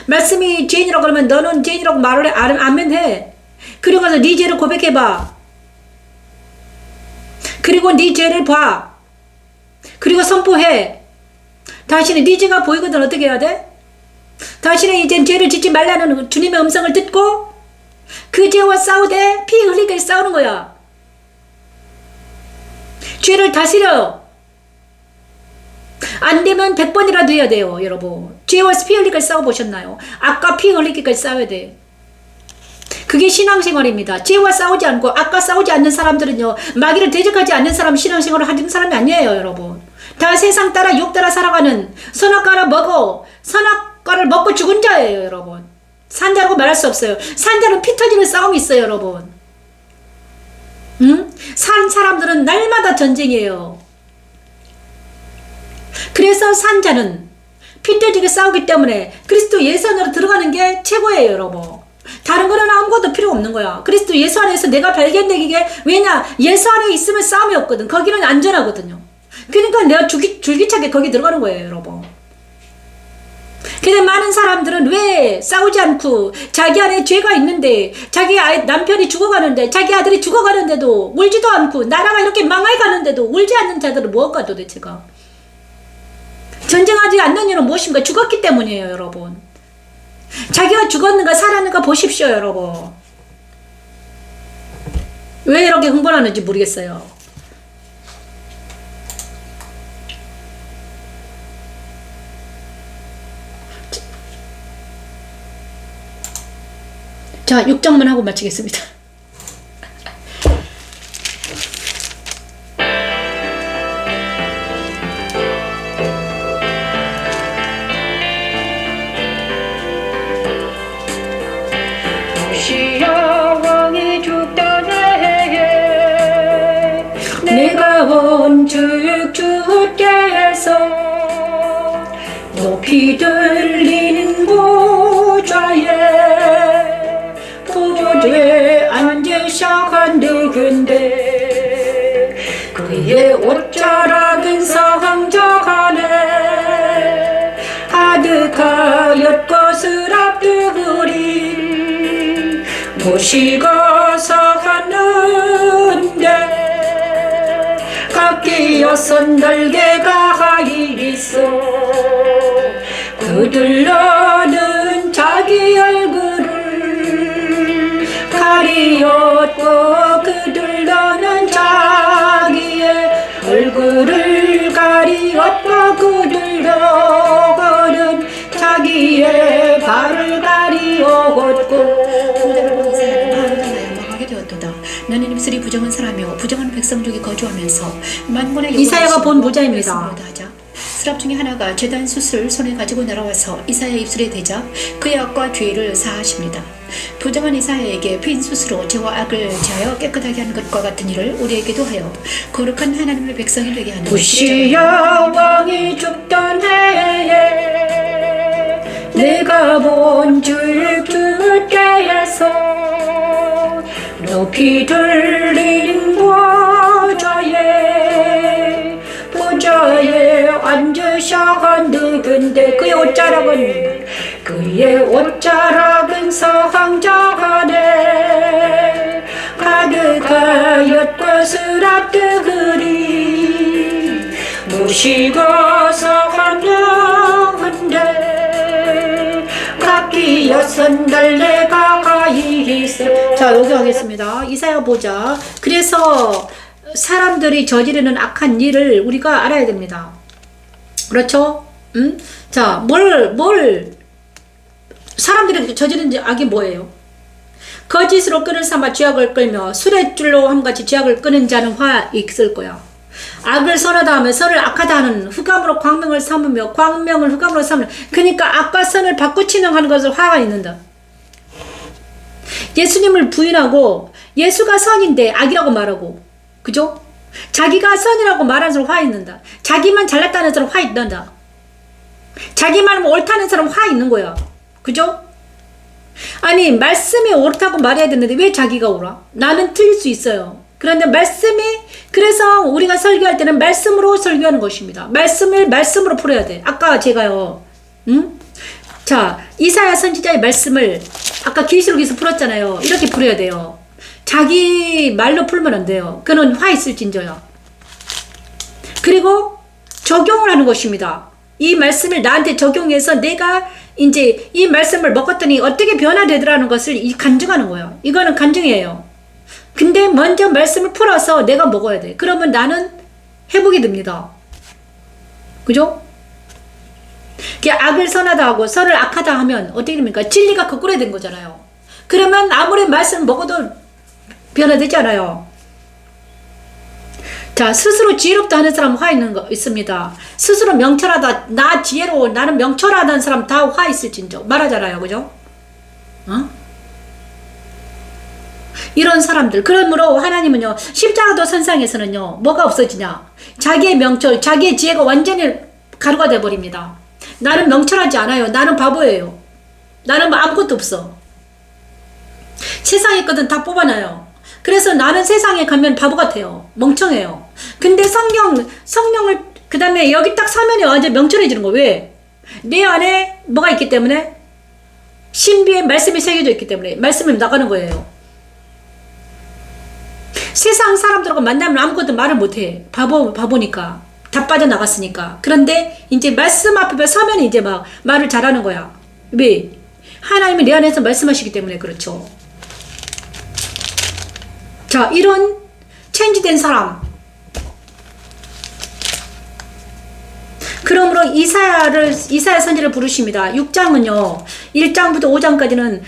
S2: 말씀이 죄인이라고 그러면 너는 죄인이라고 말을 하면 해. 그리고 가서 네 죄를 고백해봐. 그리고 네 죄를 봐. 그리고 선포해. 당신은 네 죄가 보이거든. 어떻게 해야 돼? 당신은 이제 죄를 짓지 말라는 주님의 음성을 듣고 그 죄와 싸우되 피 흘리게 싸우는 거야. 죄를 다스려. 안 되면 100번이라도 해야 돼요, 여러분. 죄와 피 흘리기까지 싸워보셨나요? 아까 피 흘리기까지 싸워야 돼. 그게 신앙생활입니다. 죄와 싸우지 않고 아까 싸우지 않는 사람들은요, 마귀를 대적하지 않는 사람 신앙생활을 하는 사람이 아니에요, 여러분. 다 세상 따라 욕 따라 살아가는 선악과를 먹고 죽은 자예요, 여러분. 산자라고 말할 수 없어요. 산자는 피 터지는 싸움이 있어요, 여러분. 산 사람들은 날마다 전쟁이에요. 그래서 산자는 피 터지게 싸우기 때문에 그리스도 예수 안으로 들어가는 게 최고예요, 여러분. 다른 거는 아무것도 필요 없는 거야. 그리스도 예수 안에서 내가 발견되기에, 왜냐? 예수 안에 있으면 싸움이 없거든. 거기는 안전하거든요. 그러니까 내가 줄기차게 거기 들어가는 거예요, 여러분. 근데 많은 사람들은 왜 싸우지 않고 자기 안에 죄가 있는데 자기 남편이 죽어가는데 자기 아들이 죽어가는데도 울지도 않고 나라가 이렇게 망해가는데도 울지 않는 자들은 무엇과 도대체가? 전쟁하지 않는 이유는 무엇입니까? 죽었기 때문이에요, 여러분. 자기가 죽었는가 살았는가 보십시오, 여러분. 왜 이렇게 흥분하는지 모르겠어요. 자, 6장만 하고 마치겠습니다.
S3: 시야 왕이 죽던 해에
S2: 내가 원즉 주께서 높이 들리는 보좌에 앉으셔간되근데 그의 옷자락은 상적 안에 가득하였 것을 앞두구리 모시고서 가는데 각기여섯 날개가 있어 그들로는 자기 얼굴을 가리었고 그들로는 자기의 얼굴을 가리었고 그들로는 자기의 발을 가리었고
S3: 망하게 되었도다. 너는 입술이 부정한 사람이요 부정한 백성 중에 거주하면서 만군의
S2: 이사야가 본 보좌입니다.
S3: 스랍 중에 하나가 제단 숯을 손에 가지고 날아와서 이사야 입술에 대자 그의 악과 죄를 사하십니다. 부정한 이사야에게 핀 숯으로 죄와 악을 제하여 깨끗하게 하는 것과 같은 일을 우리에게도 하여 거룩한 하나님의 백성이 되게 하는
S2: 우시야 왕이 죽던 해에 내가 본즉 주께서 높이 들린 보좌에 앉으셔간되근데 그의 옷자락은 서황적 안에 가득하였 것을 앞두구리 모시고서 가는데 각기 여섯 날개가 있어. 자, 여기 하겠습니다. 이사야 보자. 그래서 사람들이 저지르는 악한 일을 우리가 알아야 됩니다. 그렇죠? 자, 사람들이 저지르는 악이 뭐예요? 거짓으로 끈을 삼아 죄악을 끌며 수레줄로 함같이 죄악을 끄는 자는 화 있을 거야. 악을 선하다 하면 선을 악하다 하는 흑암으로 광명을 삼으며 광명을 흑암으로 삼으며 그러니까 악과 선을 바꾸치는 하는 것을 화가 있는다. 예수님을 부인하고 예수가 선인데 악이라고 말하고 그죠? 자기가 선이라고 말하는 사람 화 있는다. 자기만 잘났다는 사람 화 있는다. 자기만 옳다는 사람 화 있는 거야. 그죠? 아니 말씀이 옳다고 말해야 되는데 왜 자기가 옳아? 나는 틀릴 수 있어요. 그런데 말씀이 그래서 우리가 설교할 때는 말씀으로 설교하는 것입니다. 말씀으로 풀어야 돼. 아까 제가요. 자, 이사야 선지자의 말씀을 아까 계시록에서 풀었잖아요. 이렇게 풀어야 돼요. 자기 말로 풀면 안 돼요. 그는 화 있을진저요. 그리고 적용을 하는 것입니다. 이 말씀을 나한테 적용해서 내가 이제 이 말씀을 먹었더니 어떻게 변화되더라는 것을 간증하는 거예요. 이거는 간증이에요. 근데 먼저 말씀을 풀어서 내가 먹어야 돼. 그러면 나는 회복이 됩니다. 그죠? 악을 선하다 하고 선을 악하다 하면 어떻게 됩니까? 진리가 거꾸로 된 거잖아요. 그러면 아무리 말씀을 먹어도 변화되지 않아요. 자, 스스로 지혜롭다 하는 사람 화 있는 거 있습니다. 스스로 명철하다, 나 지혜로워, 나는 명철하다는 사람 다 화 있을진저 말하잖아요. 그죠? 이런 사람들. 그러므로 하나님은요, 십자가도 선상에서는요, 뭐가 없어지냐? 자기의 명철, 자기의 지혜가 완전히 가루가 돼버립니다. 나는 명철하지 않아요. 나는 바보예요. 나는 뭐 아무것도 없어. 세상에 거든 다 뽑아놔요. 그래서 나는 세상에 가면 바보 같아요. 멍청해요. 근데 성령을 그 다음에 여기 딱 서면이 완전 명철해지는 거예요. 왜? 내 안에 뭐가 있기 때문에? 신비의 말씀이 새겨져 있기 때문에 말씀이 나가는 거예요. 세상 사람들하고 만나면 아무것도 말을 못해. 바보니까. 다 빠져나갔으니까. 그런데 이제 말씀 앞에 서면 이제 막 말을 잘하는 거야. 왜? 하나님이 내 안에서 말씀하시기 때문에 그렇죠. 자, 이런 체인지된 사람. 그러므로 이사야 선지를 부르십니다. 6장은요. 1장부터 5장까지는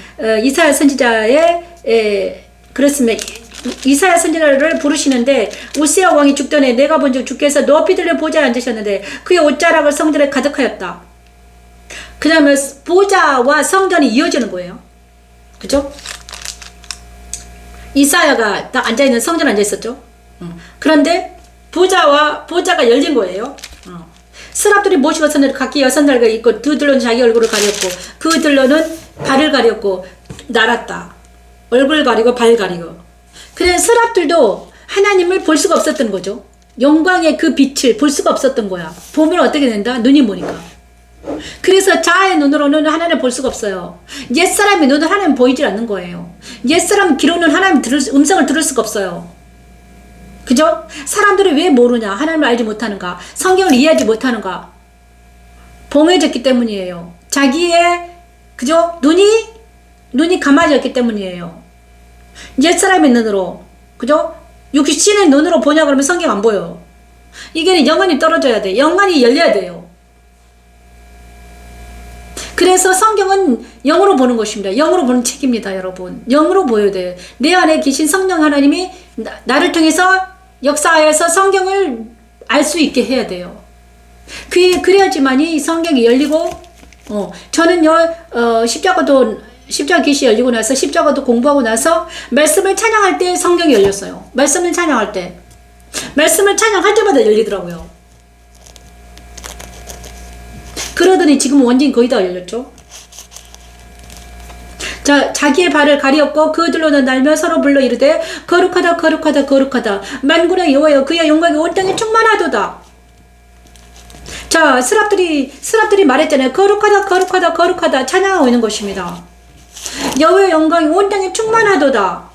S2: 이사야 선지자의 그렇습니다. 이사야 선지자를 부르시는데 우시야 왕이 죽더니 내가 본즉 주께서 높이 들려 보좌에 앉으셨는데 그의 옷자락을 성전에 가득하였다. 그 다음에 보좌와 성전이 이어지는 거예요. 그죠? 이사야가 딱 앉아있는 성전에 앉아있었죠. 그런데 보좌가 열린 거예요. 스랍들이 모시고 선을 각기 여선날개 입고 그들로는 자기 얼굴을 가렸고 그들로는 발을 가렸고 날았다. 얼굴 가리고 발 가리고. 그래 스랍들도 하나님을 볼 수가 없었던 거죠. 영광의 그 빛을 볼 수가 없었던 거야. 보면 어떻게 된다? 눈이 보니까. 그래서 자아의 눈으로는 하나님을 볼 수가 없어요. 옛사람의 눈은 하나님 보이질 않는 거예요. 옛사람 귀로는 하나님 음성을 들을 수가 없어요. 그죠? 사람들이 왜 모르냐? 하나님을 알지 못하는가? 성경을 이해하지 못하는가? 봉해졌기 때문이에요. 자기의 그죠? 눈이 감아졌기 때문이에요. 옛사람의 눈으로 그죠? 육신의 눈으로 보냐 그러면 성경 안 보여. 이게 영안이 떨어져야 돼. 영안이 열려야 돼요. 그래서 성경은 영으로 보는 것입니다. 영으로 보는 책입니다, 여러분. 영으로 보여야 돼요. 내 안에 계신 성령 하나님이 나를 통해서 역사하여서 성경을 알 수 있게 해야 돼요. 그래야지만이 성경이 열리고, 저는요, 십자가 계시 열리고 나서 십자가도 공부하고 나서 말씀을 찬양할 때 성경이 열렸어요. 말씀을 찬양할 때마다 열리더라고요. 그러더니 지금 완전히 거의 다 열렸죠. 자, 자기의 발을 가리었고 그들로는 날며 서로 불러 이르되 거룩하다 거룩하다 거룩하다 만군의 여호와여 그의 영광이 온 땅에 충만하도다. 자, 스랍들이 말했잖아요. 거룩하다 거룩하다 거룩하다 찬양하고 있는 것입니다. 여호와의 영광이 온 땅에 충만하도다.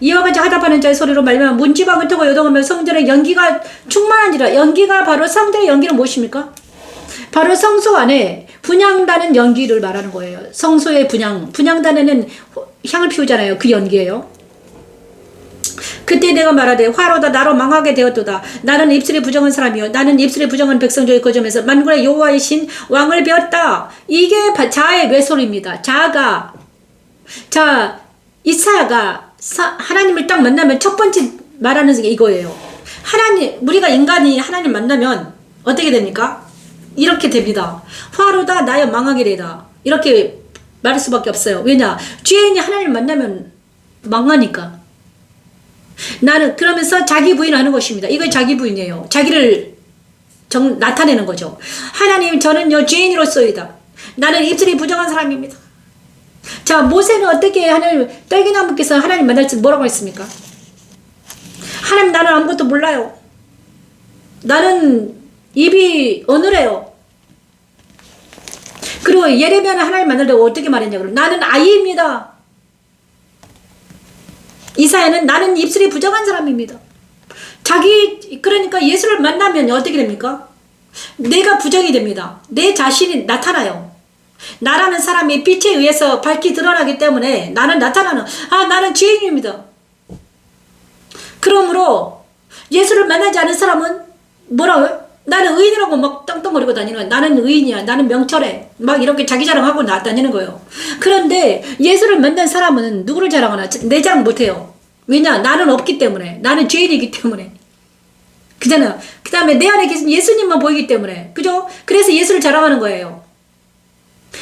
S2: 이와 같이 하답하는 자의 소리로 말미암아 문지방을 타고 요동하며 성전에 연기가 충만한지라. 연기가 바로 성전의 연기는 무엇입니까? 바로 성소 안에 분향단은 연기를 말하는 거예요. 성소의 분향단에는 향을 피우잖아요. 그 연기예요. 그때 내가 말하되 화로다 나로 망하게 되었도다. 나는 입술에 부정한 사람이요 나는 입술에 부정한 백성 중에 거점에서 만군의 여호와의 신 왕을 배웠다. 이게 자아의 외소리입니다. 자, 이사야가 하나님을 딱 만나면 첫 번째 말하는 게 이거예요. 우리가 인간이 하나님 만나면 어떻게 됩니까? 이렇게 됩니다. 화로다 나여 망하게 되다. 이렇게 말할 수밖에 없어요. 왜냐? 죄인이 하나님을 만나면 망하니까. 나는 그러면서 자기 부인하는 것입니다. 이거 자기 부인이에요. 자기를 나타내는 거죠. 하나님 저는요 죄인으로서이다. 나는 입술이 부정한 사람입니다. 자, 모세는 어떻게 하나님 딸기나무께서 하나님 만날 때 뭐라고 했습니까? 하나님 나는 아무것도 몰라요. 나는 입이 어느래요. 그리고 예레미야는 하나님 만나려고 어떻게 말했냐 그러면 나는 아이입니다. 이사야는 나는 입술이 부정한 사람입니다. 그러니까 예수를 만나면 어떻게 됩니까? 내가 부정이 됩니다. 내 자신이 나타나요. 나라는 사람이 빛에 의해서 밝히 드러나기 때문에 나는 나는 죄인입니다. 그러므로 예수를 만나지 않은 사람은 뭐라고요? 나는 의인이라고 막 떵떵거리고 다니는 거야. 나는 의인이야. 나는 명철해. 막 이렇게 자기 자랑하고 다니는 거예요. 그런데 예수를 만난 사람은 누구를 자랑하나? 내 자랑 못해요. 왜냐? 나는 없기 때문에. 나는 죄인이기 때문에. 그잖아요. 그 다음에 내 안에 계신 예수님만 보이기 때문에. 그죠? 그래서 예수를 자랑하는 거예요.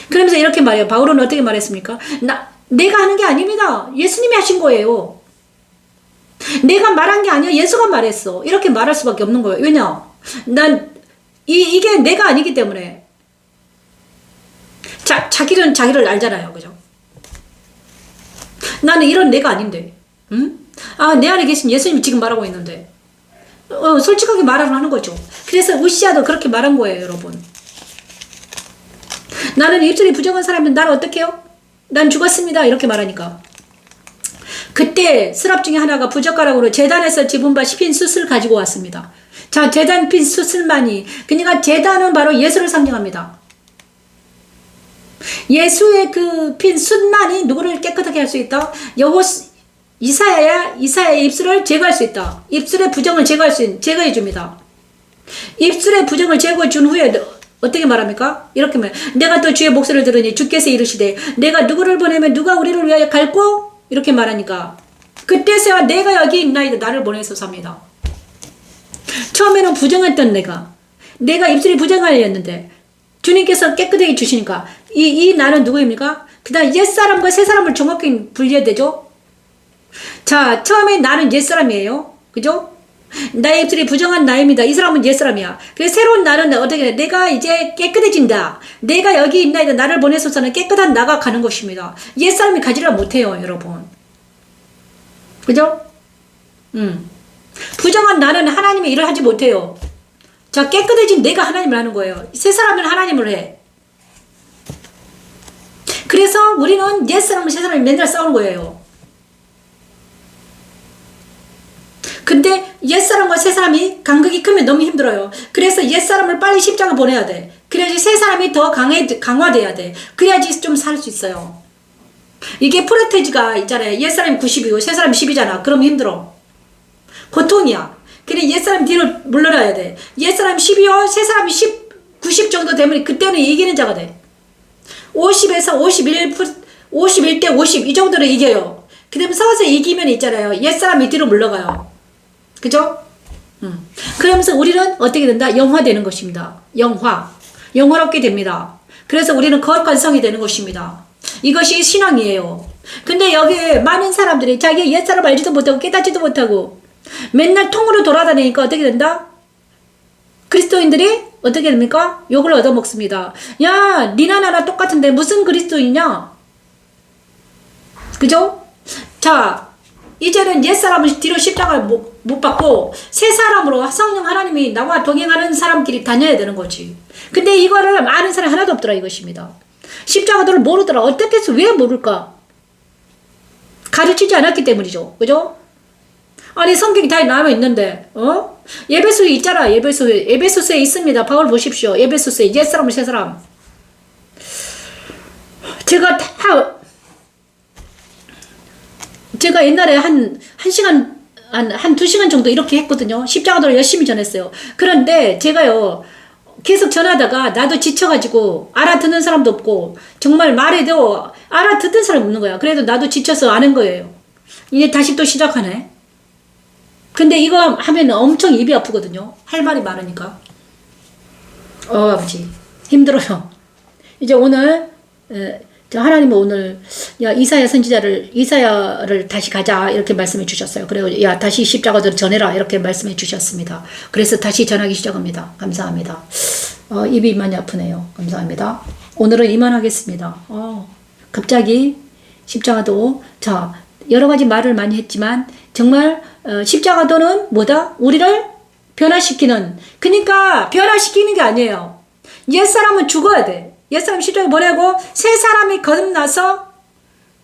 S2: 그러면서 이렇게 말해요. 바울은 어떻게 말했습니까? 내가 하는 게 아닙니다. 예수님이 하신 거예요. 내가 말한 게 아니야. 예수가 말했어. 이렇게 말할 수밖에 없는 거예요. 왜냐? 이게 내가 아니기 때문에. 자기를 알잖아요. 그죠? 나는 이런 내가 아닌데. 응? 내 안에 계신 예수님이 지금 말하고 있는데. 솔직하게 말을 하는 거죠. 그래서 우시아도 그렇게 말한 거예요, 여러분. 나는 입술이 부정한 사람은 나를 어떻게 해요? 난 죽었습니다. 이렇게 말하니까. 그때 스랍 중에 하나가 부젓가락으로 제단에서 집은 바 핀 숯을 가지고 왔습니다. 자, 제단 핀 숯을만이, 그러니까 제단은 바로 예수를 상징합니다. 예수의 그 핀 숯만이 누구를 깨끗하게 할 수 있다? 이사야의 입술을 제거할 수 있다. 입술의 부정을 제거해 줍니다. 입술의 부정을 제거해 준 후에 어떻게 말합니까? 이렇게 말. 내가 또 주의 목소리를 들으니 주께서 이르시되 내가 누구를 보내면 누가 우리를 위하여 갈고? 이렇게 말하니까 그때서야 내가 여기 있나이다 나를 보내소서 합니다. 처음에는 부정했던 내가 입술이 부정하였는데 주님께서 깨끗하게 주시니까 이 나는 누구입니까? 그 다음 옛사람과 새사람을 정확히 분리해야 되죠. 자, 처음에 나는 옛사람이에요. 그죠? 나의 입술이 부정한 나입니다. 이 사람은 옛사람이야. 그래서 새로운 나는 어떻게 해? 내가 이제 깨끗해진다. 내가 여기 있나이다. 나를 보내소서는 깨끗한 나가 가는 것입니다. 옛사람이 가지를 못해요, 여러분. 그죠? 부정한 나는 하나님의 일을 하지 못해요. 자, 깨끗해진 내가 하나님을 하는 거예요. 새 사람은 하나님을 해. 그래서 우리는 옛사람과 새사람이 맨날 싸우는 거예요. 근데 옛사람과 새사람이 간극이 크면 너무 힘들어요. 그래서 옛사람을 빨리 십자가 보내야 돼. 그래야지 새사람이 더 강화돼야 돼. 그래야지 좀 살 수 있어요. 이게 프로테지가 있잖아요. 옛사람이 90이고 새사람이 10이잖아. 그럼 힘들어. 고통이야. 그래 옛사람 뒤로 물러나야 돼. 옛사람이 10이요. 새사람이 90 정도 되면 그때는 이기는 자가 돼. 50에서 51대 50 이 정도로 이겨요. 그 다음에 서서 이기면 있잖아요. 옛사람이 뒤로 물러가요. 그죠? 그러면서 우리는 어떻게 된다? 영화되는 것입니다. 영화롭게 됩니다. 그래서 우리는 거룩한 성이 되는 것입니다. 이것이 신앙이에요. 근데 여기 많은 사람들이 자기 옛사람 알지도 못하고 깨닫지도 못하고 맨날 통으로 돌아다니니까 어떻게 된다? 그리스도인들이 어떻게 됩니까? 욕을 얻어먹습니다. 야, 니나 나나 똑같은데 무슨 그리스도이냐? 그죠? 자, 이제는 옛사람은 뒤로 십자가를 못 받고 새 사람으로 성령 하나님이 나와 동행하는 사람끼리 다녀야 되는 거지. 근데 이거를 아는 사람이 하나도 없더라 이것입니다. 십자가도를 모르더라. 어떻게 해서 왜 모를까? 가르치지 않았기 때문이죠. 그죠? 아니 성경이 다 나와 있는데 에베소에 있잖아. 에베소서에 있습니다. 바울 보십시오. 에베소서에 옛사람을 새사람. 제가 옛날에 한 시간 한 2시간 정도 이렇게 했거든요. 십자가도를 열심히 전했어요. 그런데 제가요 계속 전하다가 나도 지쳐가지고 알아듣는 사람도 없고 정말 말해도 알아듣는 사람이 없는 거야. 그래도 나도 지쳐서 아는 거예요. 이제 다시 또 시작하네. 근데 이거 하면 엄청 입이 아프거든요. 할 말이 많으니까. 아버지 힘들어요. 이제 오늘 하나님은 오늘 야 이사야를 다시 가자 이렇게 말씀해 주셨어요. 그리고 야 다시 십자가도 전해라 이렇게 말씀해 주셨습니다. 그래서 다시 전하기 시작합니다. 감사합니다. 입이 많이 아프네요. 감사합니다. 오늘은 이만하겠습니다. 갑자기 십자가도 자 여러 가지 말을 많이 했지만 정말 십자가도는 뭐다? 우리를 변화시키는. 그러니까 변화시키는 게 아니에요. 옛사람은 죽어야 돼. 옛사람 십자가에 보내고 새 사람이 거듭나서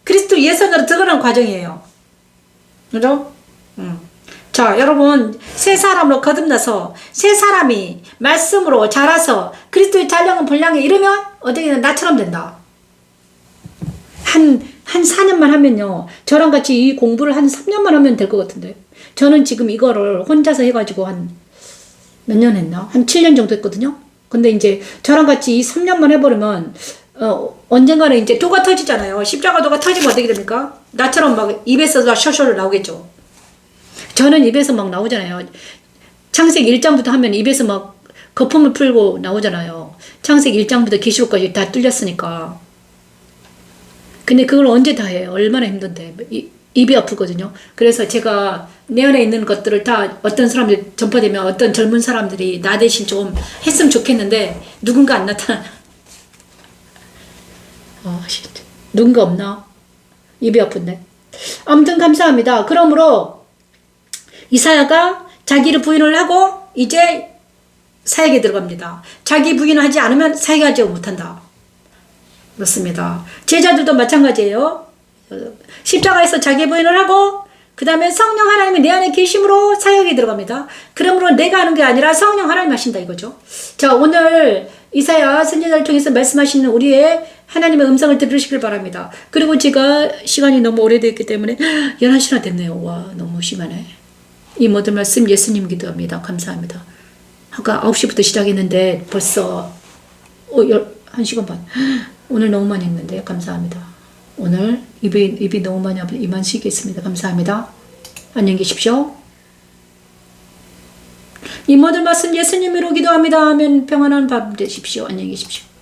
S2: 그리스도 예선으로 들어가는 과정이에요. 그죠? 자 여러분 새 사람으로 거듭나서 새 사람이 말씀으로 자라서 그리스도의 잔량은 분량에 이르면 어떻게 나처럼 된다. 한 4년만 하면요. 저랑 같이 이 공부를 한 3년만 하면 될 것 같은데. 저는 지금 이거를 혼자서 해가지고 한 몇 년 했나? 한 7년 정도 했거든요. 근데 이제 저랑 같이 이 3년만 해버리면 언젠가는 이제 도가 터지잖아요. 십자가도가 터지면 어떻게 됩니까? 나처럼 막 입에서 셔셔를 나오겠죠. 저는 입에서 막 나오잖아요. 창세기 1장부터 하면 입에서 막 거품을 풀고 나오잖아요. 창세기 1장부터 계시록까지 다 뚫렸으니까. 근데 그걸 언제 다 해요? 얼마나 힘든데. 입이 아프거든요. 그래서 제가 내 안에 있는 것들을 다 어떤 사람들 전파되면 어떤 젊은 사람들이 나 대신 좀 했으면 좋겠는데 누군가 안 나타나. 누군가 없나? 입이 아픈데. 아무튼 감사합니다. 그러므로 이사야가 자기를 부인을 하고 이제 사역에 들어갑니다. 자기 부인을 하지 않으면 사역하지 못한다. 그렇습니다. 제자들도 마찬가지예요. 십자가에서 자기 부인을 하고 그 다음에 성령 하나님이 내 안에 계심으로 사역에 들어갑니다. 그러므로 내가 하는 게 아니라 성령 하나님 하신다 이거죠. 자, 오늘 이사야 선지자를 통해서 말씀하시는 우리의 하나님의 음성을 들으시길 바랍니다. 그리고 제가 시간이 너무 오래됐기 때문에 11시나 됐네요. 와, 너무 심하네. 이 모든 말씀 예수님 기도합니다. 감사합니다. 아까 9시부터 시작했는데 벌써 1시간 반. 오늘 너무 많이 했는데 감사합니다. 오늘 입이 너무 많이 아프니 이만 쉬겠습니다. 감사합니다. 안녕히 계십시오. 이 모든 말씀 예수님으로 기도합니다 하면 평안한 밤 되십시오. 안녕히 계십시오.